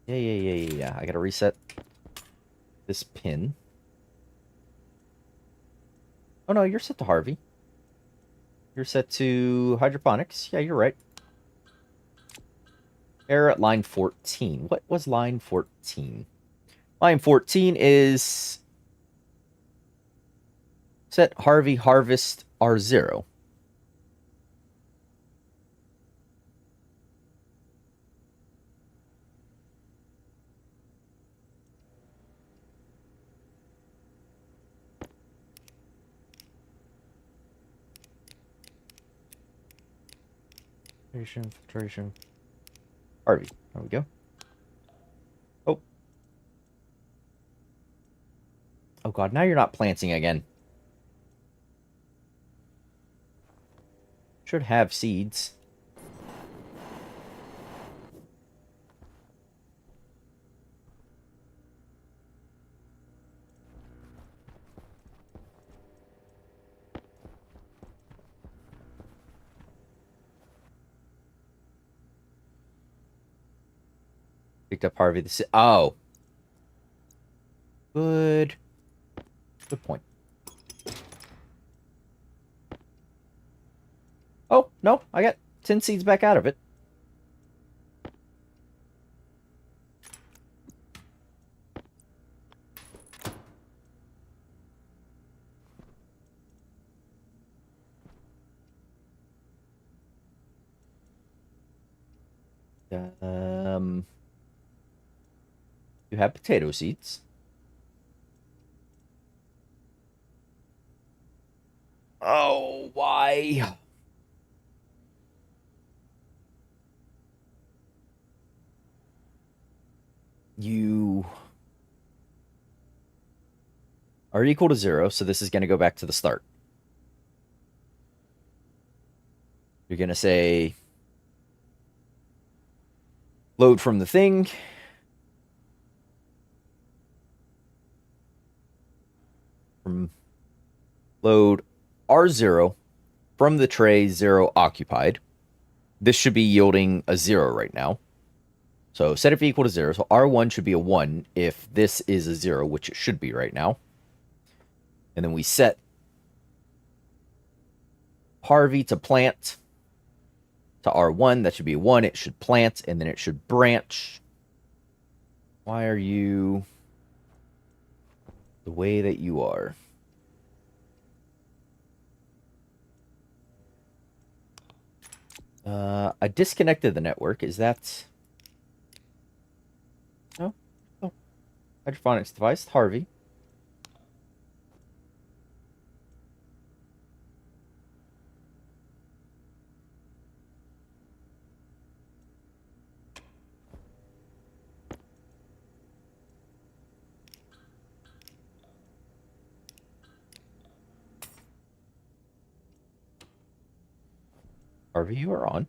Yeah. I gotta reset this pin. Oh no, you're set to Harvey. You're set to hydroponics. Yeah, you're right. Error at line 14. What was line 14? Line 14 is set Harvey harvest R0. Filtration. Harvey. There we go. Oh. Oh god, now you're not planting again. Should have seeds. Picked up Harvey. Oh. Good point. Oh, no. I got 10 seeds back out of it. You have potato seeds. Oh, why? You are equal to 0, so this is going to go back to the start. You're going to say load from the thing. From load R0 from the tray 0 occupied. This should be yielding a 0 right now. So set it equal to 0. So R1 should be a 1 if this is a 0, which it should be right now. And then we set Harvey to plant to R1. That should be a 1. It should plant, and then it should branch. Why are you the way that you are? I disconnected the network. Is that... No? Oh. Hydroponics device. Harvey. Harvey, you are on.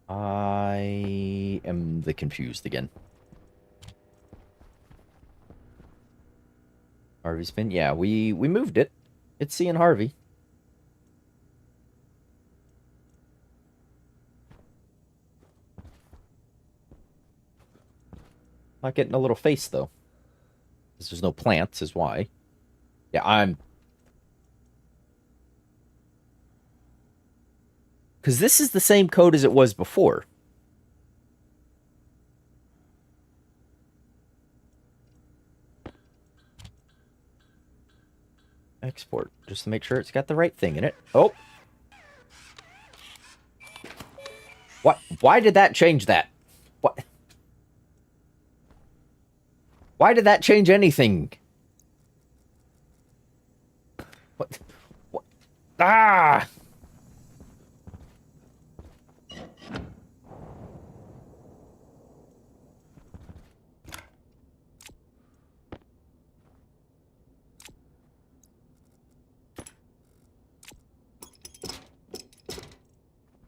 I am the confused again. Harvey's been... Yeah, we moved it. It's seeing Harvey. Not getting a little face, though. Because there's no plants, is why. Yeah, I'm... Because this is the same code as it was before. Export, just to make sure it's got the right thing in it. Oh! What? Why did that change that? What? Why did that change anything? What? What? Ah!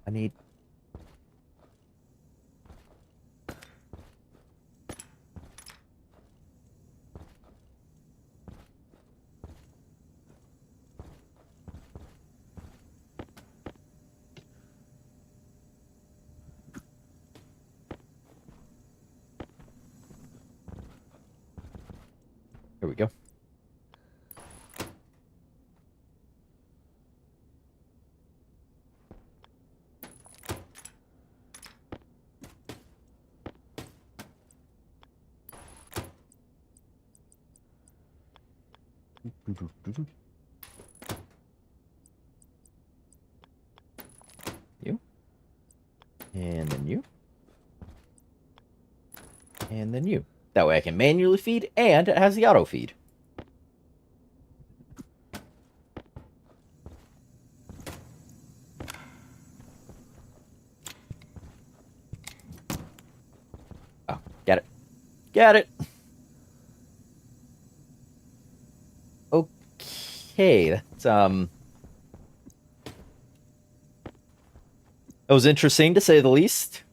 I need... Here we go. You. And then you. And then you. That way I can manually feed, and it has the auto feed. Oh, get it. Get it! Okay, that's, that was interesting, to say the least.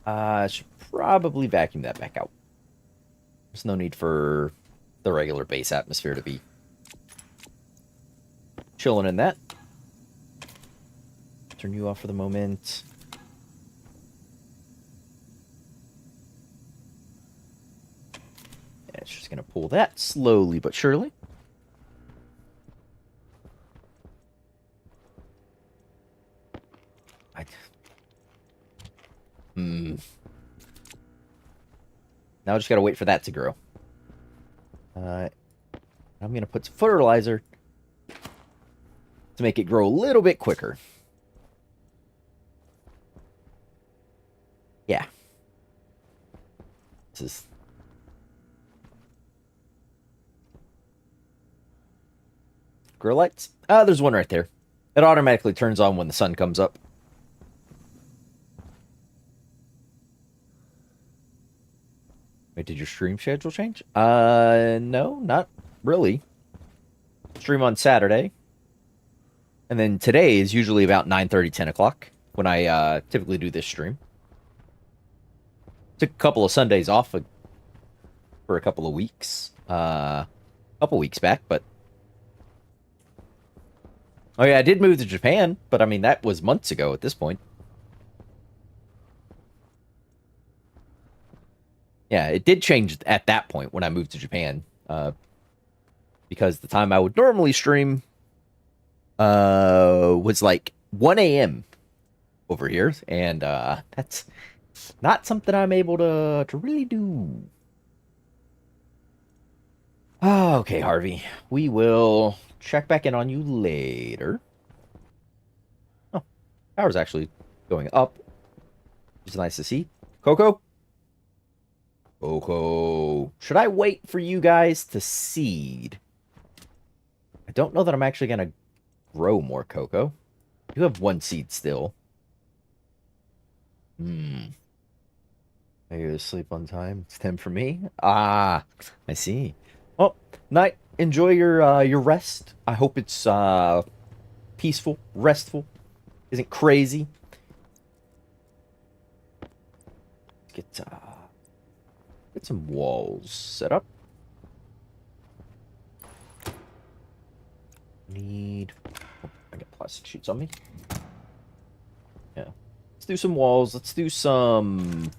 I should probably vacuum that back out. There's no need for the regular base atmosphere to be chilling in that. Turn you off for the moment. Yeah, it's just going to pull that slowly but surely. Now I just gotta wait for that to grow. I'm gonna put some fertilizer to make it grow a little bit quicker. Yeah. This is... Grow lights? There's one right there. It automatically turns on when the sun comes up. Wait, did your stream schedule change? No, not really. Stream on Saturday. And then today is usually about 9:30, 10 o'clock when I typically do this stream. Took a couple of Sundays off for a couple of weeks. A couple weeks back, but... Oh yeah, I did move to Japan, but I mean, that was months ago at this point. Yeah, it did change at that point when I moved to Japan. Because the time I would normally stream was like 1 a.m. over here, and that's not something I'm able to really do. Okay, Harvey. We will check back in on you later. Oh, power's actually going up. It's nice to see. Coco? Coco. Should I wait for you guys to seed? I don't know that I'm actually going to grow more cocoa. You have one seed still. Are you asleep on time? It's 10 for me? Ah, I see. Well, night. Enjoy your rest. I hope it's peaceful, restful. Isn't crazy. Let's get some walls set up. Need... Oh, I got plastic sheets on me. Yeah. Let's do some walls. Let's do some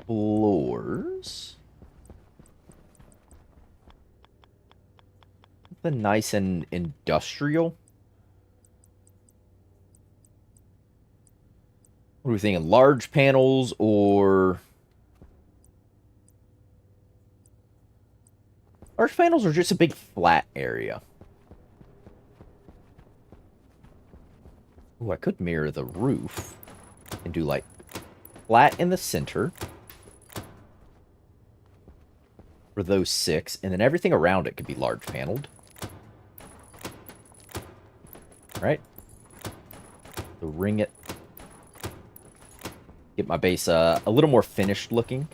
floors. Something nice and industrial. What are we thinking? Large panels or... Large panels or just a big flat area? Ooh, I could mirror the roof and do like flat in the center for those 6, and then everything around it could be large paneled. Right? So ring it. Get my base a little more finished looking.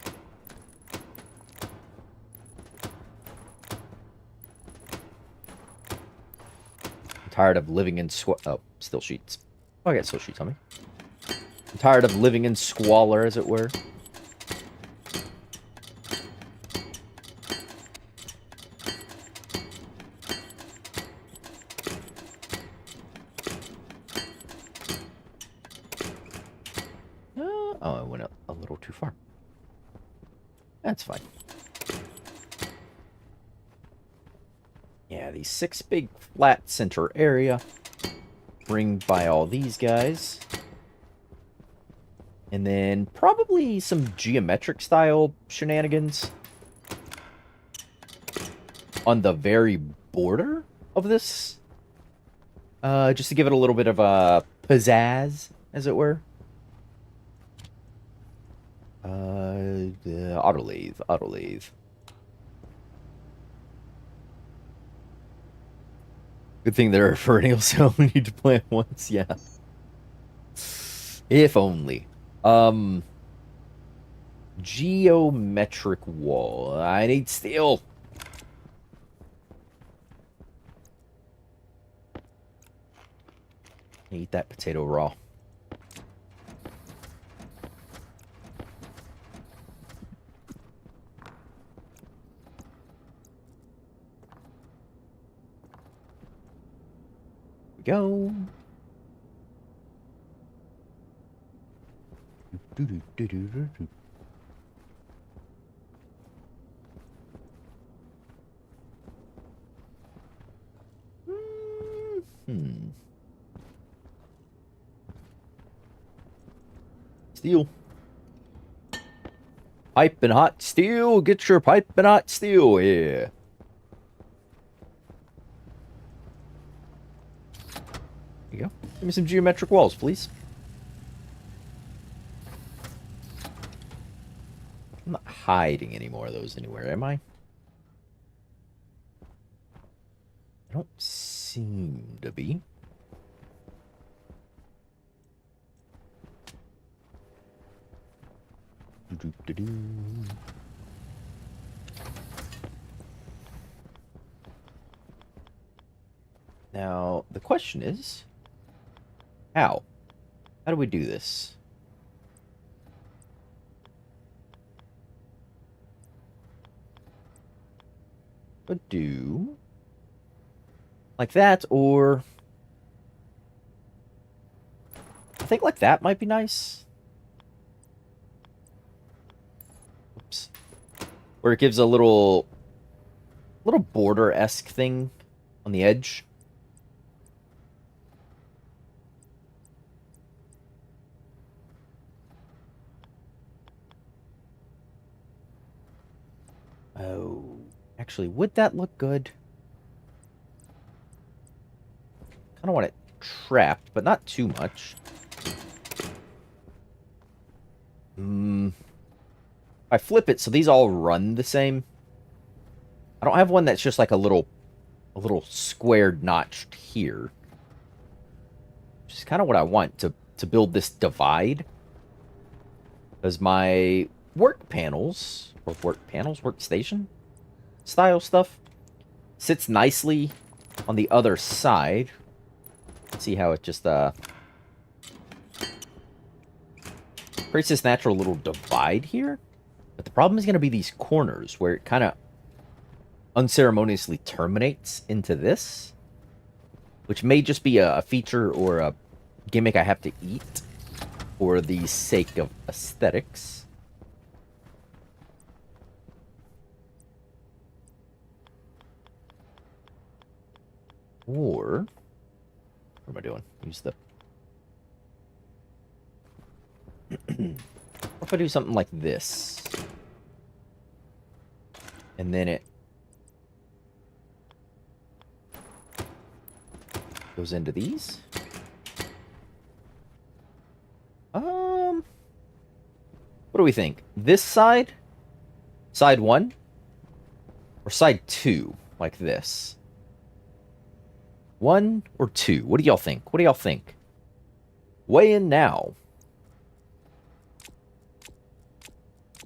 I'm tired of living in oh, still sheets. Oh, I got still sheets on me. I'm tired of living in squalor, as it were. Oh, I went a little too far. That's fine. Yeah, these 6 big flat center area. Ringed by all these guys. And then probably some geometric style shenanigans on the very border of this. Just to give it a little bit of a pizzazz, as it were. The autolathe. Good thing there are perennials, so we need to plant once, yeah. If only. Geometric wall. I need steel. Eat that potato raw. Go. Steel. Pipe and hot steel. Get your pipe and hot steel. Yeah. There you go. Give me some geometric walls, please. I'm not hiding any more of those anywhere, am I? I don't seem to be. Doo-doo-doo-doo. Now, the question is, how? How do we do this? Would do like that, or I think like that might be nice. Oops. Where it gives a little border-esque thing on the edge. Oh, actually, would that look good? Kind of want it trapped, but not too much. If I flip it, so these all run the same. I don't have one that's just like a little squared notched here. Which is kind of what I want to build this divide. Because my workstation style stuff sits nicely on the other side. See how it just creates this natural little divide here. But the problem is going to be these corners where it kind of unceremoniously terminates into this, which may just be a feature or a gimmick I have to eat for the sake of aesthetics. Or, what am I doing? Use the... What if I do something like this? And then it goes into these. What do we think? This side? Side 1? Or side 2? Like this? 1 or 2? What do y'all think? What do y'all think? Weigh in now.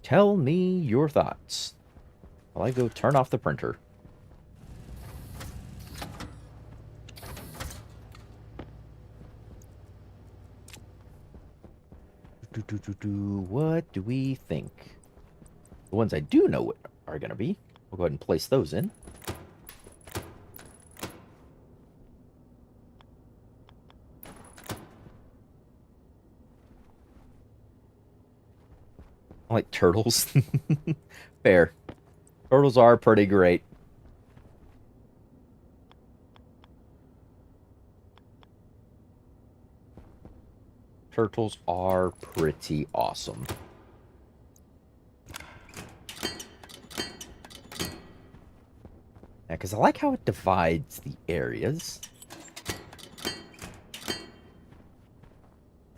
Tell me your thoughts. While I go turn off the printer. What do we think? The ones I do know what are going to be. We'll go ahead and place those in. I like turtles. Fair. Turtles are pretty great. Turtles are pretty awesome. Yeah, because I like how it divides the areas.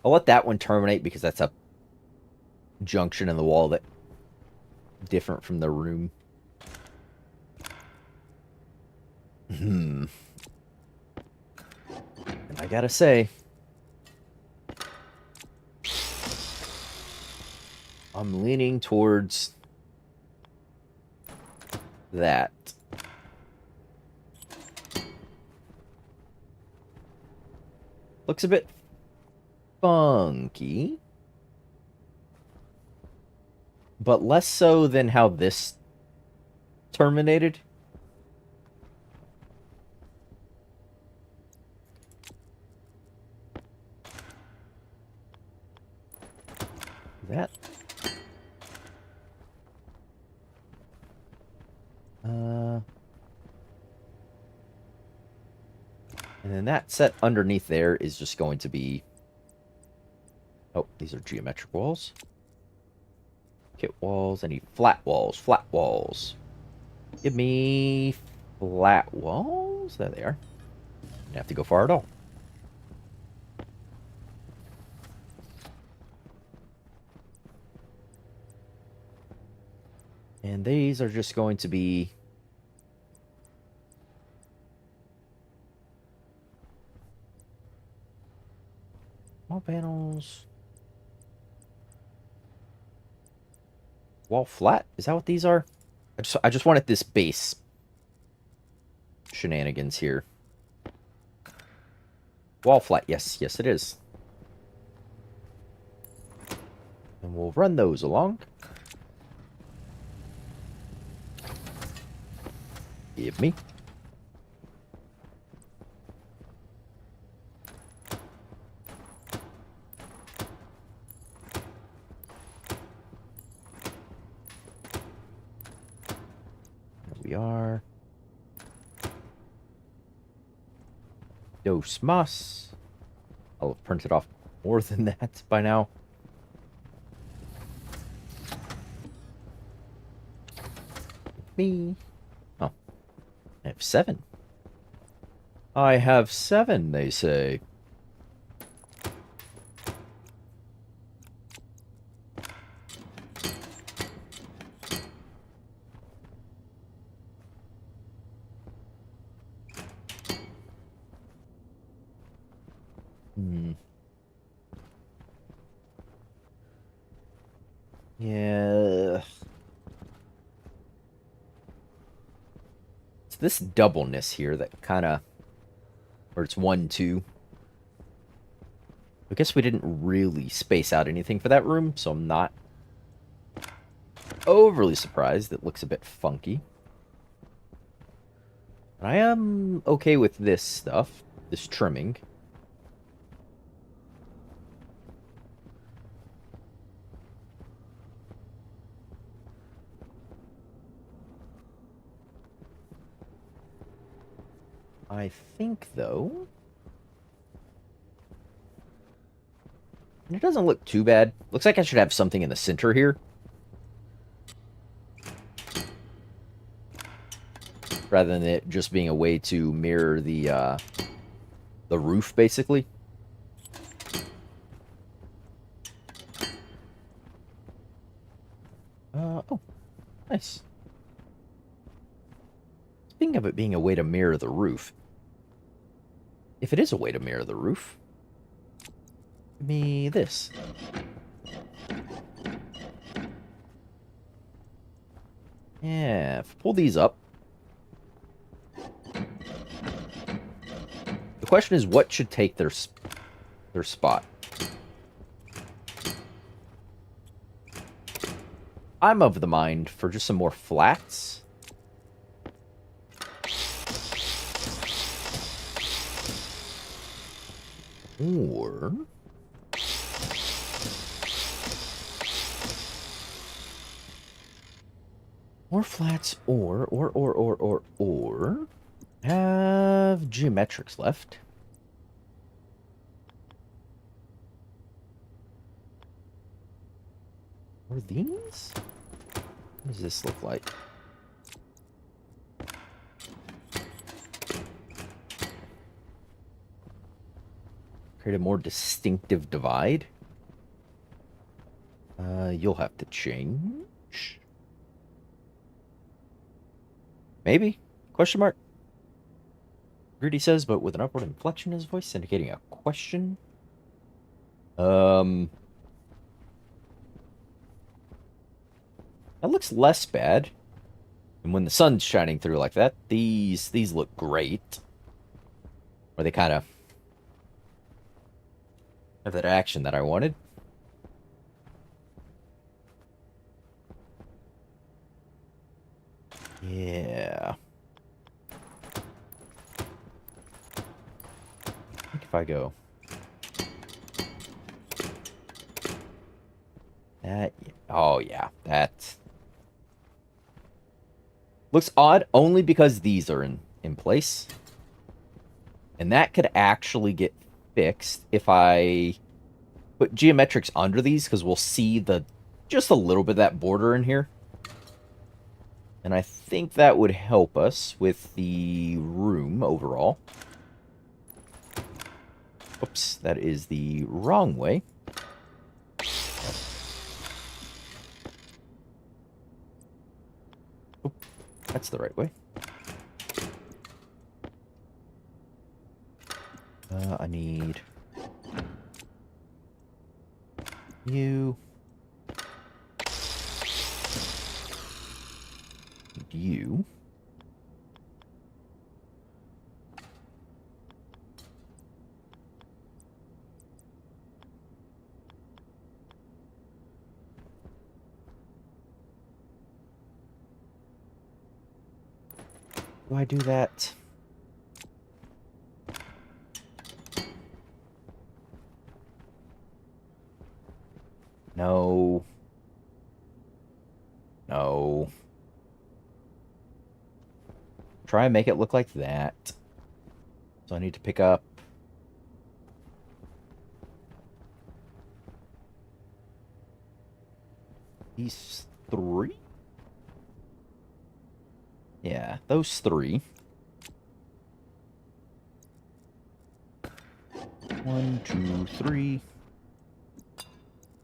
I'll let that one terminate because that's a junction in the wall that different from the room. And I gotta say, I'm leaning towards that. Looks a bit funky, but less so than how this terminated. That. And then that set underneath there is just going to be... Oh, these are geometric walls. Kit walls. I need flat walls. Flat walls. Give me flat walls. There they are. Don't have to go far at all. And these are just going to be Wall panels. Wall flat? Is that what these are? I just wanted this base shenanigans here. Wall flat. Yes, yes it is. And we'll run those along. Give me. There we are. Dos mas. I'll have printed off more than that by now. Me. Oh. I have 7. I have 7, they say. Yeah. It's this doubleness here that kind of... Or it's 1, 2. I guess we didn't really space out anything for that room, so I'm not overly surprised. It looks a bit funky. I am okay with this stuff, this trimming. I think, though... It doesn't look too bad. Looks like I should have something in the center here. Rather than it just being a way to mirror the roof, basically. Oh, nice. Speaking of it being a way to mirror the roof, if it is a way to mirror the roof, give me this. Yeah, if I pull these up. The question is, what should take their spot? I'm of the mind for just some more flats. Or... More flats, or have geometrics left. Or these? What does this look like? Create a more distinctive divide. You'll have to change. Maybe? Question mark? Rudy says, but with an upward inflection in his voice, indicating a question. That looks less bad. And when the sun's shining through like that, these look great. Or they kind of have that action that I wanted. Yeah. I think if I go... That... Oh, yeah. That... Looks odd only because these are in place. And that could actually get fixed if I put geometrics under these, because we'll see just a little bit of that border in here. And I think that would help us with the room overall. Oops, that is the wrong way. Oh, that's the right way. I need You. You. Do I do that? No. No. Try and make it look like that. So I need to pick up these three? Yeah, those three. 1, 2, 3.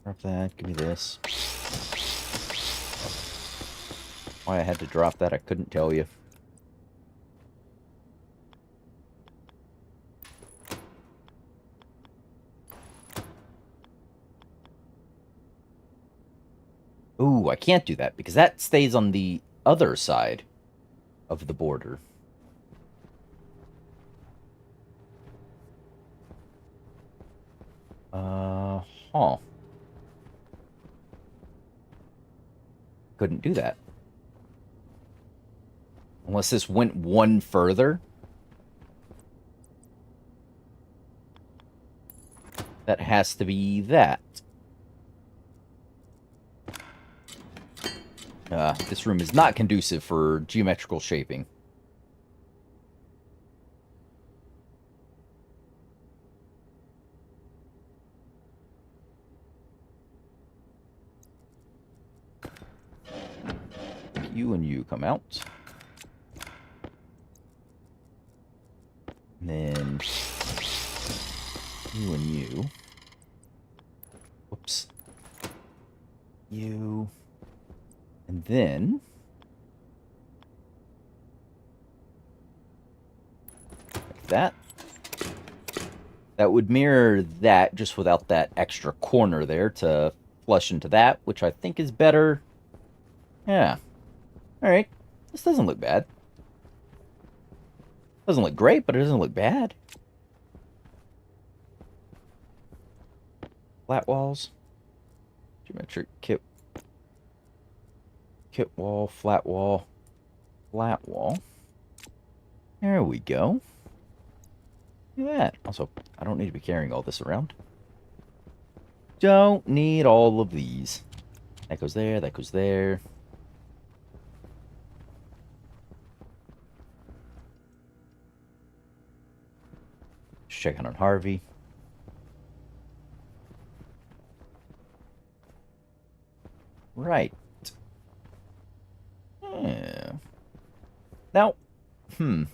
Drop that. Give me this. Why I had to drop that, I couldn't tell you. Ooh, I can't do that because that stays on the other side of the border. Huh. Couldn't do that. Unless this went one further. That has to be that. This room is not conducive for geometrical shaping. You and you come out. And then you and you. Whoops. You. And then like that. That would mirror that just without that extra corner there to flush into that, which I think is better. Yeah. Alright. This doesn't look bad. Doesn't look great, but it doesn't look bad. Flat walls. Geometric kit. Kit wall, flat wall, flat wall. There we go. Look at that. Also, I don't need to be carrying all this around. Don't need all of these. That goes there, that goes there. Just checking on Harvey. Right. Yeah. Now, the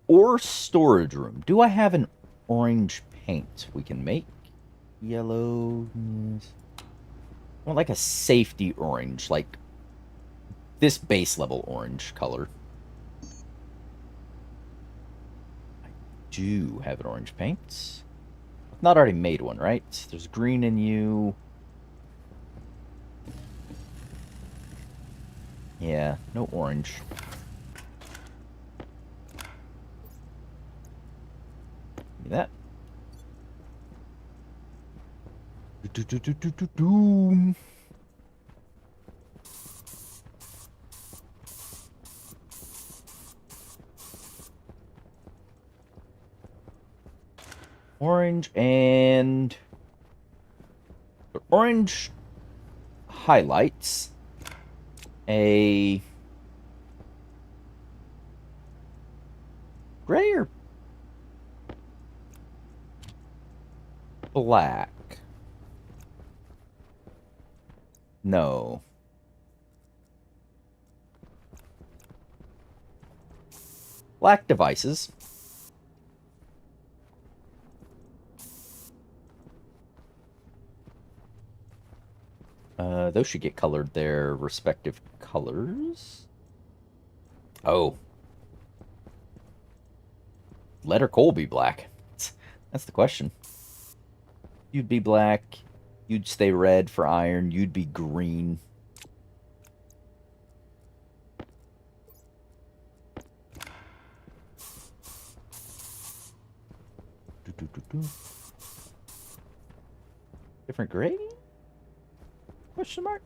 ore storage room. Do I have an orange paint we can make? Yellow. I want like a safety orange, like this base level orange color. I do have an orange paint. I've not already made one, right? There's green in you. Yeah, no orange. Give me that. Orange and orange highlights a gray or black? No. Black devices. Those should get colored their respective colors. Oh. Lead or coal be black? That's the question. You'd be black. You'd stay red for iron. You'd be green. Different gray? Question mark?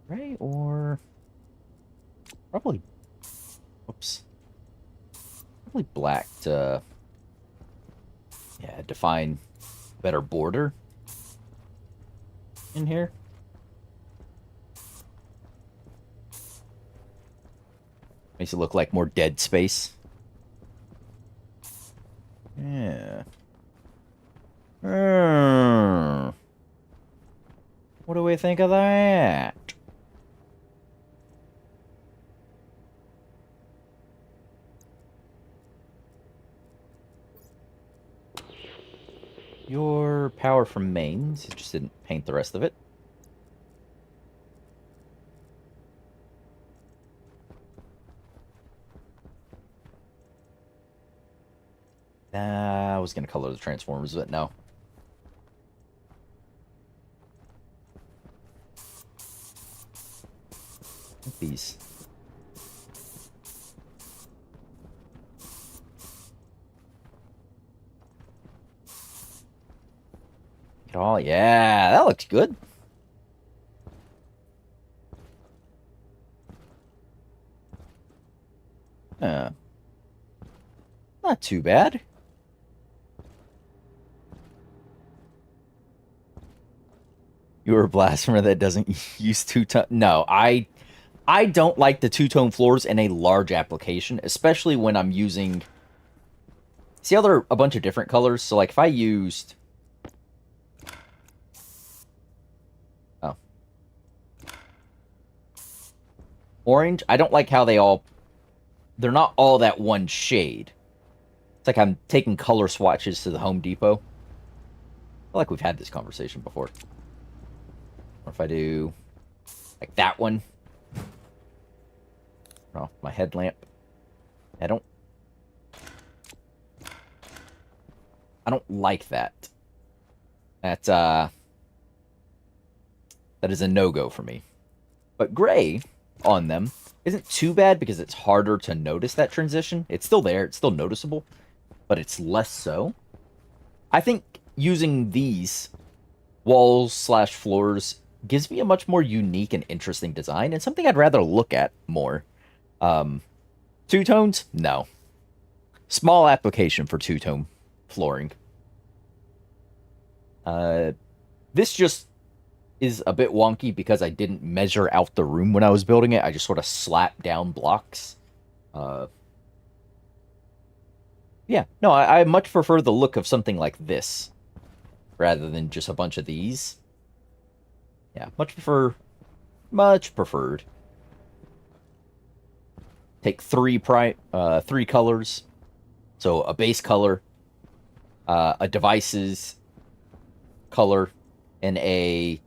Gray or... Probably... Whoops. Probably black to... Yeah, define better border in here. Makes it look like more dead space. Yeah. What do we think of that? Your power from mains. It just didn't paint the rest of it. I was going to color the Transformers, but no. These. Oh, yeah, that looks good. Not too bad. You're a blasphemer that doesn't use two-tone. No, I don't like the two-tone floors in a large application, especially when I'm using... See how there are a bunch of different colors? So, like, if I used... Oh. Orange, I don't like how they all... They're not all that one shade. It's like I'm taking color swatches to the Home Depot. I feel like we've had this conversation before. Or if I do... Like that one. Oh, my headlamp. I don't like that. That is a no-go for me. But gray on them isn't too bad because it's harder to notice that transition. It's still there, it's still noticeable, but it's less so. I think using these walls slash floors gives me a much more unique and interesting design and something I'd rather look at more. Two tones? No. Small application for two-tone flooring. This just is a bit wonky because I didn't measure out the room when I was building it. I just sort of slapped down blocks. Yeah, no, I much prefer the look of something like this rather than just a bunch of these. Yeah, much preferred. Take three colors. So a base color, a device's color, and a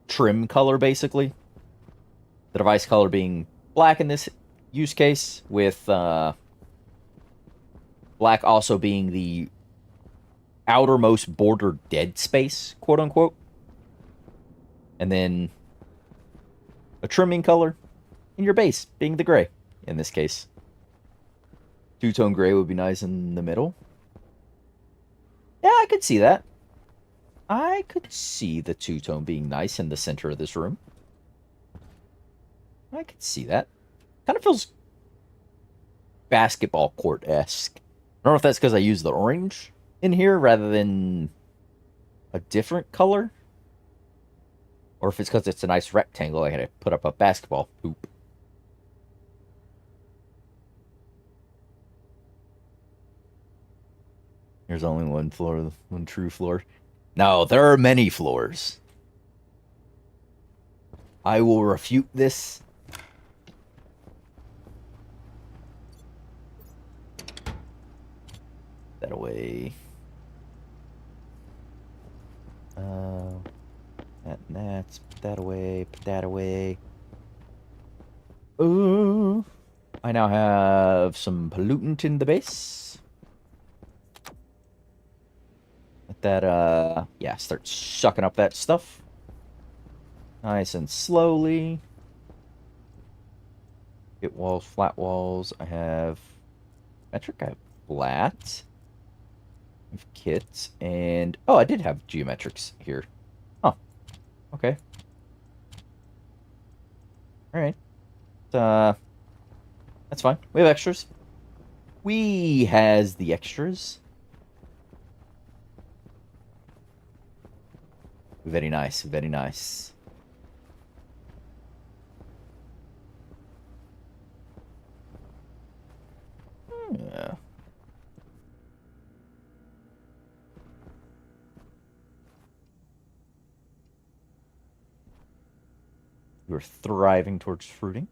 trim color, basically. The device color being black in this use case, with black also being the outermost border dead space, quote unquote. And then a trimming color, and your base being the gray in this case. Two-tone gray would be nice in the middle. Yeah, I could see that. I could see the two-tone being nice in the center of this room. I could see that. Kind of feels basketball court-esque. I don't know if that's because I use the orange in here rather than a different color. Or if it's because it's a nice rectangle, I had to put up a basketball hoop. There's only one floor, one true floor. No, there are many floors. I will refute this. That away. Put that away, put that away. Ooh. I now have some pollutant in the base. Let that, yeah, start sucking up that stuff. Nice and slowly. Get walls, flat walls. I have metric, I have flat. I have kits, and... Oh, I did have geometrics here. Oh, okay. Alright. That's fine. We have extras. We has the extras. Very nice, very nice. Yeah. We're thriving towards fruiting.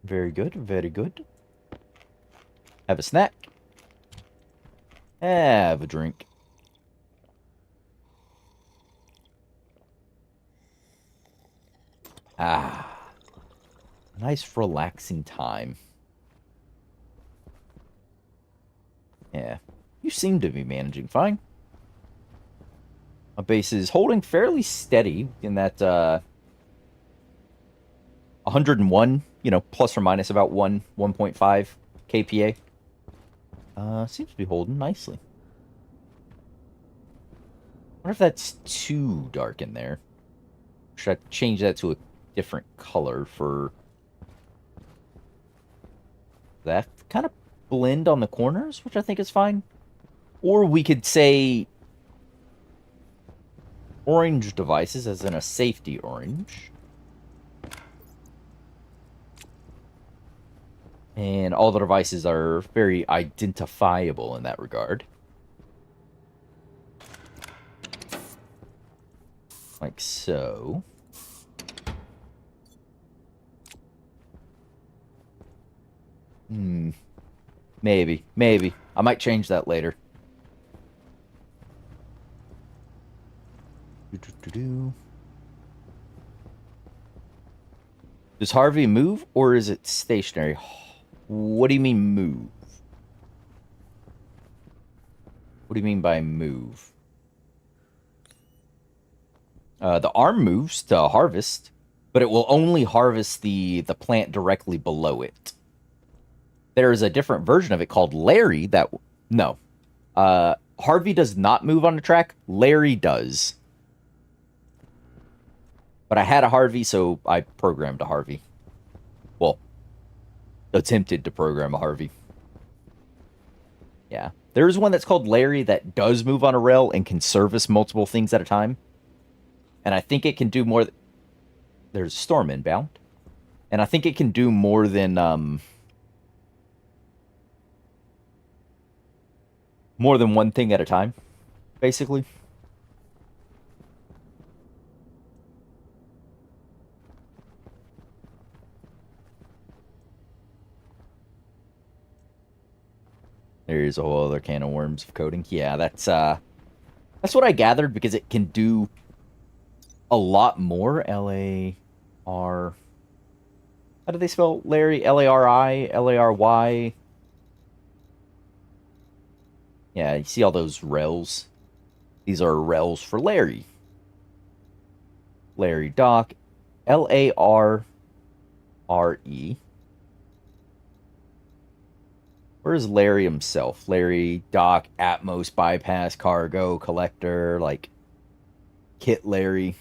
Very good, very good. Have a snack. Have a drink. Ah. Nice relaxing time. Yeah. You seem to be managing fine. My base is holding fairly steady in that 101, you know, plus or minus about 1.5 kPa. Seems to be holding nicely. I wonder if that's too dark in there. Should I change that to a different color for that kind of blend on the corners, which I think is fine? Or we could say orange devices, as in a safety orange. And all the devices are very identifiable in that regard. Like so. Maybe. I might change that later. Does Harvey move, or is it stationary? What do you mean move? What do you mean by move? The arm moves to harvest, but it will only harvest the plant directly below it. There is a different version of it called Larry that... No. Harvey does not move on the track. Larry does. But I had a Harvey, so I programmed a Harvey. Well, attempted to program a Harvey. Yeah. There's one that's called Larry that does move on a rail and can service multiple things at a time. And I think it can do more... There's a storm inbound. And I think it can do more than... more than one thing at a time, basically. There's a whole other can of worms of coding. Yeah, that's what I gathered, because it can do a lot more. L-A-R... How do they spell Larry? L-A-R-I? L-A-R-Y? Yeah, you see all those rails? These are rails for Larry. Larry Doc. L-A-R-R-E. Where's Larry himself? Larry, Doc, Atmos, Bypass, Cargo, Collector, like, Kit Larry.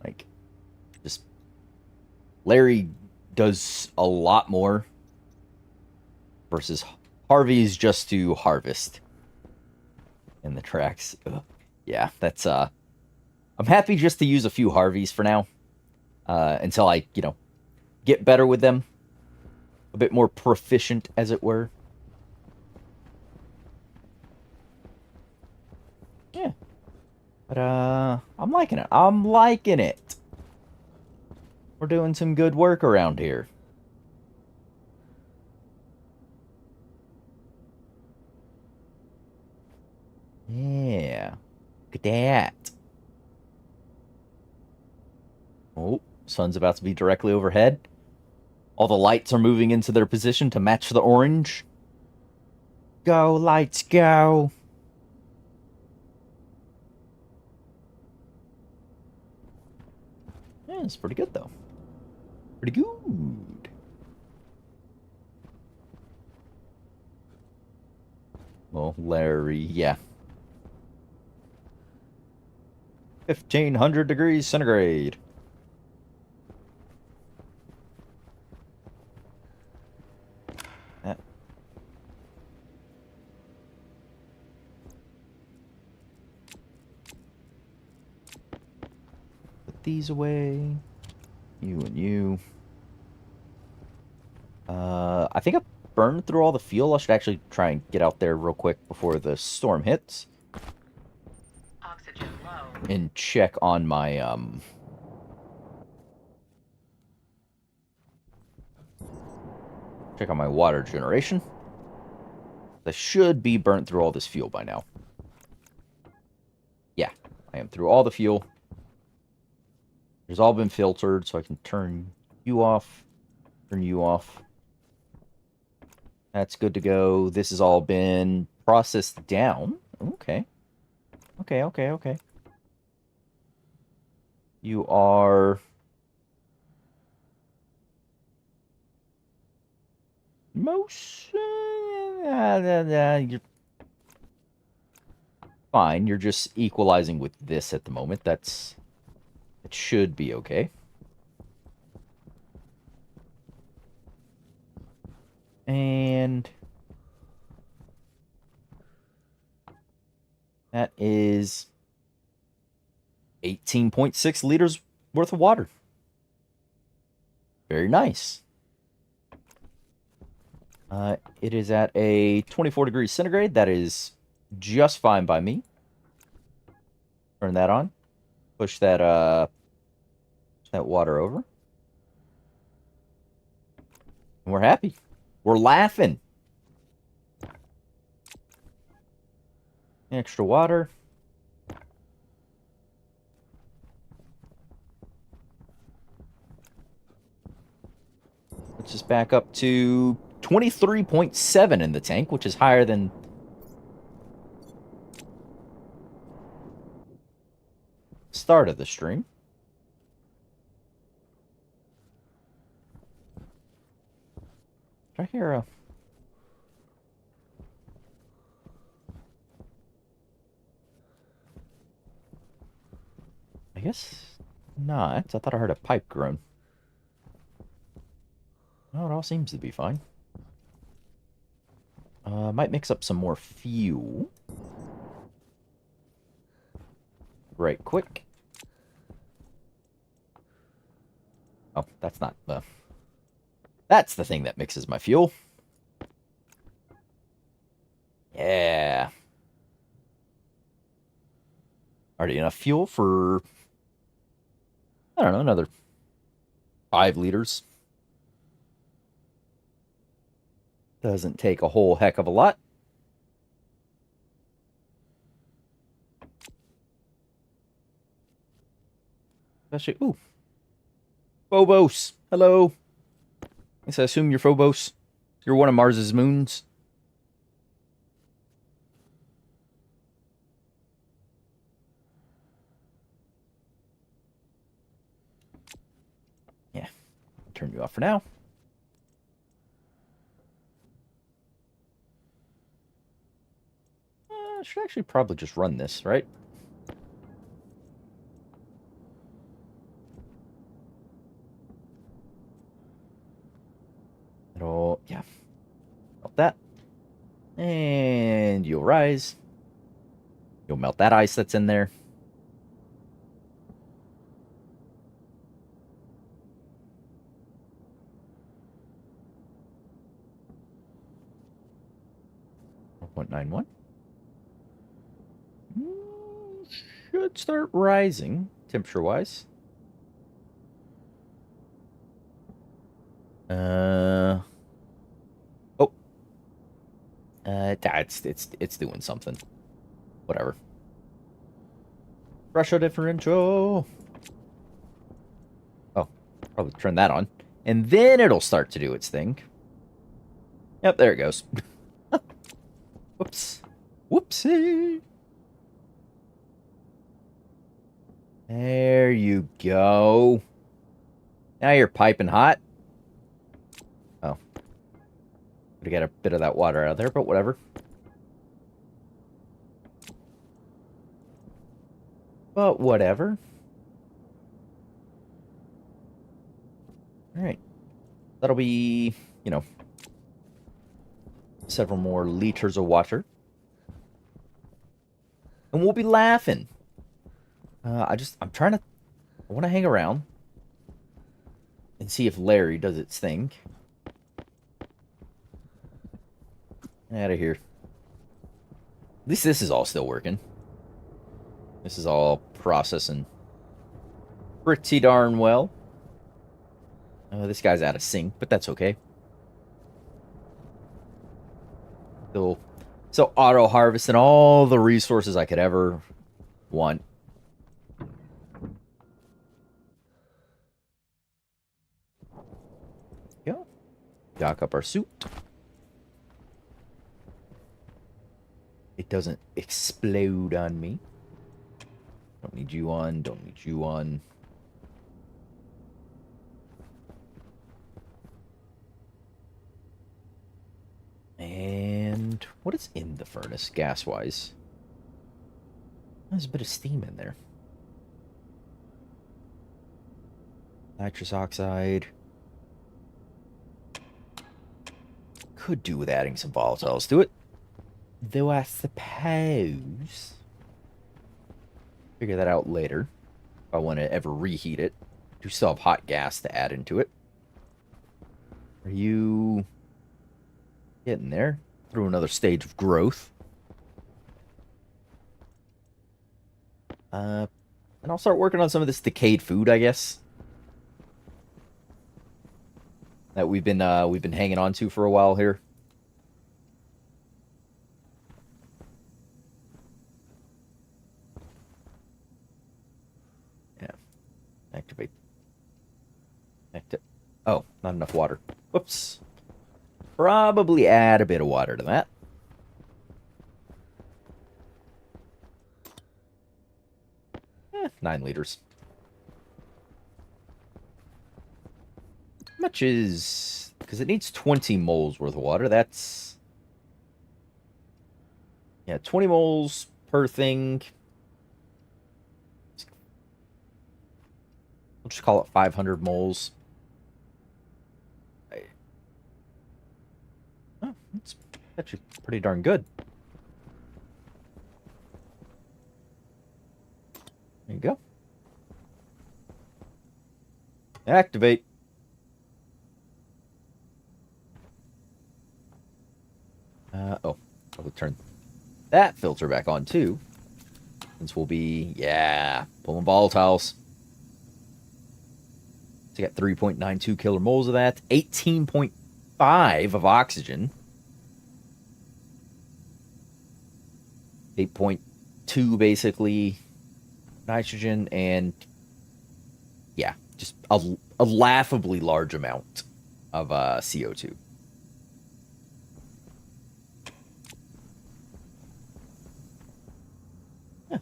Like, just... Larry does a lot more versus Harvey's just to harvest in the tracks. Ugh. Yeah, that's, I'm happy just to use a few Harveys for now, until I, you know, get better with them. A bit more proficient, as it were. Yeah. But, I'm liking it. I'm liking it. We're doing some good work around here. Yeah. Look at that. Oh, Sun's about to be directly overhead. All the lights are moving into their position to match the orange. Go, lights, go. Yeah, it's pretty good, though. Pretty good. Well, Larry, yeah. 1,500 degrees centigrade. That. Put these away. You and you. I think I burned through all the fuel. I should actually try and get out there real quick before the storm hits. Oxygen low. And check on my, check on my water generation. I should be burnt through all this fuel by now. Yeah, I am through all the fuel. It's all been filtered, so I can turn you off, turn you off. That's good to go. This has all been processed down. Okay. Okay. You are... most... you're fine. You're just equalizing with this at the moment. That's... it should be okay. And... that is 18.6 liters worth of water. Very nice. It is at a 24 degrees centigrade. That is just fine by me. Turn that on. Push that water over. And we're happy. We're laughing. Extra water. Let's just back up to 23.7 in the tank, which is higher than start of the stream. Did I hear a... I guess not. I thought I heard a pipe groan. No, it all seems to be fine. Might mix up some more fuel. Right quick. Oh, that's not the... that's the thing that mixes my fuel. Yeah. Already enough fuel for... I don't know, another 5 liters. Doesn't take a whole heck of a lot. Especially, ooh. Phobos. Hello. I guess I assume you're Phobos. You're one of Mars's moons. Yeah. Turn you off for now. I should actually probably just run this, right? It'll, yeah. Melt that. And you'll rise. You'll melt that ice that's in there. .91. Should start rising, temperature-wise. Oh. It's doing something. Whatever. Pressure differential. Oh, Probably turn that on. And then it'll start to do its thing. Yep, there it goes. Whoops. Whoopsie. There you go. Now you're piping hot. Oh. Gotta get a bit of that water out of there, but whatever. But whatever. Alright. That'll be, you know, several more liters of water. And we'll be laughing. I'm trying to, I want to hang around and see if Larry does its thing. Out of here. At least this is all still working. This is all processing pretty darn well. Oh, this guy's out of sync, but that's okay. So auto harvesting all the resources I could ever want. Go. Dock up our suit. It doesn't explode on me. Don't need you on. Don't need you on. And what is in the furnace, gas-wise? There's a bit of steam in there. Nitrous oxide. Could do with adding some volatiles to it. Though I suppose... Figure that out later. If I want to ever reheat it. Do still have hot gas to add into it. Are you... getting there? Through another stage of growth. And I'll start working on some of this decayed food, I guess. That we've been hanging on to for a while here. Yeah. Activate. Oh, not enough water. Whoops. Probably add a bit of water to that. 9 liters. How much is... Because it needs 20 moles worth of water. That's... Yeah, 20 moles per thing. We'll just call it 500 moles. Oh, that's actually pretty darn good. There you go. Activate. Oh, I'll turn that filter back on too. Since we'll be, yeah, pulling volatiles. So you got 3.92 kilomoles of that, 18.5 of oxygen, 8.2 basically nitrogen, and yeah, just a laughably large amount of CO2. Yeah.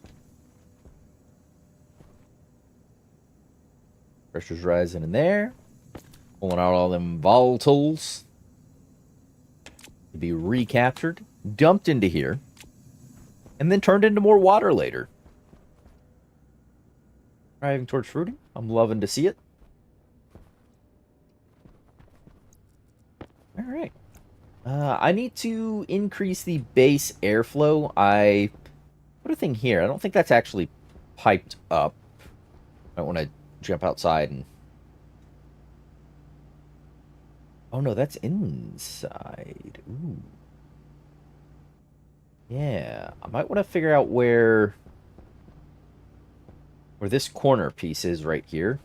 Pressure's rising in there. Pulling out all them volatiles to be recaptured, dumped into here, and then turned into more water later. Driving towards fruiting. I'm loving to see it. All right. I need to increase the base airflow. I put a thing here. I don't think that's actually piped up. I want to jump outside and... Oh no, that's inside. Ooh. Yeah, I might want to figure out where this corner piece is right here.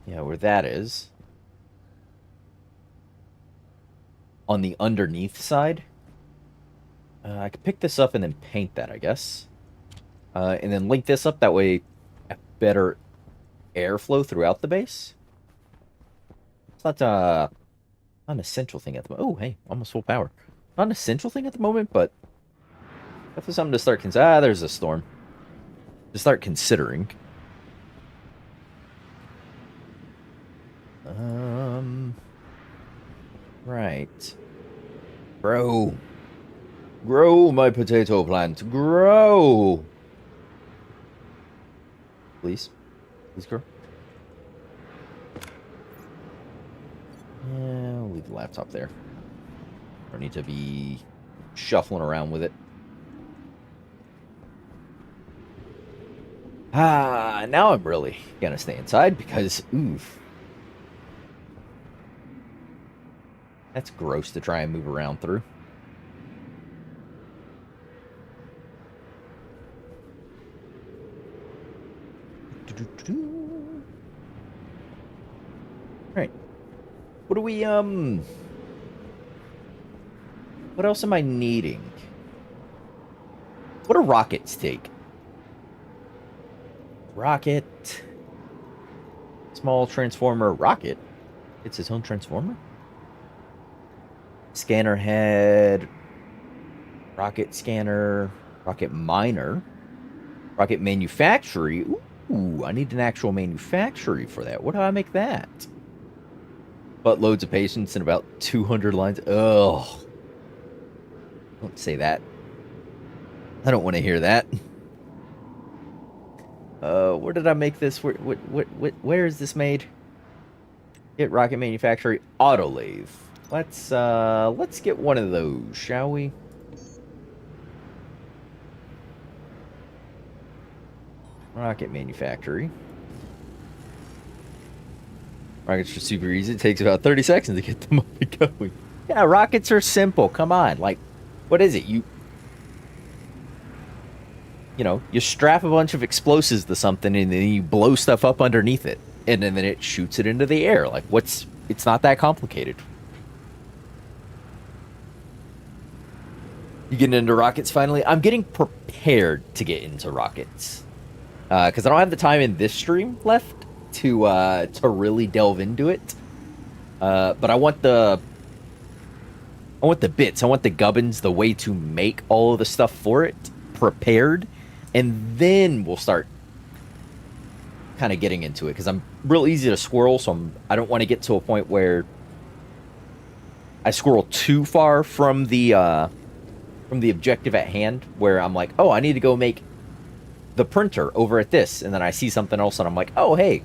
Yeah, where that is. On the underneath side. I could pick this up and then paint that, I guess. And then link this up. That way a better airflow throughout the base. It's not an essential thing at the moment. Oh, hey, almost full power. Not an essential thing at the moment, but definitely something to start considering. Ah, there's a storm. To start considering. Right. Grow. Grow, my potato plant. Grow. Please. Please grow. Yeah, I'll leave the laptop there. Don't need to be shuffling around with it. Ah, now I'm really gonna stay inside because, oof. That's gross to try and move around through. Alright. What do we, what else am I needing? What do rockets take? Rocket. Small transformer rocket. It's its own transformer? Scanner head. Rocket scanner. Rocket miner. Rocket manufactory. Ooh, I need an actual manufactory for that. What do I make that? But loads of patience in about 200 lines. Ugh. Don't say that. I don't want to hear that. Where did I make this? Where is this made? Get rocket manufactory autolathe. Let's get one of those, shall we? Rocket manufactory. Rockets are super easy. It takes about 30 seconds to get them up and going. Yeah, rockets are simple. Come on. Like, what is it? You know, you strap a bunch of explosives to something and then you blow stuff up underneath it. And then it shoots it into the air. Like, it's not that complicated. You getting into rockets finally? I'm getting prepared to get into rockets. Because I don't have the time in this stream left to really delve into it. But I want the bits. I want the gubbins, the way to make all of the stuff for it prepared. And then we'll start kind of getting into it. Because I'm real easy to squirrel, so I don't want to get to a point where I squirrel too far from the objective at hand, where I'm like, oh, I need to go make the printer over at this, and then I see something else and I'm like, oh, hey.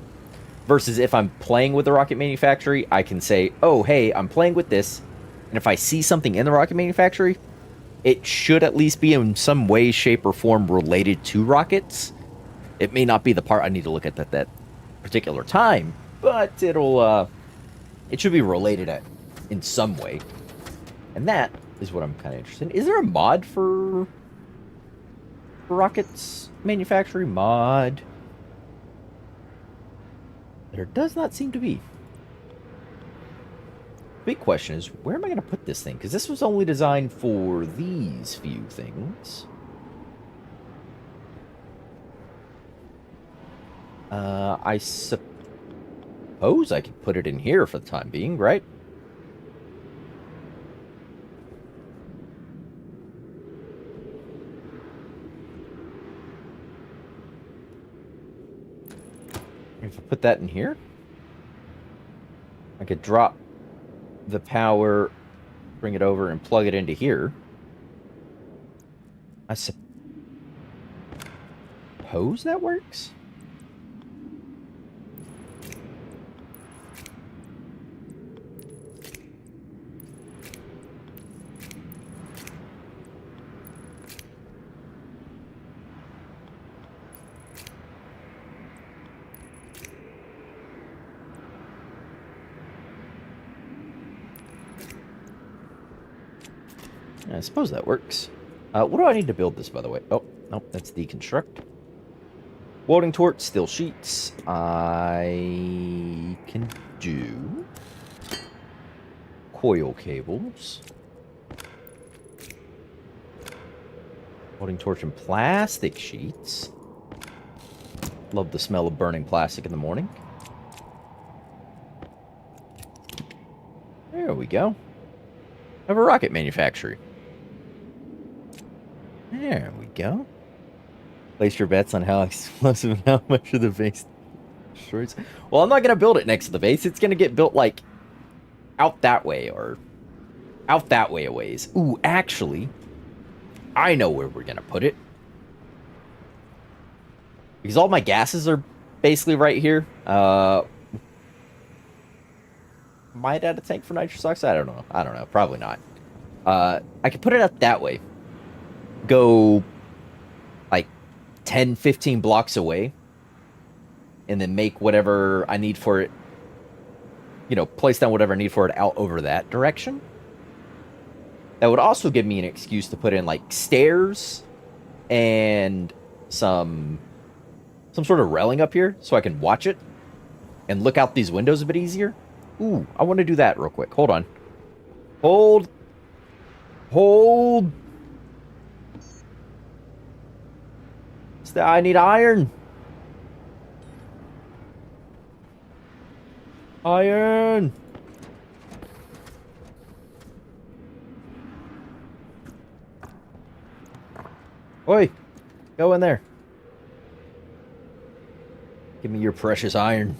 Versus if I'm playing with the rocket manufactory, I can say, oh, hey, I'm playing with this, and if I see something in the rocket manufactory, it should at least be in some way, shape, or form related to rockets. It may not be the part I need to look at that particular time, but it should be related in some way. And that is what I'm kind of interested in. Is there a mod for rockets manufacturing mod? There does not seem to be. Big question is, where am I going to put this thing? Because this was only designed for these few things. I suppose I could put it in here for the time being, right? If I put that in here, I could drop the power, bring it over, and plug it into here. I suppose that works? I suppose that works. What do I need to build this, by the way? Oh, no, that's deconstruct. Welding torch, steel sheets. I can do coil cables. Welding torch and plastic sheets. Love the smell of burning plastic in the morning. There we go. Have a rocket manufactory. There we go. Place your bets on how explosive and how much of the base destroys. Well, I'm not going to build it next to the base. It's going to get built, like, out that way or out that way a ways. Ooh, actually, I know where we're going to put it. Because all my gases are basically right here. Might add a tank for nitrous oxide? I don't know. Probably not. I could put it up that way. Go, like, 10, 15 blocks away. And then make whatever I need for it. You know, place down whatever I need for it out over that direction. That would also give me an excuse to put in, like, stairs and some sort of railing up here so I can watch it and look out these windows a bit easier. Ooh, I want to do that real quick. Hold on. Hold. I need iron. Iron. Oi, go in there. Give me your precious iron.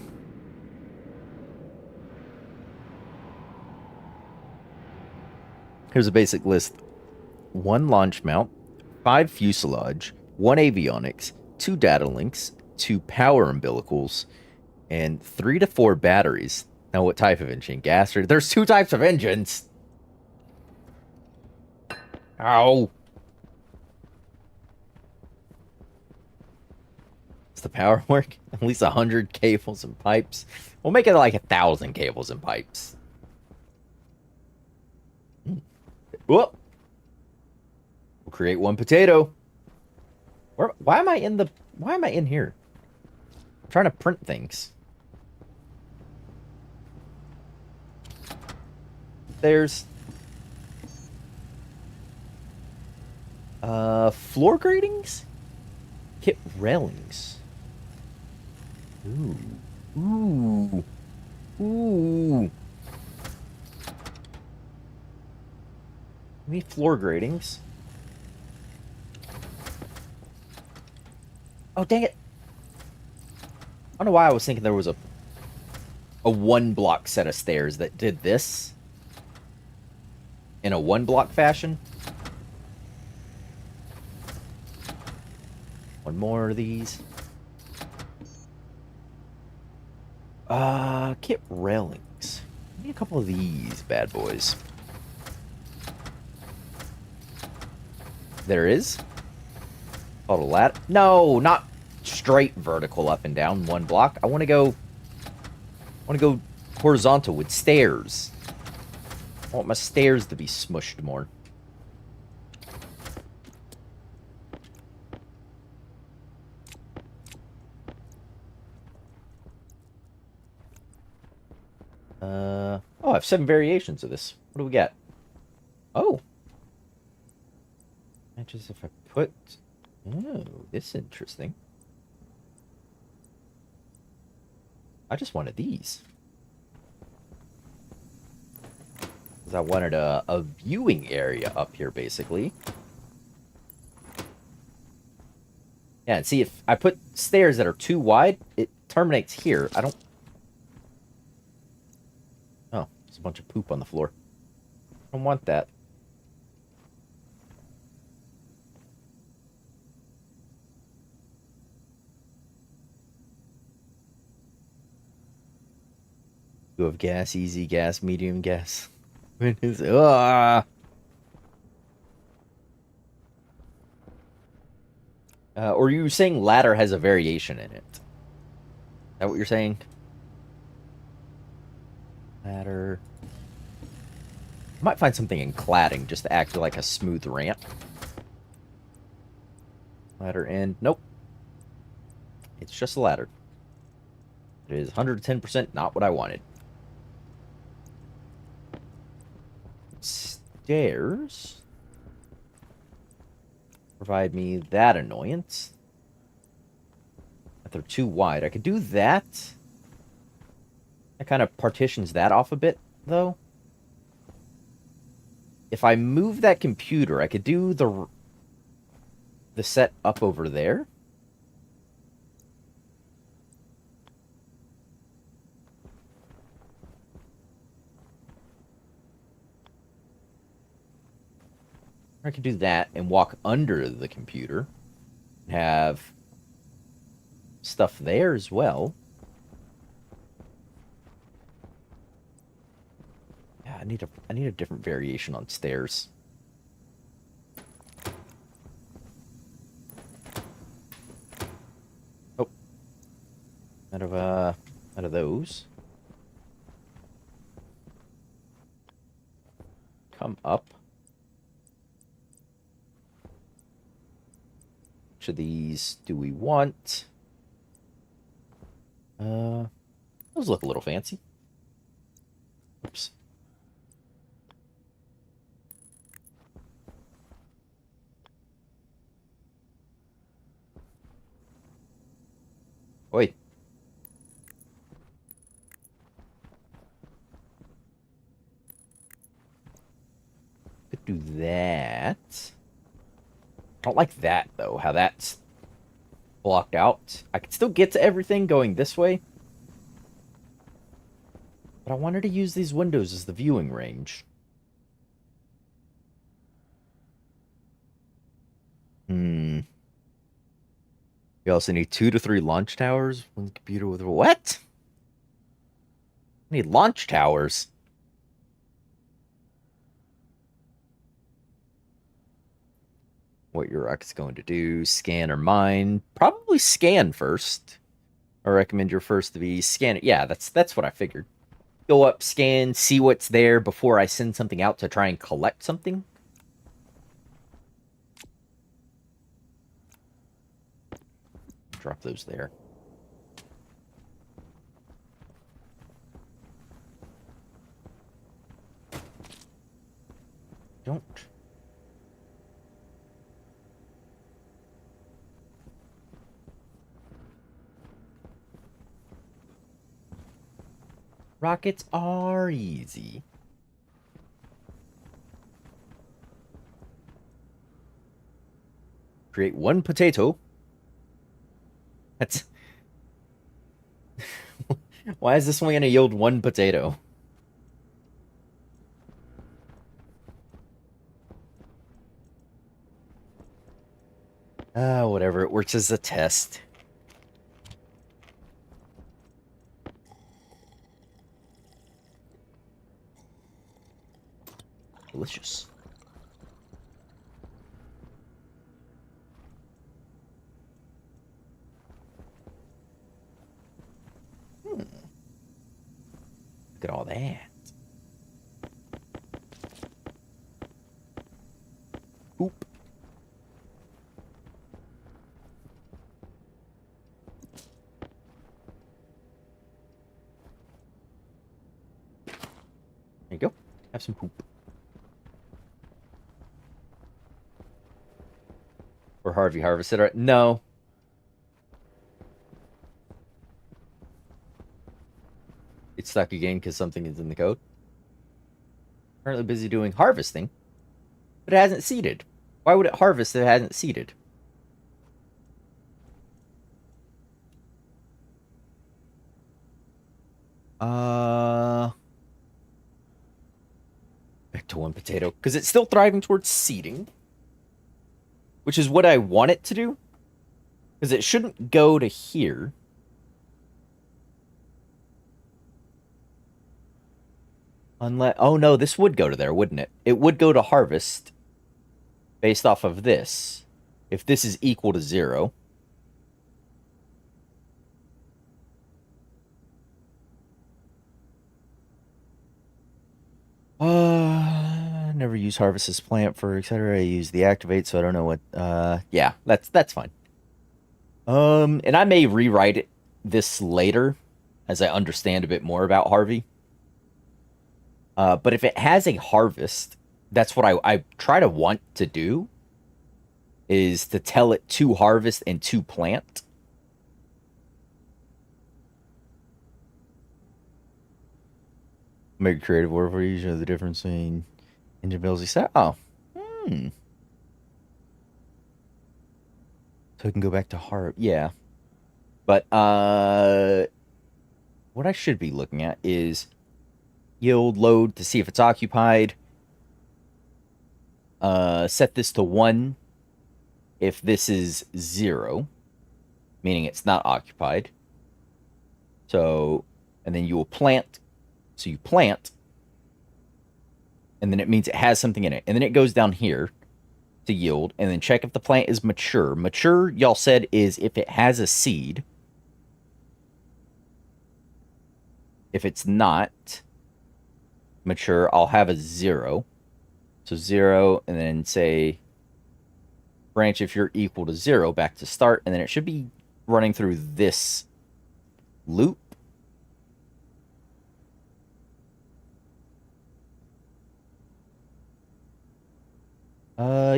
Here's a basic list. 1 launch mount, 5 fuselage, 1 avionics, 2 data links, 2 power umbilicals, and 3 to 4 batteries. Now, what type of engine? Gas or... There's 2 types of engines! Ow! Does the power work? At least 100 cables and pipes. We'll make it like 1,000 cables and pipes. Whoop! We'll create 1 potato. Why am I in here? I'm trying to print things. There's floor gratings? Kit railings. Ooh. We need floor gratings. Oh, dang it. I don't know why I was thinking there was a 1-block set of stairs that did this in a 1-block fashion. 1 more of these. Kit railings. Need a couple of these bad boys. There is. Called a ladder. No, not straight vertical up and down 1 block. I want to go horizontal with stairs. I want my stairs to be smushed more. Oh, I have 7 variations of this. What do we got? Oh. Matches if I put... Oh, this is interesting. I just wanted these. Because I wanted a viewing area up here, basically. Yeah, and see, if I put stairs that are too wide, it terminates here. I don't... Oh, there's a bunch of poop on the floor. I don't want that. You have gas, easy gas, medium gas. Or you saying ladder has a variation in it? Is that what you're saying? Ladder. I might find something in cladding just to act like a smooth ramp. Ladder end. Nope. It's just a ladder. It is 110% not what I wanted. Stairs. Provide me that annoyance. If they're too wide, I could do that. That kind of partitions that off a bit, though. If I move that computer, I could do the set up over there. I could do that and walk under the computer. Have stuff there as well. Yeah, I need a different variation on stairs. Oh. Out of those. Come up. Which of these do we want? Those look a little fancy. Oops. Wait. Could do that. I don't like that, though, how that's blocked out. I can still get to everything going this way. But I wanted to use these windows as the viewing range. Hmm. We also need 2 to 3 launch towers. One computer with... What? I need launch towers. What your rocket's going to do, scan or mine. Probably scan first. I recommend your first to be scan. Yeah, that's what I figured. Go up, scan, see what's there before I send something out to try and collect something. Drop those there. Don't. Rockets are easy. Create 1 potato. That's... Why is this only going to yield 1 potato? Whatever. It works as a test. Delicious. Look at all that. Oop. There you go. Have some poop. Or Harvey harvested it. No. It's stuck again because something is in the code. Currently busy doing harvesting, but it hasn't seeded. Why would it harvest if it hasn't seeded? Back to 1 potato. Because it's still thriving towards seeding. Which is what I want it to do. Because it shouldn't go to here. Unless... Oh, no, this would go to there, wouldn't it? It would go to harvest. Based off of this. If this is equal to 0. Never use harvest as plant for etc. I use the activate, so I don't know what. Yeah, that's fine. And I may rewrite this later as I understand a bit more about Harvey. But if it has a harvest, that's what I try to want to do. Is to tell it to harvest and to plant. Make a creative word for you. Show the difference between engine builds. Set. Oh. So we can go back to heart. Yeah. But what I should be looking at is yield load to see if it's occupied. Set this to 1 if this is 0, meaning it's not occupied. So, and then you will plant. So you plant, and then it means it has something in it. And then it goes down here to yield, and then check if the plant is mature. Mature, y'all said, is if it has a seed. If it's not mature, I'll have a 0. So 0, and then say branch if you're equal to 0, back to start, and then it should be running through this loop.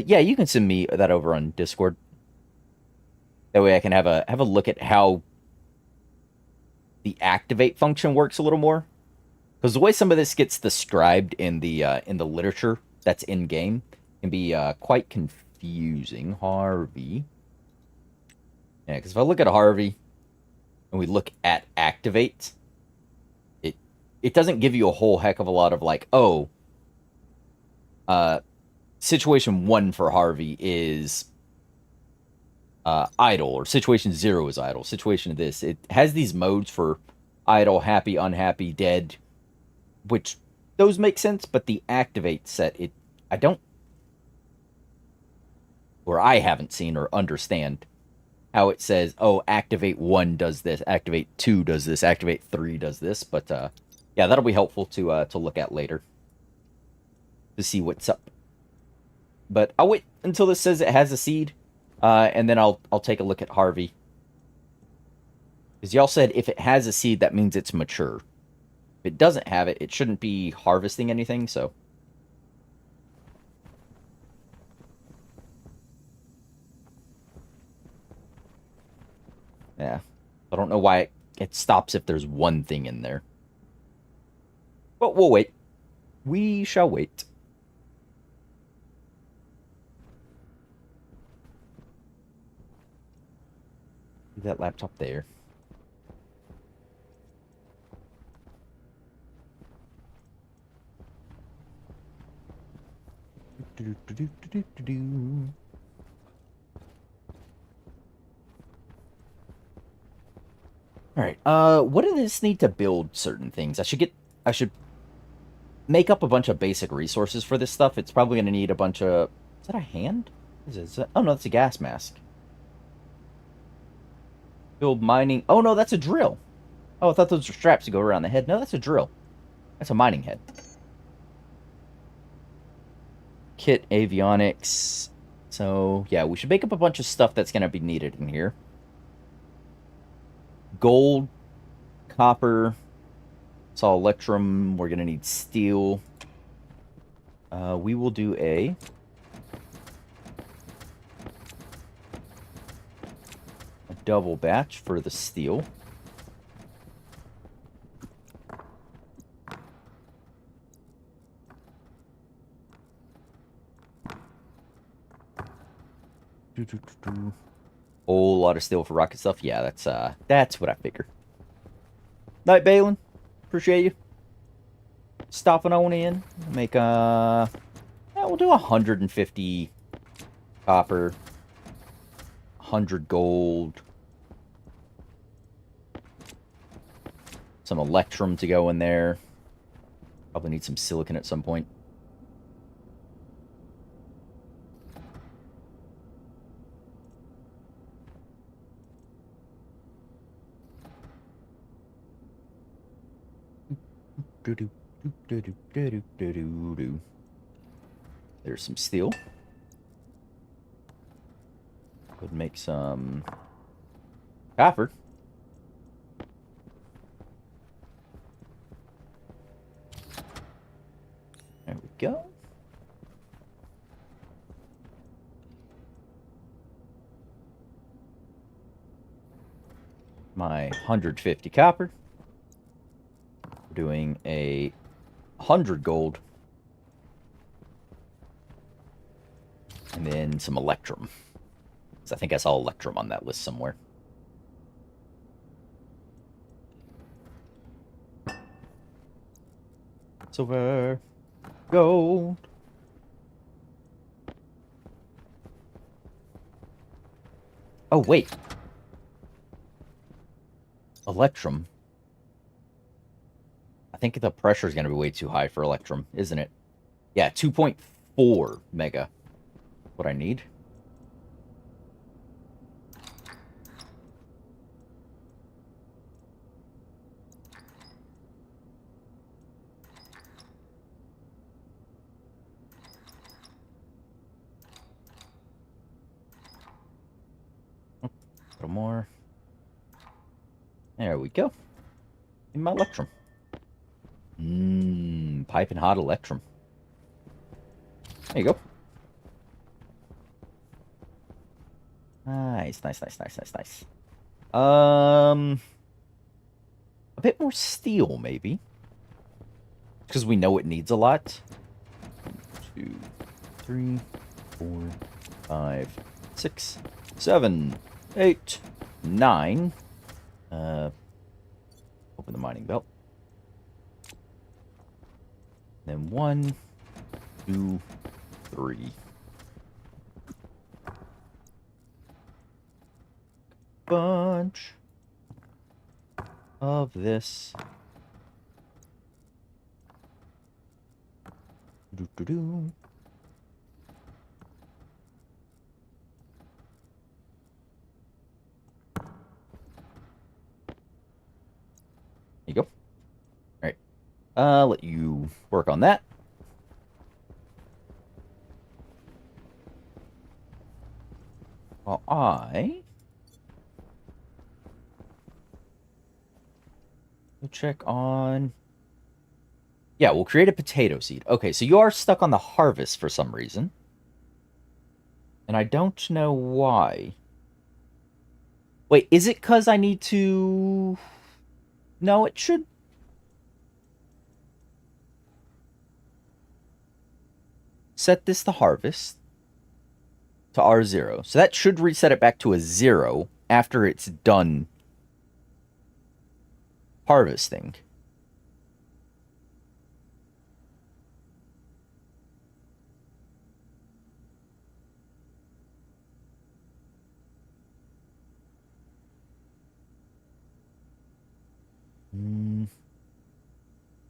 Yeah, you can send me that over on Discord. That way I can have a look at how the activate function works a little more. Because the way some of this gets described in the literature that's in game can be quite confusing. Harvey. Yeah, because if I look at Harvey and we look at activate, it doesn't give you a whole heck of a lot of like, oh, situation 1 for Harvey is idle, or situation 0 is idle. Situation of this, it has these modes for idle, happy, unhappy, dead, which those make sense, but the activate set, I don't, or I haven't seen or understand how it says, oh, activate 1 does this, activate 2 does this, activate 3 does this. But yeah, that'll be helpful to look at later to see what's up. But I'll wait until this says it has a seed, and then I'll take a look at Harvey. Because y'all said if it has a seed, that means it's mature. If it doesn't have it, it shouldn't be harvesting anything, so. Yeah. I don't know why it stops if there's one thing in there. But we'll wait. We shall wait. Leave that laptop there. All right. What does this need to build certain things? I should make up a bunch of basic resources for this stuff. It's probably gonna need a bunch of. Is that a hand? Is that... Oh no, that's a gas mask. Build mining. Oh no, that's a drill. Oh, I thought those were straps to go around the head. No, that's a drill. That's a mining head. Kit avionics. So yeah, we should make up a bunch of stuff that's gonna be needed in here. Gold, copper, saw electrum. We're gonna need steel. We will do a double batch for the steel. Whole lot of steel for rocket stuff. Yeah, that's what I figured. Night, Balin. Appreciate you stopping on in. Make yeah, we'll do 150 copper, 100 gold, some electrum to go in there. Probably need some silicon at some point. There's some steel. Could make some copper. There we go. My 150 copper. Doing a 100 gold. And then some electrum. I think I saw electrum on that list somewhere. Silver. Gold. Oh, wait. Electrum. I think the pressure is going to be way too high for electrum, isn't it? Yeah, 2.4 mega. What I need. A little more. There we go. In my electrum. Piping hot electrum. There you go. Nice, nice, nice, nice, nice, nice. A bit more steel, maybe. Because we know it needs a lot. 2, 3, 4, 5, 6, 7, 8, 9. Open the mining belt. Then 1, 2, 3. Bunch of this. Doo-doo-doo. There you go. All right. Let you work on that. While I will check on... Yeah, we'll create a potato seed. Okay, so you are stuck on the harvest for some reason. And I don't know why. Wait, is it because I need to... No, it should... Set this to harvest. To R0. So that should reset it back to a 0 after it's done harvesting.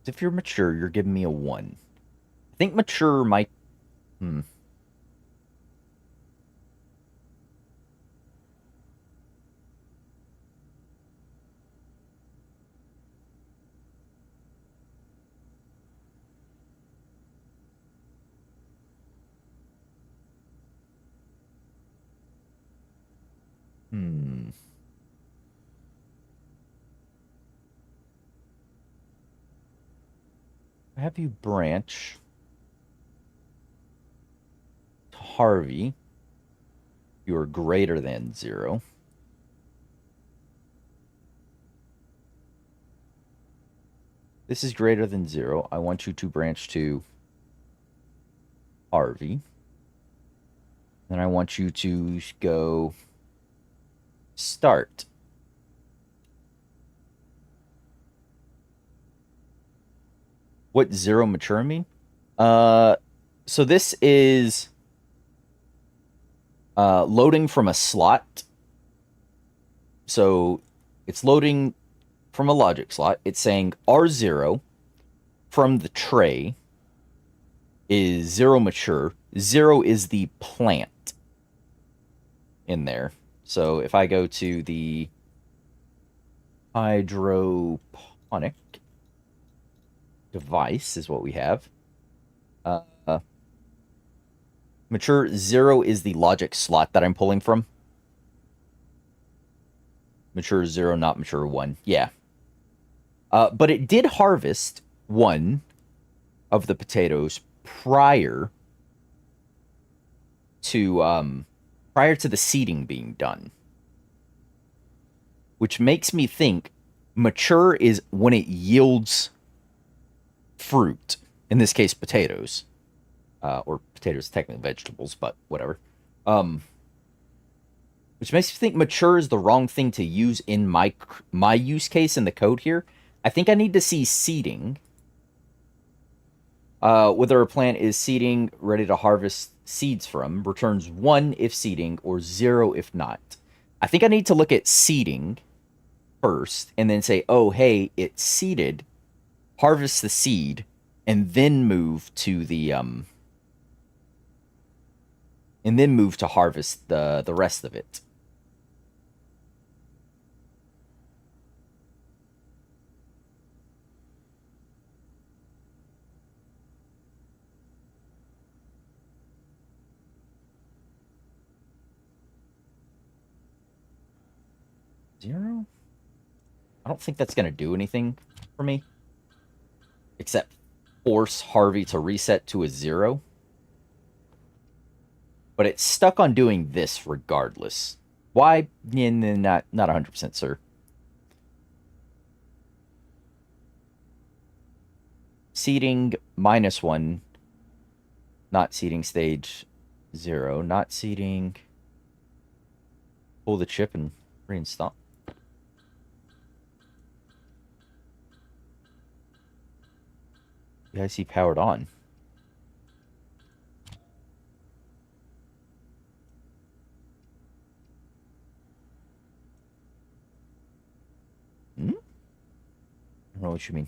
If you're mature, you're giving me a 1. I think mature might... Have you branch to Harvey. You are greater than 0. This is greater than 0. I want you to branch to Harvey. Then I want you to go start. What 0 mature mean? So this is loading from a slot. So it's loading from a logic slot. It's saying R0 from the tray is 0 mature. 0 is the plant in there. So if I go to the hydroponic device is what we have. Mature 0 is the logic slot that I'm pulling from. Mature 0, not mature 1. Yeah. But it did harvest 1 of the potatoes prior to the seeding being done. Which makes me think mature is when it yields fruit. In this case, potatoes. Or potatoes, technically vegetables, but whatever. Um, which makes me think mature is the wrong thing to use in my use case in the code here. I think I need to see seeding. Whether a plant is seeding ready to harvest seeds from, returns 1 if seeding or 0 if not. I think I need to look at seeding first and then say, oh, hey, it's seeded, harvest the seed, and then move to the and then move to harvest the rest of it. Zero? I don't think that's going to do anything for me. Except force Harvey to reset to a 0. But it's stuck on doing this regardless. Why? Yeah, not 100% sure. Seeding -1. Not seeding stage 0. Not seeding. Pull the chip and reinstall. The IC powered on. I don't know what you mean.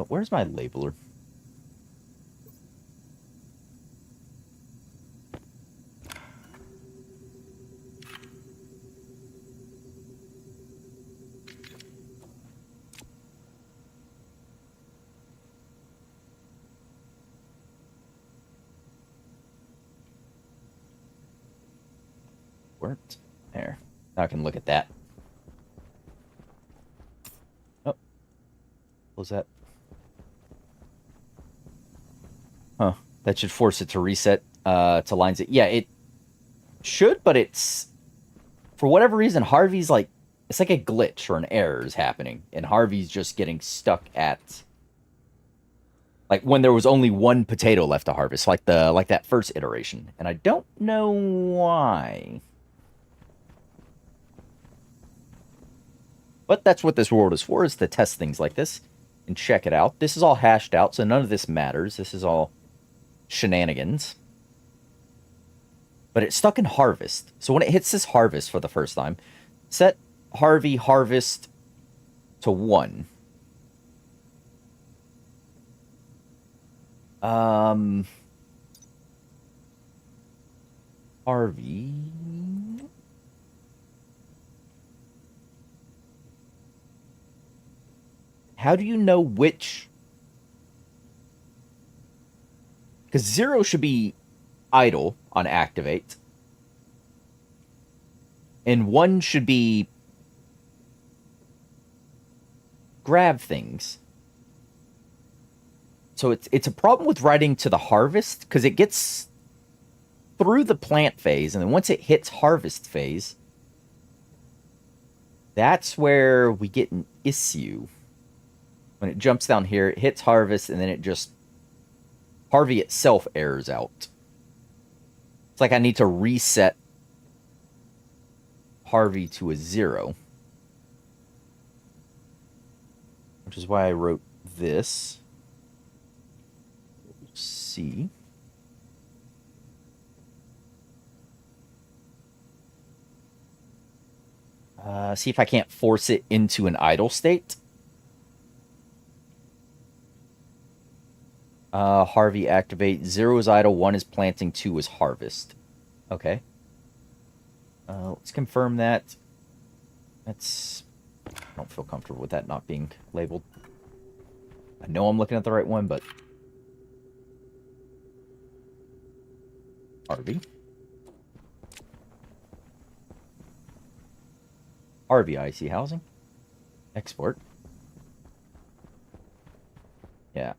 Where's my labeler? Worked. There. Now I can look at that. Oh. What was that? Huh. That should force it to reset to lines it. Yeah, it should, but it's... For whatever reason, Harvey's like... It's like a glitch or an error is happening. And Harvey's just getting stuck at... Like when there was only one potato left to harvest. Like that first iteration. And I don't know why. But that's what this world is for, is to test things like this. And check it out. This is all hashed out, so none of this matters. This is all shenanigans. But it's stuck in harvest. So when it hits this harvest for the first time, set Harvey harvest to 1. Harvey. How do you know which? Because 0 should be idle on activate. And 1 should be grab things. So it's a problem with writing to the harvest, because it gets through the plant phase, and then once it hits harvest phase, that's where we get an issue. When it jumps down here, it hits harvest, and then it just... Harvey itself errors out. It's like I need to reset Harvey to a 0. Which is why I wrote this. C. See if I can't force it into an idle state. Harvey activate. 0 is idle, 1 is planting, 2 is harvest. Okay. Let's confirm that. That's... I don't feel comfortable with that not being labeled. I know I'm looking at the right one, but... Harvey. Harvey IC housing. Export. Yeah.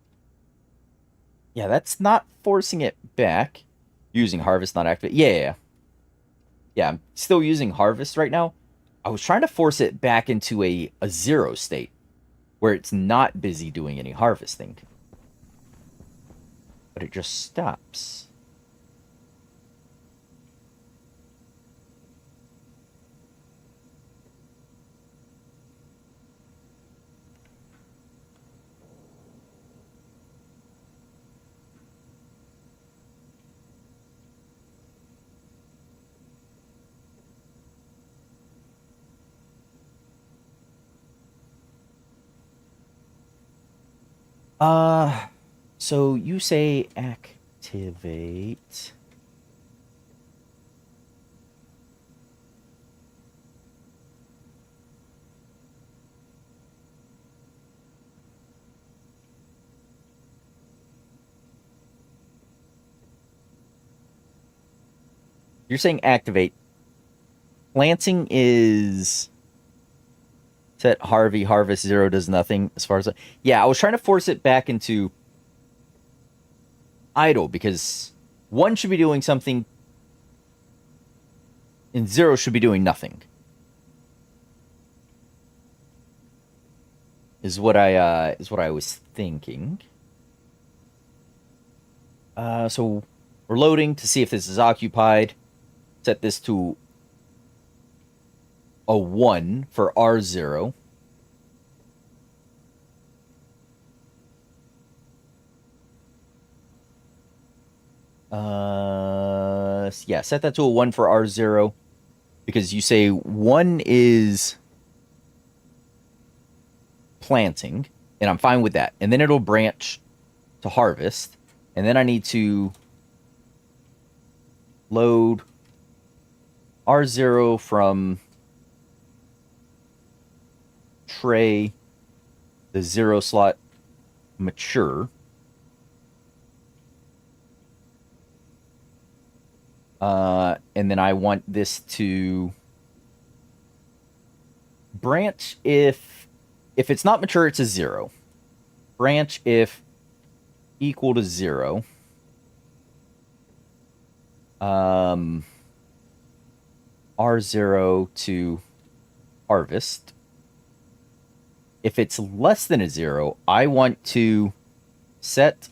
Yeah, that's not forcing it back. Using harvest, not activate. Yeah. Yeah, I'm still using harvest right now. I was trying to force it back into a 0 state where it's not busy doing any harvesting. But it just stops. Uh, so you say activate. You're saying activate. Planting is set Harvey, harvest 0 does nothing as far as... Yeah, I was trying to force it back into idle because 1 should be doing something and 0 should be doing nothing. Is what I was thinking. So we're loading to see if this is occupied. Set this to a 1 for R0. Yeah, set that to a 1 for R0 because you say 1 is planting, and I'm fine with that. And then it'll branch to harvest, and then I need to load R0 from tray, the 0 slot mature. And then I want this to branch if it's not mature, it's a 0. Branch if equal to 0. R0 to harvest. If it's less than a 0, I want to set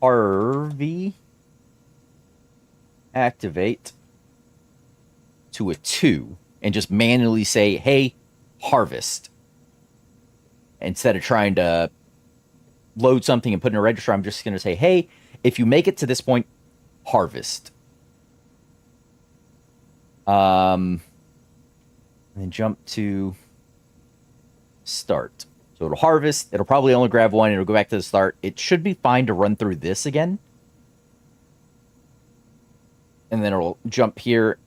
RV activate to a 2 and just manually say, hey, harvest. Instead of trying to load something and put in a register, I'm just going to say, hey, if you make it to this point, harvest. And then jump to start. So it'll harvest. It'll probably only grab 1. It'll go back to the start. It should be fine to run through this again. And then it'll jump here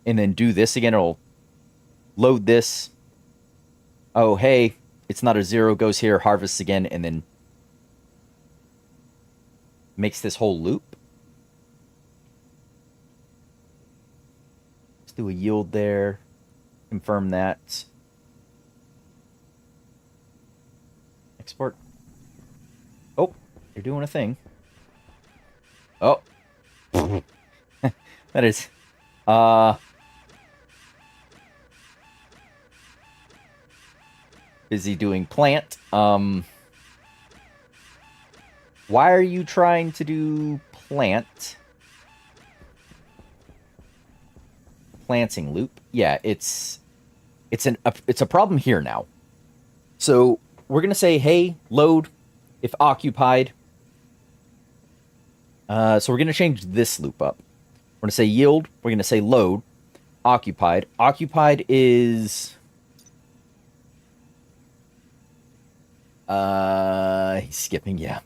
and then do this again. It'll load this. Oh, hey, it's not a 0. Goes here, harvests again, and then makes this whole loop. Let's do a yield there. Confirm that. Export. Oh, you're doing a thing. Oh. That is busy doing plant. Why are you trying to do plant? Planting loop. Yeah, it's a problem here now. So we're gonna say, hey, load if occupied. So we're gonna change this loop up. We're gonna say yield. We're gonna say load occupied. Occupied is he's skipping, yeah.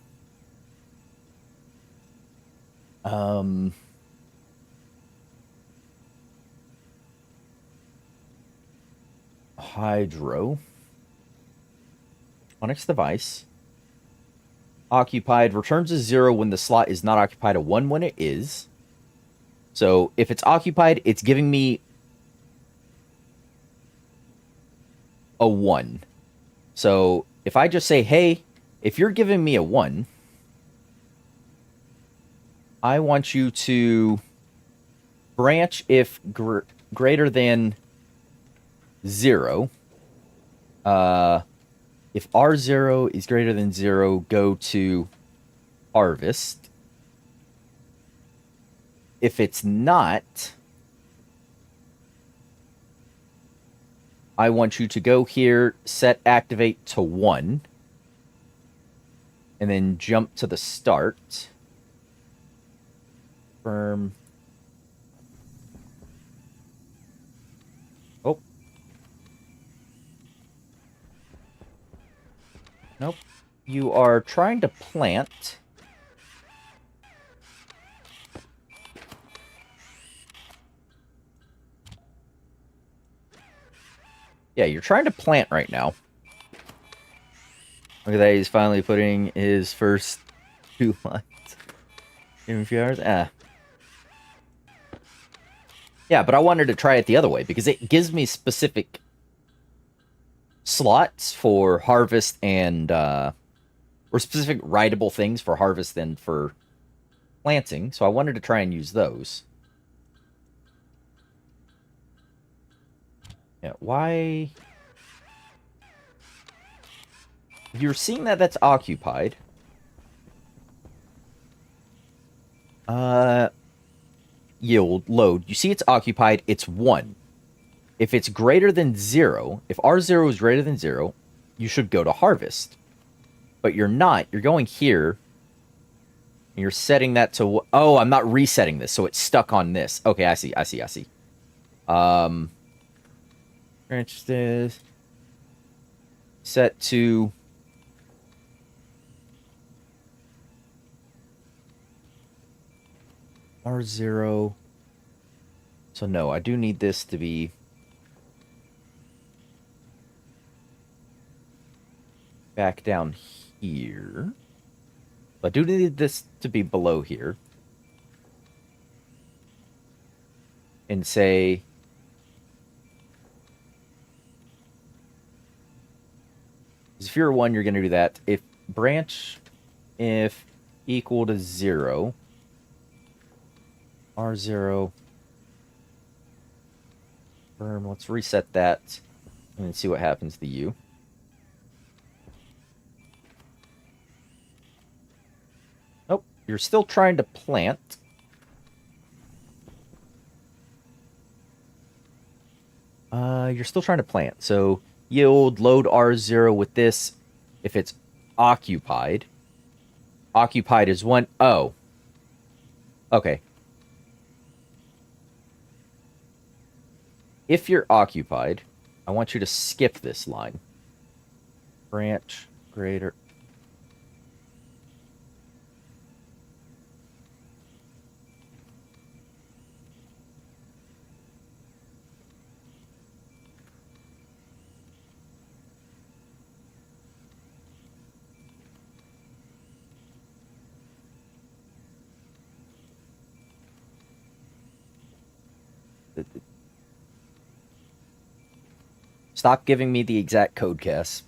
Hydro. Onyx device. Occupied returns a 0 when the slot is not occupied, a 1 when it is. So if it's occupied, it's giving me a 1. So if I just say, hey, if you're giving me a 1, I want you to branch if greater than 0. If R0 is greater than 0, go to harvest. If it's not, I want you to go here, set activate to 1, and then jump to the start. Confirm. Oh. Nope. You are trying to plant. Yeah, you're trying to plant right now. Look at that, he's finally putting his first 2 lines. In a few hours? Yeah, but I wanted to try it the other way, because it gives me specific slots for harvest and, or specific writable things for harvest and for planting, so I wanted to try and use those. Yeah, why... You're seeing that that's occupied. Yield, load. You see it's occupied, it's 1. If it's greater than 0, if R0 is greater than 0, you should go to harvest. But you're not. You're going here. And you're setting that to... Oh, I'm not resetting this, so it's stuck on this. Okay, I see. Branch this. Set to... R0. So no, I do need this to be... back down here. But I do need this to be below here. And say... if you're 1, you're going to do that. If branch, if equal to 0... R0. Let's reset that and see what happens to you. Nope, you're still trying to plant. You're still trying to plant. So yield, load R0 with this. If it's occupied. Occupied is 1. Oh. Okay. If you're occupied, I want you to skip this line. Branch greater. Stop giving me the exact code, Cass.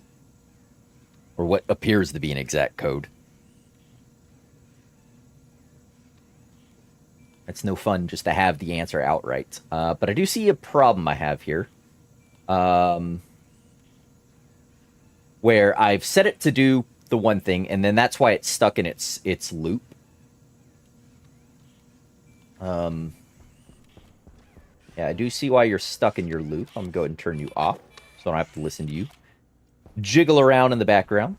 Or what appears to be an exact code. It's no fun just to have the answer outright. But I do see a problem I have here. Where I've set it to do the one thing, and then that's why it's stuck in its loop. Yeah, I do see why you're stuck in your loop. I'm going to go ahead and turn you off, so I don't have to listen to you jiggle around in the background.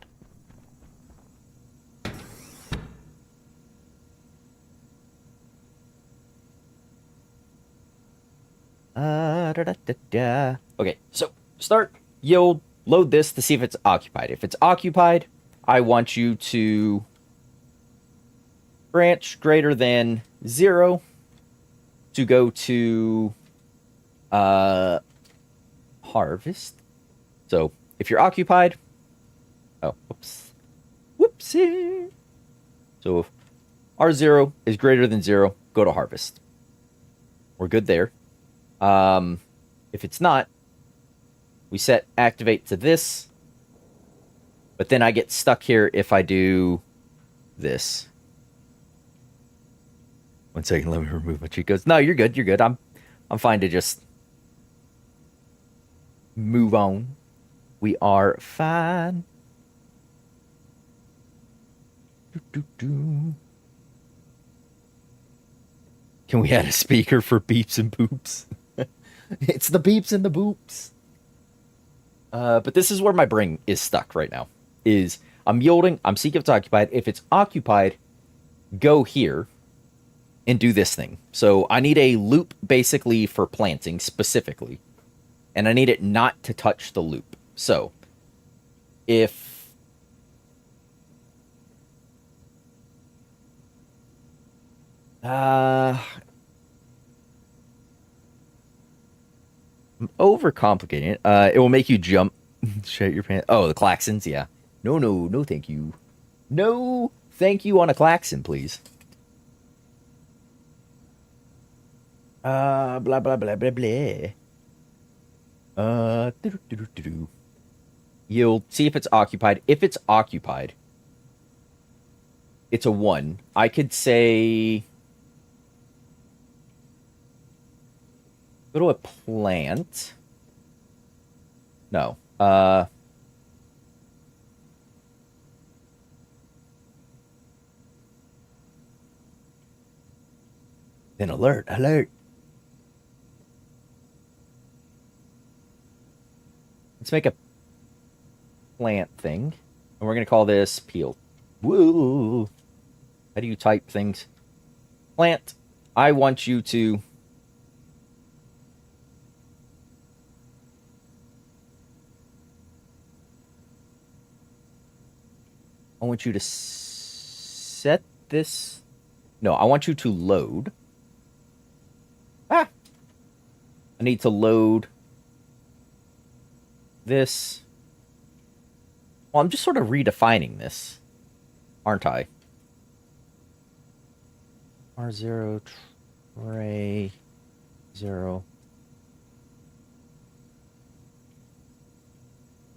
Okay, so start, yield, load this to see if it's occupied. If it's occupied, I want you to branch greater than 0 to go to harvest. So if you're occupied, oh, whoops, whoopsie. So if R0 is greater than 0, go to harvest. We're good there. If it's not, we set activate to this, but then I get stuck here if I do this. 1 second, let me remove my cheat codes. No, you're good. You're good. I'm fine to just move on. We are fine. Do, do, do. Can we add a speaker for beeps and boops? It's the beeps and the boops. But this is where my brain is stuck right now. Is I'm yielding, I'm seeing if it's occupied. If it's occupied, go here and do this thing. So I need a loop basically for planting specifically. And I need it not to touch the loop. So if I'm overcomplicating it. It will make you jump. Shit your pants. Oh, the klaxons, yeah. No, no, no, thank you. No, thank you on a klaxon, please. Blah blah blah blah blah. Doo-doo-doo-doo-doo. Yield. See if it's occupied. If it's occupied, it's a 1. I could say go to a plant. No. Then alert, alert. Let's make a plant thing. And we're going to call this peel. Woo. How do you type things? Plant. I want you to set this. No, I want you to load. I need to load this. Well, I'm just sort of redefining this, aren't I? R0 tray 0.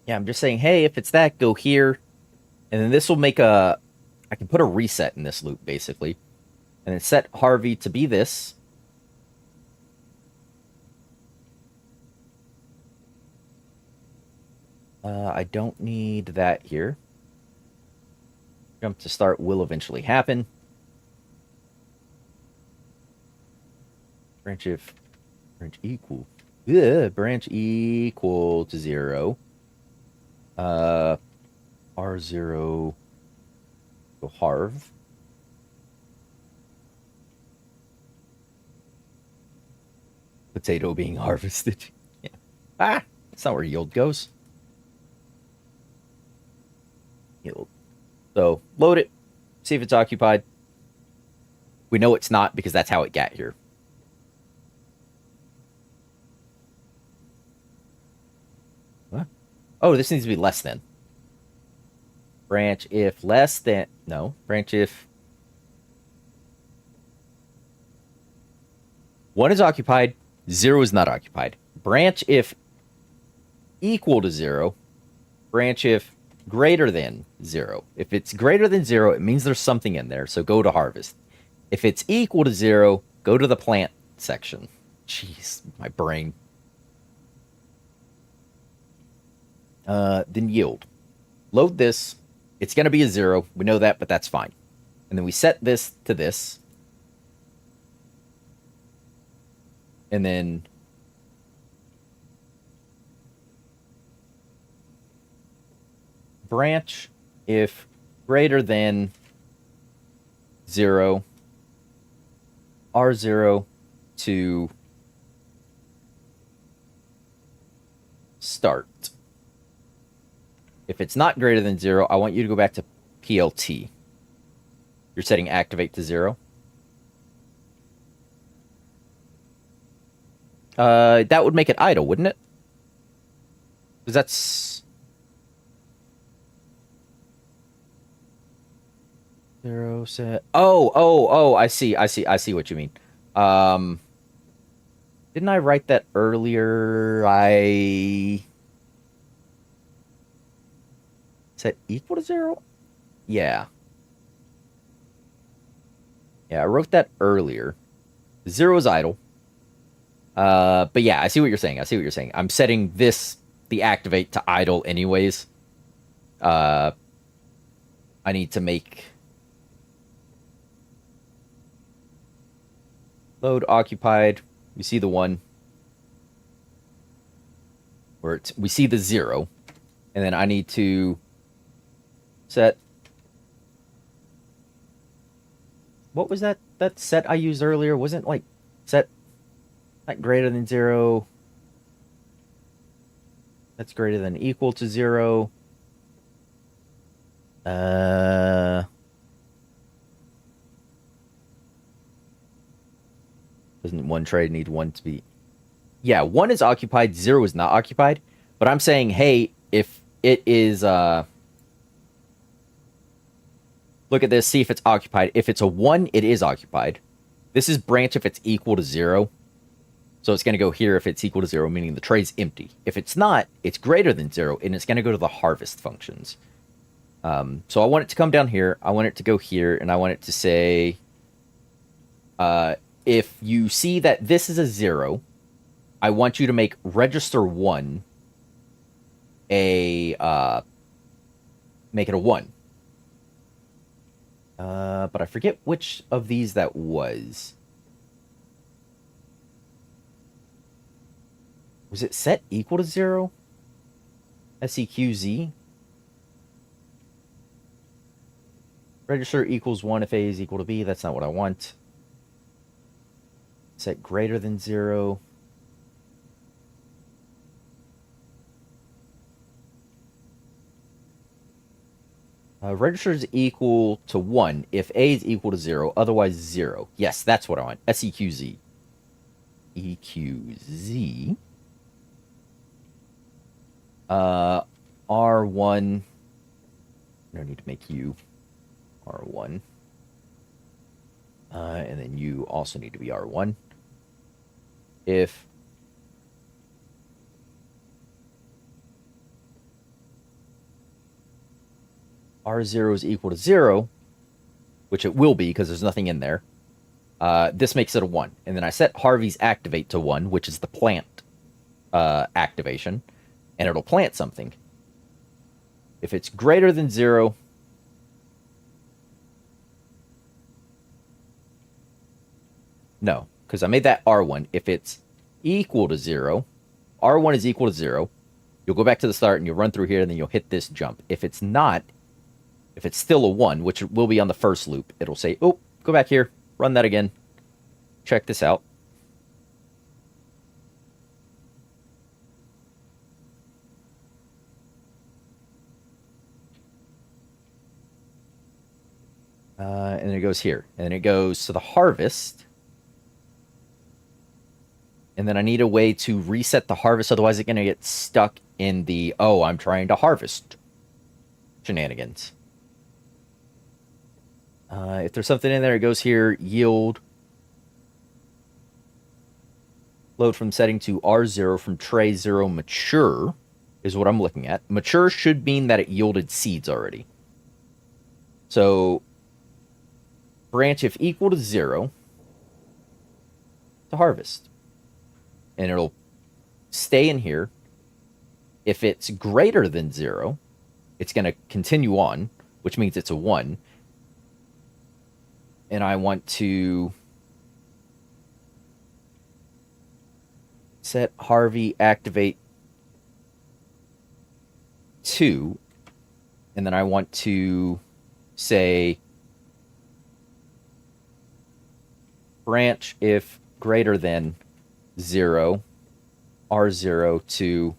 Yeah, I'm just saying, hey, if it's that, go here. And then this will make I can put a reset in this loop, basically. And then set Harvey to be this. I don't need that here. Jump to start will eventually happen. Branch equal. Yeah, branch equal to 0. R0 go harv. Potato being harvested. Yeah. That's not where yield goes. Yield. So load it, see if it's occupied. We know it's not because that's how it got here. What? Oh, this needs to be less than. Branch if less than. No, branch if 1 is occupied, 0 is not occupied. Branch if equal to 0. Branch if greater than 0. If it's greater than 0, it means there's something in there, so go to harvest. If it's equal to 0, go to the plant section. Jeez, my brain. Then yield. Load this. It's going to be a 0. We know that, but that's fine. And then we set this to this. And then branch if greater than 0, R0 to start. If it's not greater than 0, I want you to go back to PLT. You're setting activate to 0. That would make it idle, wouldn't it? Because that's 0 set. Oh, I see what you mean. Didn't I write that earlier? I set equal to 0? Yeah. Yeah, I wrote that earlier. 0 is idle. But yeah, I see what you're saying. I see what you're saying. I'm setting this, the activate, to idle anyways. I need to make load occupied. We see the 1. Where we see the 0. And then I need to set... What was that set I used earlier? Wasn't like set not greater than 0. That's greater than equal to 0. Doesn't one trade need 1 to be... Yeah, 1 is occupied, 0 is not occupied. But I'm saying, hey, if it is... Look at this, see if it's occupied. If it's a 1, it is occupied. This is branch if it's equal to 0. So it's going to go here if it's equal to 0, meaning the trade's empty. If it's not, it's greater than 0, and it's going to go to the harvest functions. So I want it to come down here. I want it to go here, and I want it to say... if you see that this is a 0, I want you to make register 1 a... make it a 1. But I forget which of these that was. Was it set equal to 0? SEQZ? Register equals 1 if A is equal to B. That's not what I want. Set greater than 0. Register is equal to 1 if A is equal to 0, otherwise 0. Yes, that's what I want. SEQZ. EQZ. R1. No need to make U. R1. And then you also need to be R1. If R0 is equal to 0, which it will be because there's nothing in there, this makes it a 1. And then I set Harvey's activate to 1, which is the plant activation, and it'll plant something. If it's greater than 0, no, because I made that R1. If it's equal to 0, R1 is equal to 0, you'll go back to the start and you'll run through here and then you'll hit this jump. If it's not, if it's still a 1, which will be on the first loop, it'll say, oh, go back here, run that again. Check this out. And then it goes here. And then it goes to the harvest. And then I need a way to reset the harvest, otherwise it's going to get stuck in the, oh, I'm trying to harvest shenanigans. If there's something in there, it goes here, yield. Load from setting to R0 from tray 0 mature is what I'm looking at. Mature should mean that it yielded seeds already. So branch if equal to 0 to harvest. And it'll stay in here. If it's greater than 0, it's going to continue on, which means it's a 1. And I want to set Harvey activate 2. And then I want to say branch if greater than 0, R0 to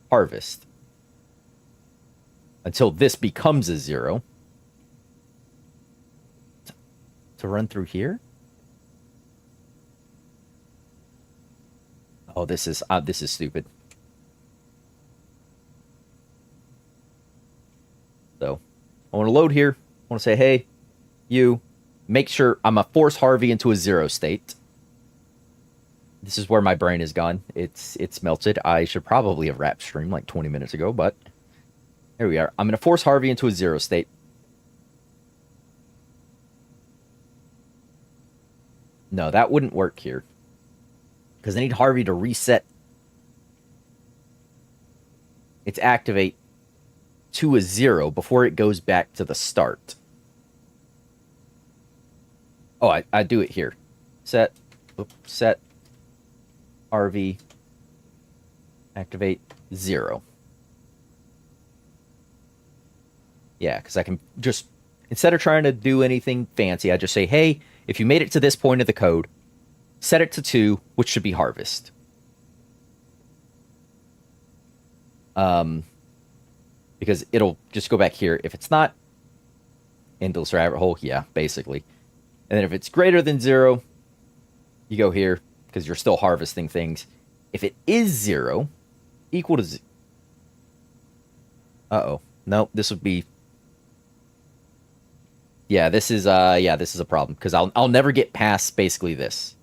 harvest. Until this becomes a 0. To run through here? Oh, this is stupid. So, I want to load here. I want to say, hey, you, make sure I'm a force Harvey into a 0 state. This is where my brain is gone. It's melted. I should probably have wrapped stream like 20 minutes ago, but here we are. I'm going to force Harvey into a 0 state. No, that wouldn't work here. Because I need Harvey to reset its activate to a 0 before it goes back to the start. Oh, I do it here. Set Harvey activate 0. Yeah, because I can just, instead of trying to do anything fancy, I just say, hey, if you made it to this point of the code, set it to 2, which should be harvest. Because it'll just go back here. If it's not, endless rabbit hole, yeah, basically. And then if it's greater than 0, you go here, because you're still harvesting things. If it is 0, equal to... Uh-oh. Nope, this would be... Yeah, this is a problem, because I'll never get past basically this.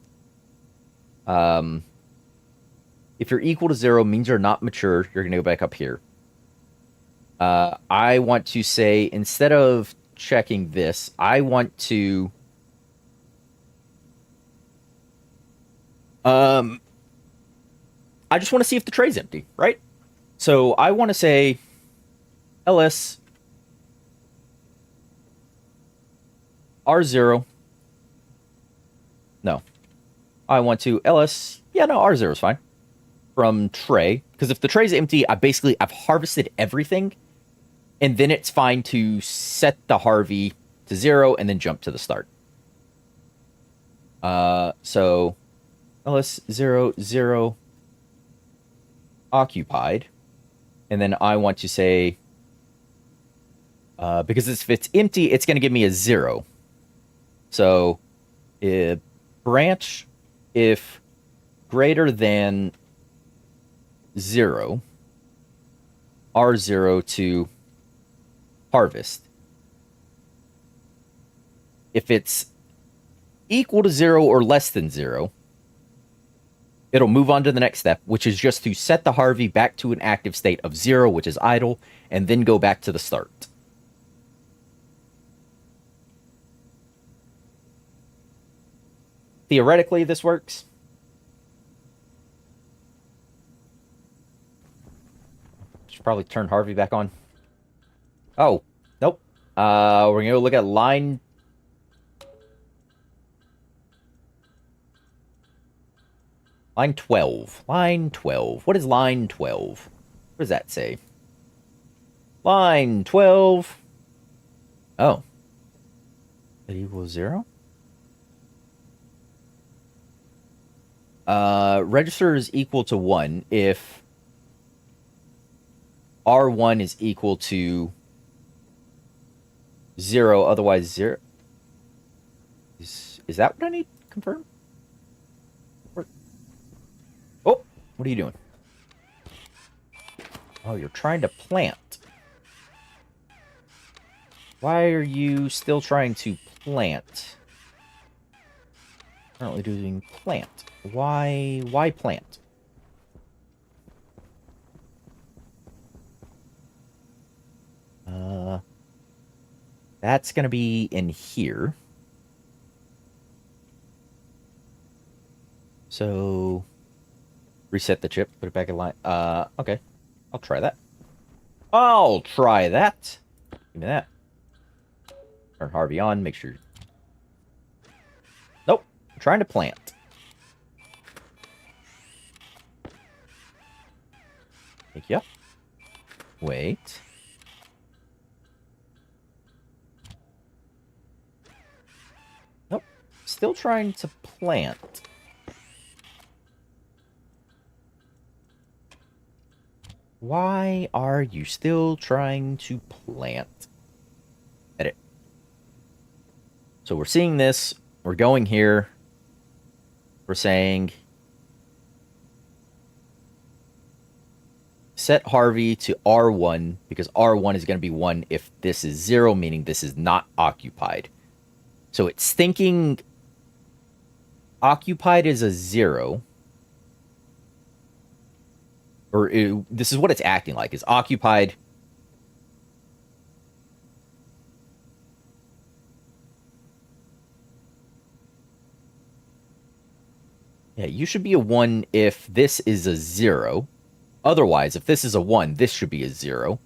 If you're equal to 0, means you're not mature, you're going to go back up here. I want to say, instead of checking this, I want to... I just want to see if the tray's empty, right? So I want to say ls r0. No. I want to ls... Yeah, no, r0 is fine. From tray. Because if the tray's empty, I've harvested everything. And then it's fine to set the Harvey to 0 and then jump to the start. So ls 0 0 occupied. And then I want to say, because if it's empty, it's going to give me a 0. So branch if greater than 0, r0 to harvest. If it's equal to 0 or less than 0, it'll move on to the next step, which is just to set the Harvey back to an active state of 0, which is idle, and then go back to the start. Theoretically, this works. Should probably turn Harvey back on. Oh, nope. We're going to go look at line... Line 12. Line 12. What is line 12? What does that say? Line 12. Oh. It equals 0? Register is equal to 1 if R1 is equal to 0, otherwise 0. Is that what I need to confirm? Oh, what are you doing? Oh, you're trying to plant. Why are you still trying to plant? Currently doing plant. Why plant? That's gonna be in here. So reset the chip, put it back in line. Okay. I'll try that. I'll try that. Give me that. Turn Harvey on, make sure. Nope. I'm trying to plant. Thank you. Wait. Nope. Still trying to plant. Why are you still trying to plant? Edit. So we're seeing this. We're going here. We're saying set Harvey to R1 because R1 is going to be 1 if this is 0, meaning this is not occupied. So it's thinking occupied is a 0. Or this is what it's acting like, is occupied. you should be a 1 if this is a 0. Otherwise, if this is a 1, this should be a 0.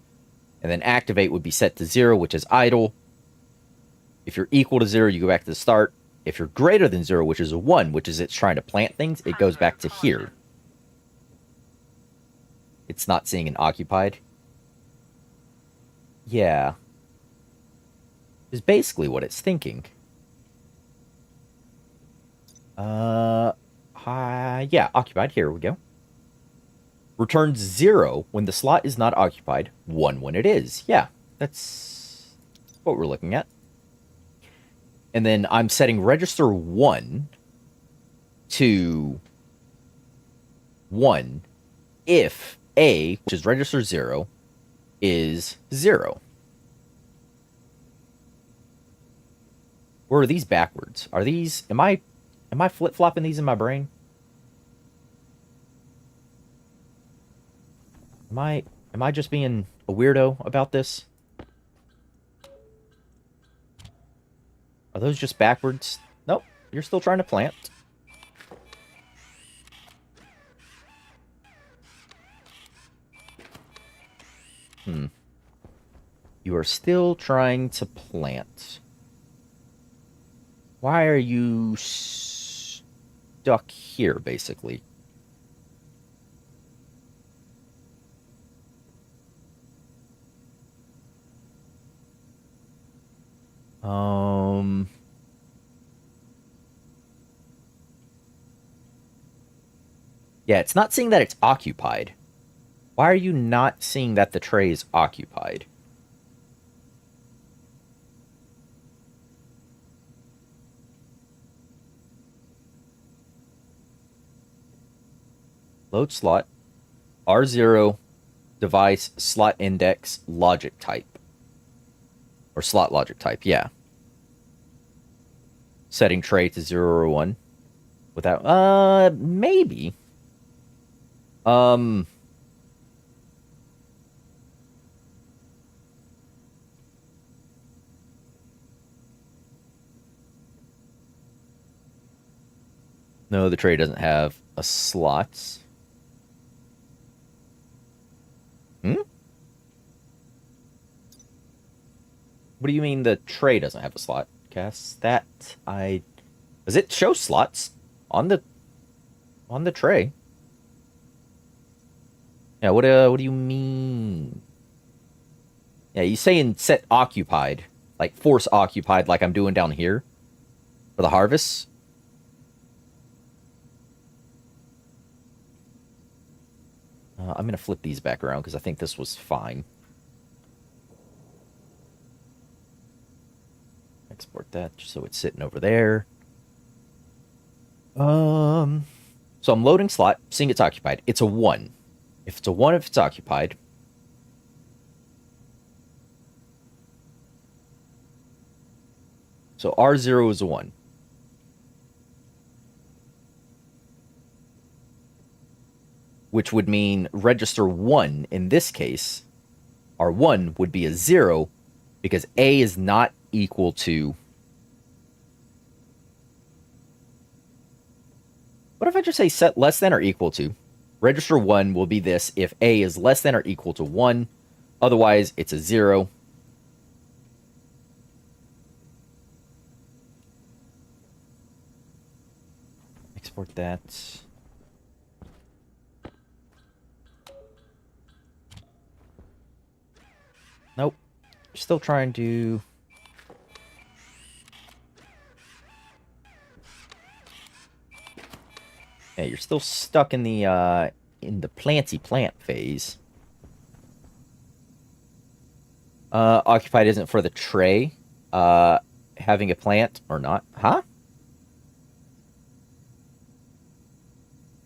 And then activate would be set to 0, which is idle. If you're equal to 0, you go back to the start. If you're greater than 0, which is a 1, which is it's trying to plant things, it goes back to here. It's not seeing an occupied. Yeah. Is basically what it's thinking. Yeah, occupied. Here we go. Returns 0 when the slot is not occupied, 1 when it is. Yeah, that's what we're looking at. And then I'm setting register 1 to 1 if A, which is register 0, is 0. Or are these backwards? Are these... Am I flip-flopping these in my brain? Am I just being a weirdo about this? Are those just backwards? Nope. You're still trying to plant. You are still trying to plant. Why are you stuck here, basically? Yeah, it's not seeing that it's occupied. Why are you not seeing that the tray is occupied? Load slot, R0, device, slot index, logic type. Or slot logic type, yeah. Setting tray to 0 or 1. Without, maybe. No, the tray doesn't have a slot. What do you mean the tray doesn't have a slot? Cass, that does it show slots on the tray? Yeah, what do you mean? Yeah, you saying set occupied, like force occupied, like I'm doing down here for the harvest. I'm gonna flip these back around because I think this was fine. Export that just so it's sitting over there. So I'm loading slot, seeing it's occupied. It's a 1. If it's a 1, if it's occupied. So R0 is a 1. Which would mean register 1 in this case. R1 would be a 0 because A is not equal to... What if I just say set less than or equal to? Register 1 will be this if A is less than or equal to 1. Otherwise, it's a 0. Export that. Nope. Still trying to... Yeah, you're still stuck in the planty plant phase. Occupied isn't for the tray. Having a plant or not. Huh?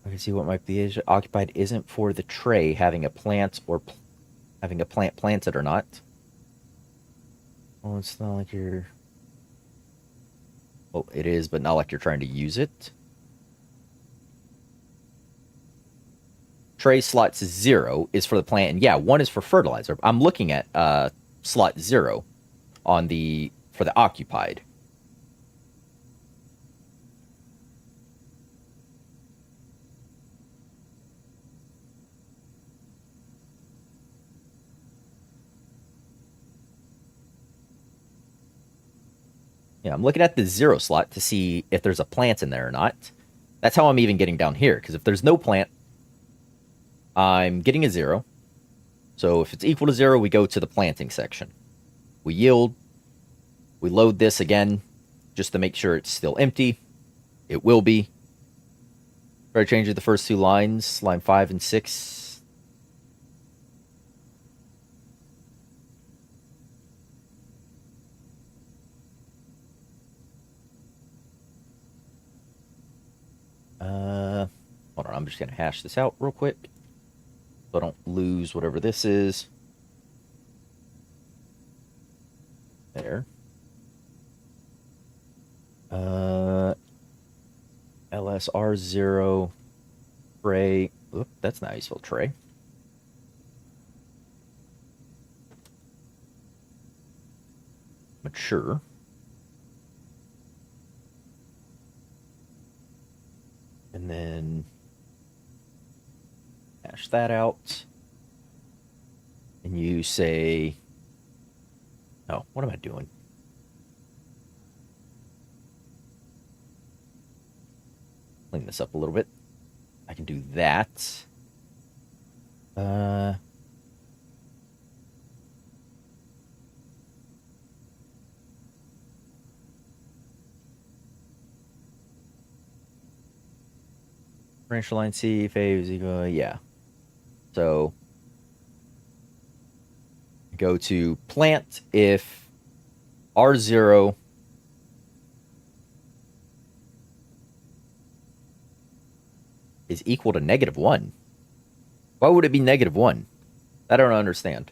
I can see what might be. Occupied isn't for the tray having a plant or having a plant planted or not. Oh, it's not like you're... Oh, it is, but not like you're trying to use it. Tray slot 0 is for the plant, and yeah, 1 is for fertilizer. I'm looking at slot 0 on for the occupied. Yeah, I'm looking at the 0 slot to see if there's a plant in there or not. That's how I'm even getting down here, because if there's no plant, I'm getting a 0. So if it's equal to 0, we go to the planting section. We yield. We load this again, just to make sure it's still empty. It will be. Try changing the first two lines, line 5 and 6. Hold on, I'm just going to hash this out real quick so I don't lose whatever this is. There. LSR0 tray. Oop, that's not how you spell tray. Mature. And then hash that out. And you say, oh, what am I doing? Clean this up a little bit. I can do that. Branch line C, phase equal, yeah. So go to plant if R0 is equal to -1. Why would it be -1? I don't understand.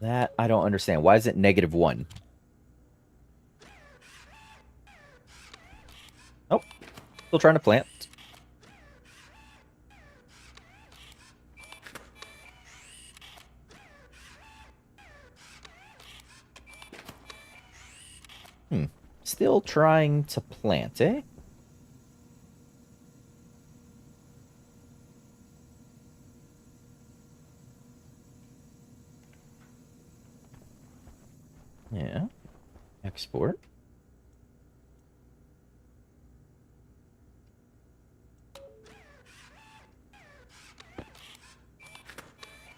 That I don't understand. Why is it -1? Oh, still trying to plant. Still trying to plant, eh? Yeah. Export.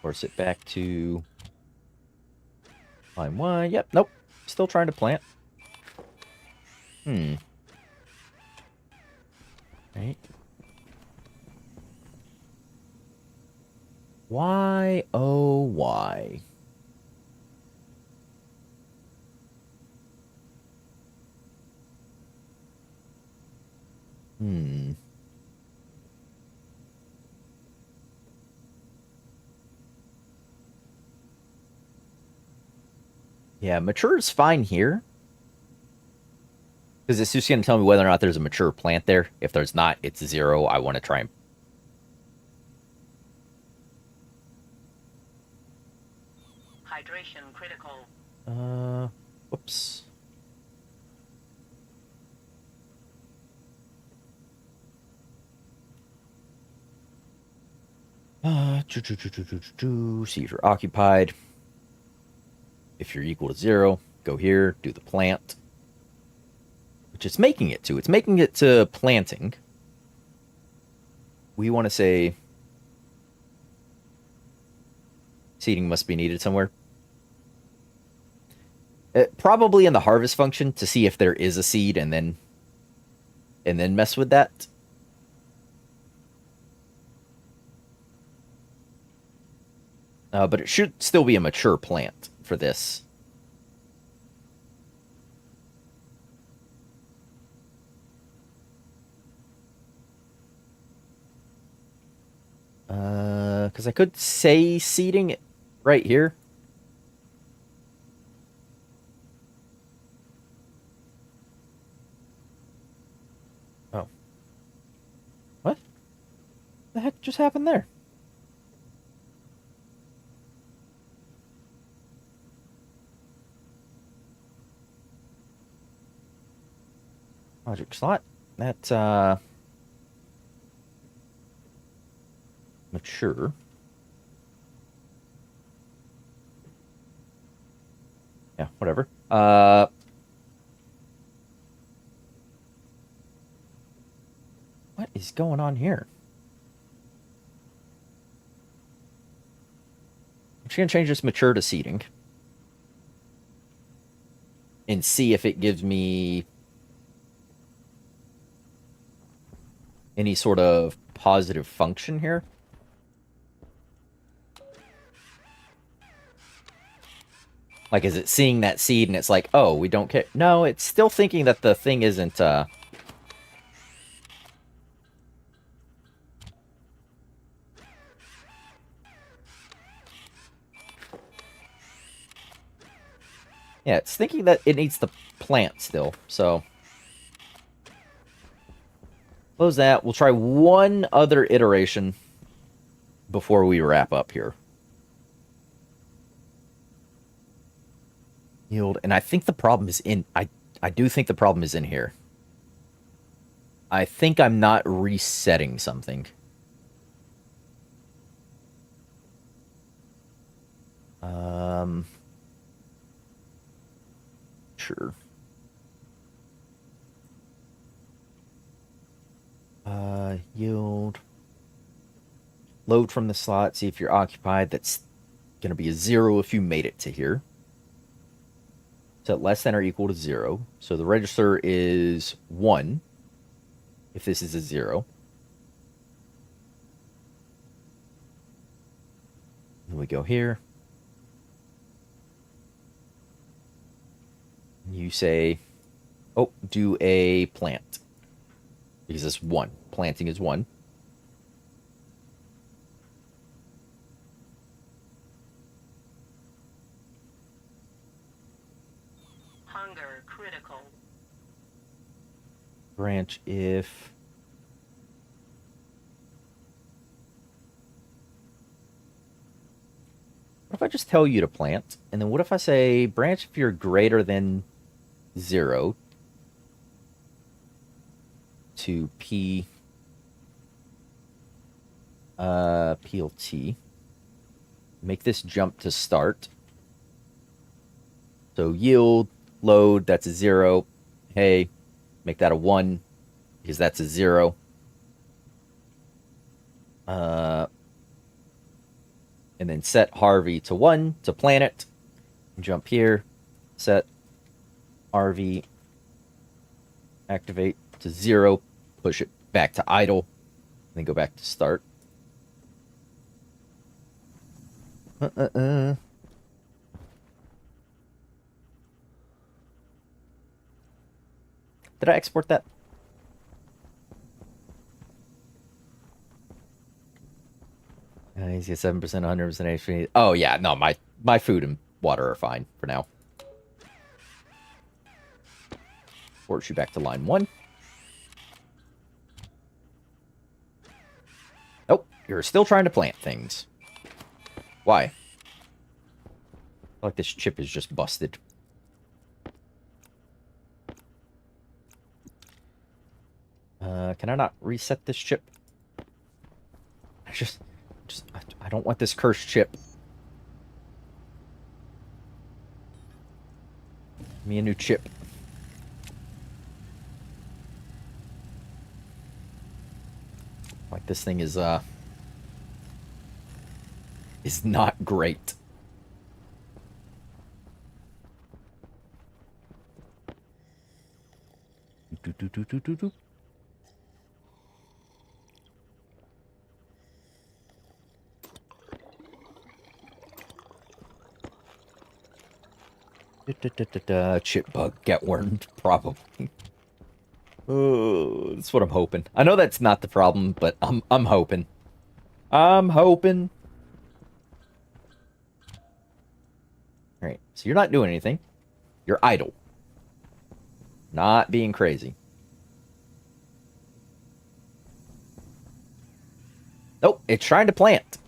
Force it back to line 1. Yep, nope. Still trying to plant. Right. Why, oh, why? Yeah, mature is fine here. Because it's just going to tell me whether or not there's a mature plant there. If there's not, it's 0. I want to try and... Hydration critical. Whoops. See if you're occupied. If you're equal to 0, go here, do the plant. Which it's making it to. It's making it to planting. We want to say seeding must be needed somewhere. Probably in the harvest function to see if there is a seed and then mess with that. But it should still be a mature plant for this. Because I could say seeding right here. Oh. What? The heck just happened there? Logic slot. That, mature. Yeah, whatever. What is going on here? I'm just going to change this mature to seeding. And see if it gives me any sort of positive function here. Like, is it seeing that seed and it's like, oh, we don't care? No, it's still thinking that the thing isn't, yeah, it's thinking that it needs the plant still, so... Close that. We'll try one other iteration before we wrap up here. Yield, and I think the problem is in... I do think the problem is in here. I think I'm not resetting something. Sure. Yield. Load from the slot, see if you're occupied. That's going to be a 0 if you made it to here. Set less than or equal to 0. So the register is 1 if this is a 0. Then we go here. You say, oh, do a plant. Because it's 1. Planting is 1. Hunger critical. Branch if... What if I just tell you to plant? And then what if I say branch if you're greater than 0 to P PLT. Make this jump to start. So yield, load, that's a 0. Hey, make that a 1 because that's a 0. And then set Harvey to 1 to planet. Jump here. Set Harvey. Activate to 0. Push it back to idle. Then go back to start. Did I export that? He's got 7%, 100% HP. Oh, yeah. No, my food and water are fine for now. Force you back to line 1. Nope. You're still trying to plant things. Why? I feel like this chip is just busted. Can I not reset this chip? I don't want this cursed chip. Give me a new chip. Like this thing is not great. Do. Chip bug get wormed, probably. Oh, that's what I'm hoping. I know that's not the problem, but I'm hoping. I'm hoping. All right, so you're not doing anything. You're idle. Not being crazy. Nope, it's trying to plant.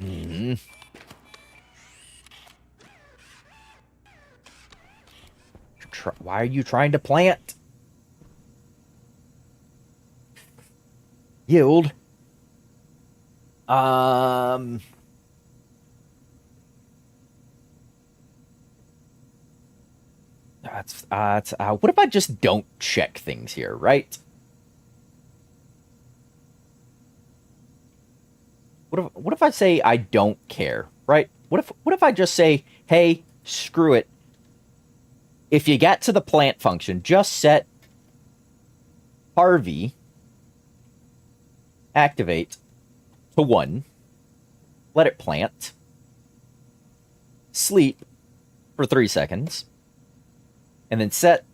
Mm-hmm. Why are you trying to plant? yield. Um, what if I just don't check things here, right? What if I say I don't care, right? What if I just say, hey, screw it. If you get to the plant function, just set Harvey activate to 1, let it plant, sleep for 3 seconds, and then set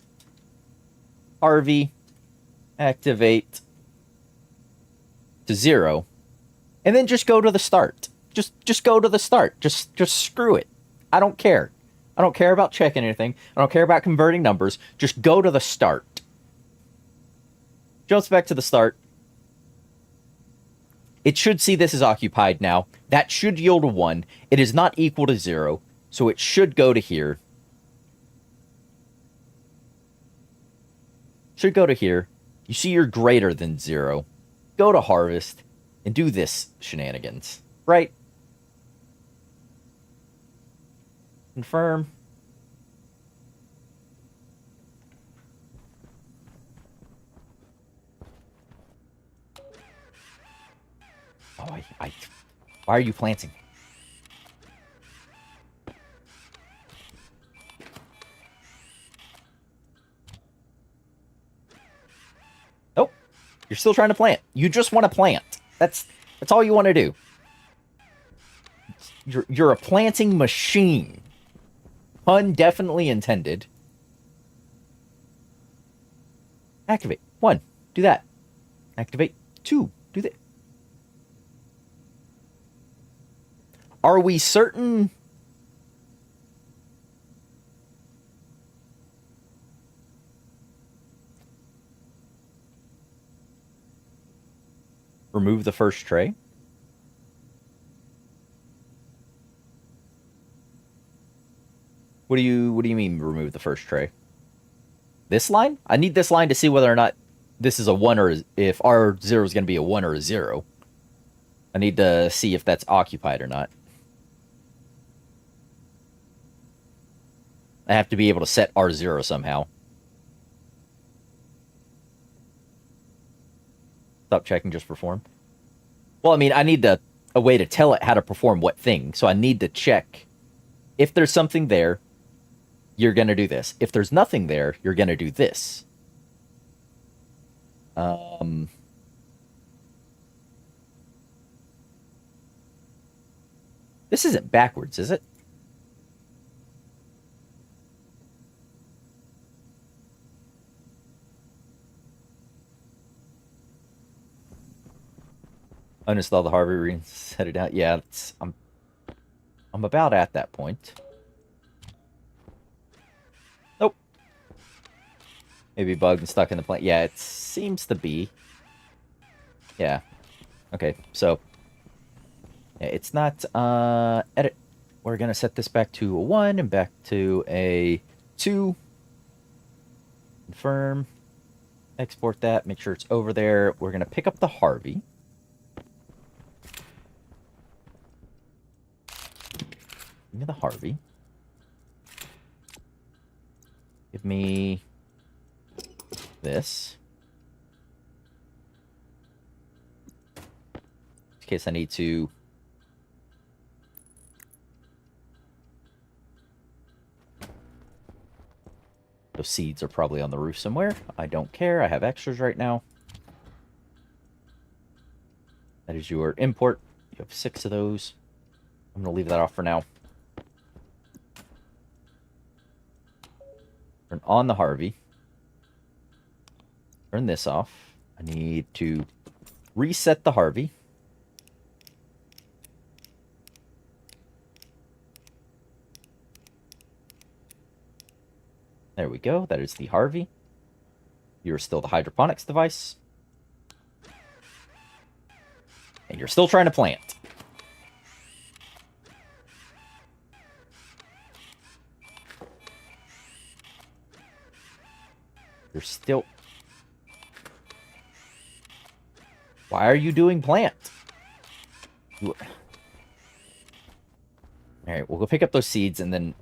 Harvey activate to 0, and then just go to the start. Just go to the start. Just screw it. I don't care. I don't care about checking anything. I don't care about converting numbers. Just go to the start. Jumps back to the start. It should see this is occupied now. That should yield a 1. It is not equal to 0, so it should go to here. Should go to here. You see you're greater than 0. Go to harvest and do this shenanigans. Right? Confirm. Oh, why are you planting? Nope. You're still trying to plant. You just want to plant. That's all you want to do. You're a planting machine. Pun definitely intended. Activate. 1. Do that. Activate. 2. Do that. Are we certain? Remove the first tray? What do you mean remove the first tray? This line? I need this line to see whether or not this is a 1 or if R0 is going to be a 1 or a 0. I need to see if that's occupied or not. I have to be able to set R0 somehow. Stop checking, just perform. Well, I mean, I need a way to tell it how to perform what thing. So I need to check. If there's something there, you're going to do this. If there's nothing there, you're going to do this. This isn't backwards, is it? Uninstall the Harvey, reset it out. Yeah, I'm about at that point. Nope. Maybe bugged and stuck in the plant. Yeah, it seems to be. Yeah. Okay, so yeah, it's not edit. We're gonna set this back to a 1 and back to a 2. Confirm. Export that. Make sure it's over there. We're gonna pick up the Harvey. Give me the Harvey. Give me this. In case I need to. Those seeds are probably on the roof somewhere. I don't care. I have extras right now. That is your import. You have 6 of those. I'm going to leave that off for now. Turn on the Harvey. Turn this off. I need to reset the Harvey. There we go. That is the Harvey. You're still the hydroponics device. And you're still trying to plant. You're still... Why are you doing plant? You... Alright, we'll go pick up those seeds, and then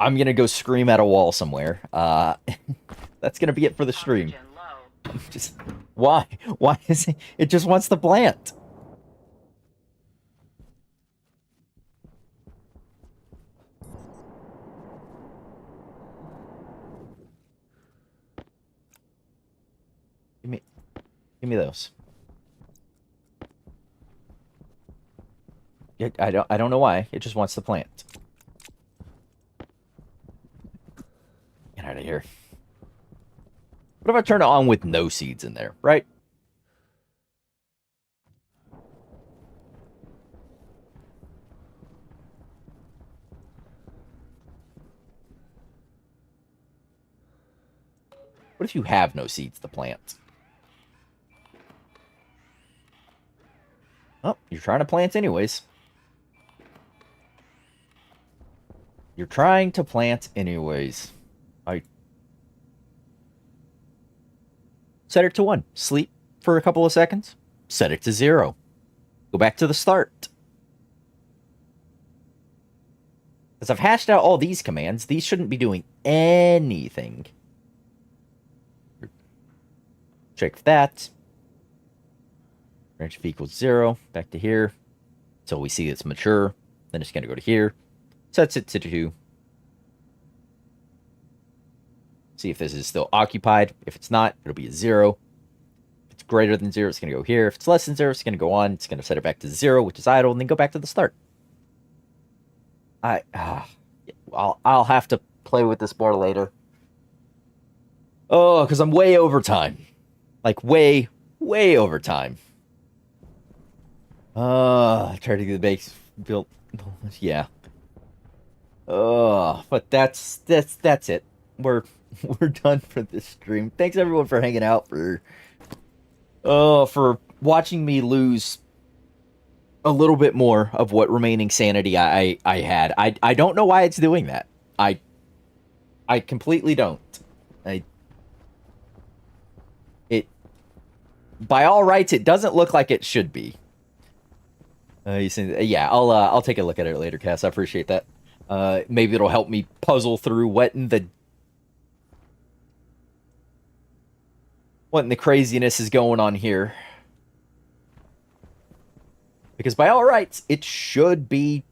I'm gonna go scream at a wall somewhere. That's gonna be it for the stream. Oxygen low. Just... Why? Why is it... It just wants the plant. Give me those. I don't know why. It just wants the plant. Get out of here. What if I turn it on with no seeds in there, right? What if you have no seeds to plant? Oh, you're trying to plant anyways. You're trying to plant anyways. I set it to 1. Sleep for a couple of seconds. Set it to 0. Go back to the start. Because I've hashed out all these commands. These shouldn't be doing anything. Check that. Branch f equals 0. Back to here. So we see it's mature. Then it's going to go to here. Sets it to 2. See if this is still occupied. If it's not, it'll be a 0. If it's greater than 0, it's going to go here. If it's less than 0, it's going to go on. It's going to set it back to 0, which is idle, and then go back to the start. I'll have to play with this more later. Oh, because I'm way over time. Like, way over time. Try to get the base built. Yeah. But that's it. We're done for this stream. Thanks everyone for hanging out, for watching me lose a little bit more of what remaining sanity I had. I don't know why it's doing that. I completely don't. By all rights, it doesn't look like it should be. Yeah, I'll take a look at it later, Cass. I appreciate that. Maybe it'll help me puzzle through what in the craziness is going on here. Because by all rights, it should be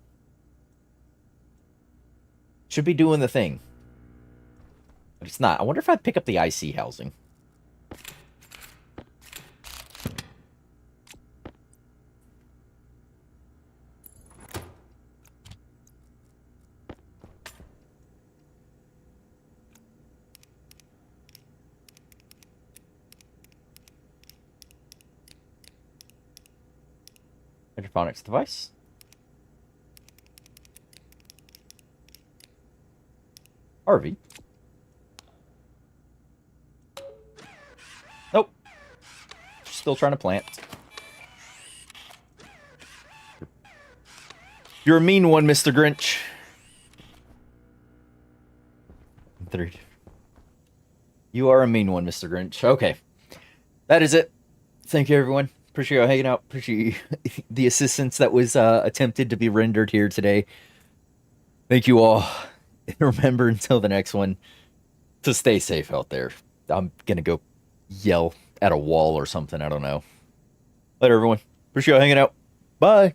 doing the thing. But it's not. I wonder if I pick up the IC housing. Hydroponics device. RV. Nope. Still trying to plant. You're a mean one, Mr. Grinch. 3. You are a mean one, Mr. Grinch. Okay. That is it. Thank you, everyone. Appreciate you hanging out. Appreciate the assistance that was attempted to be rendered here today. Thank you all. And remember, until the next one, to stay safe out there. I'm going to go yell at a wall or something. I don't know. Later, everyone. Appreciate you hanging out. Bye.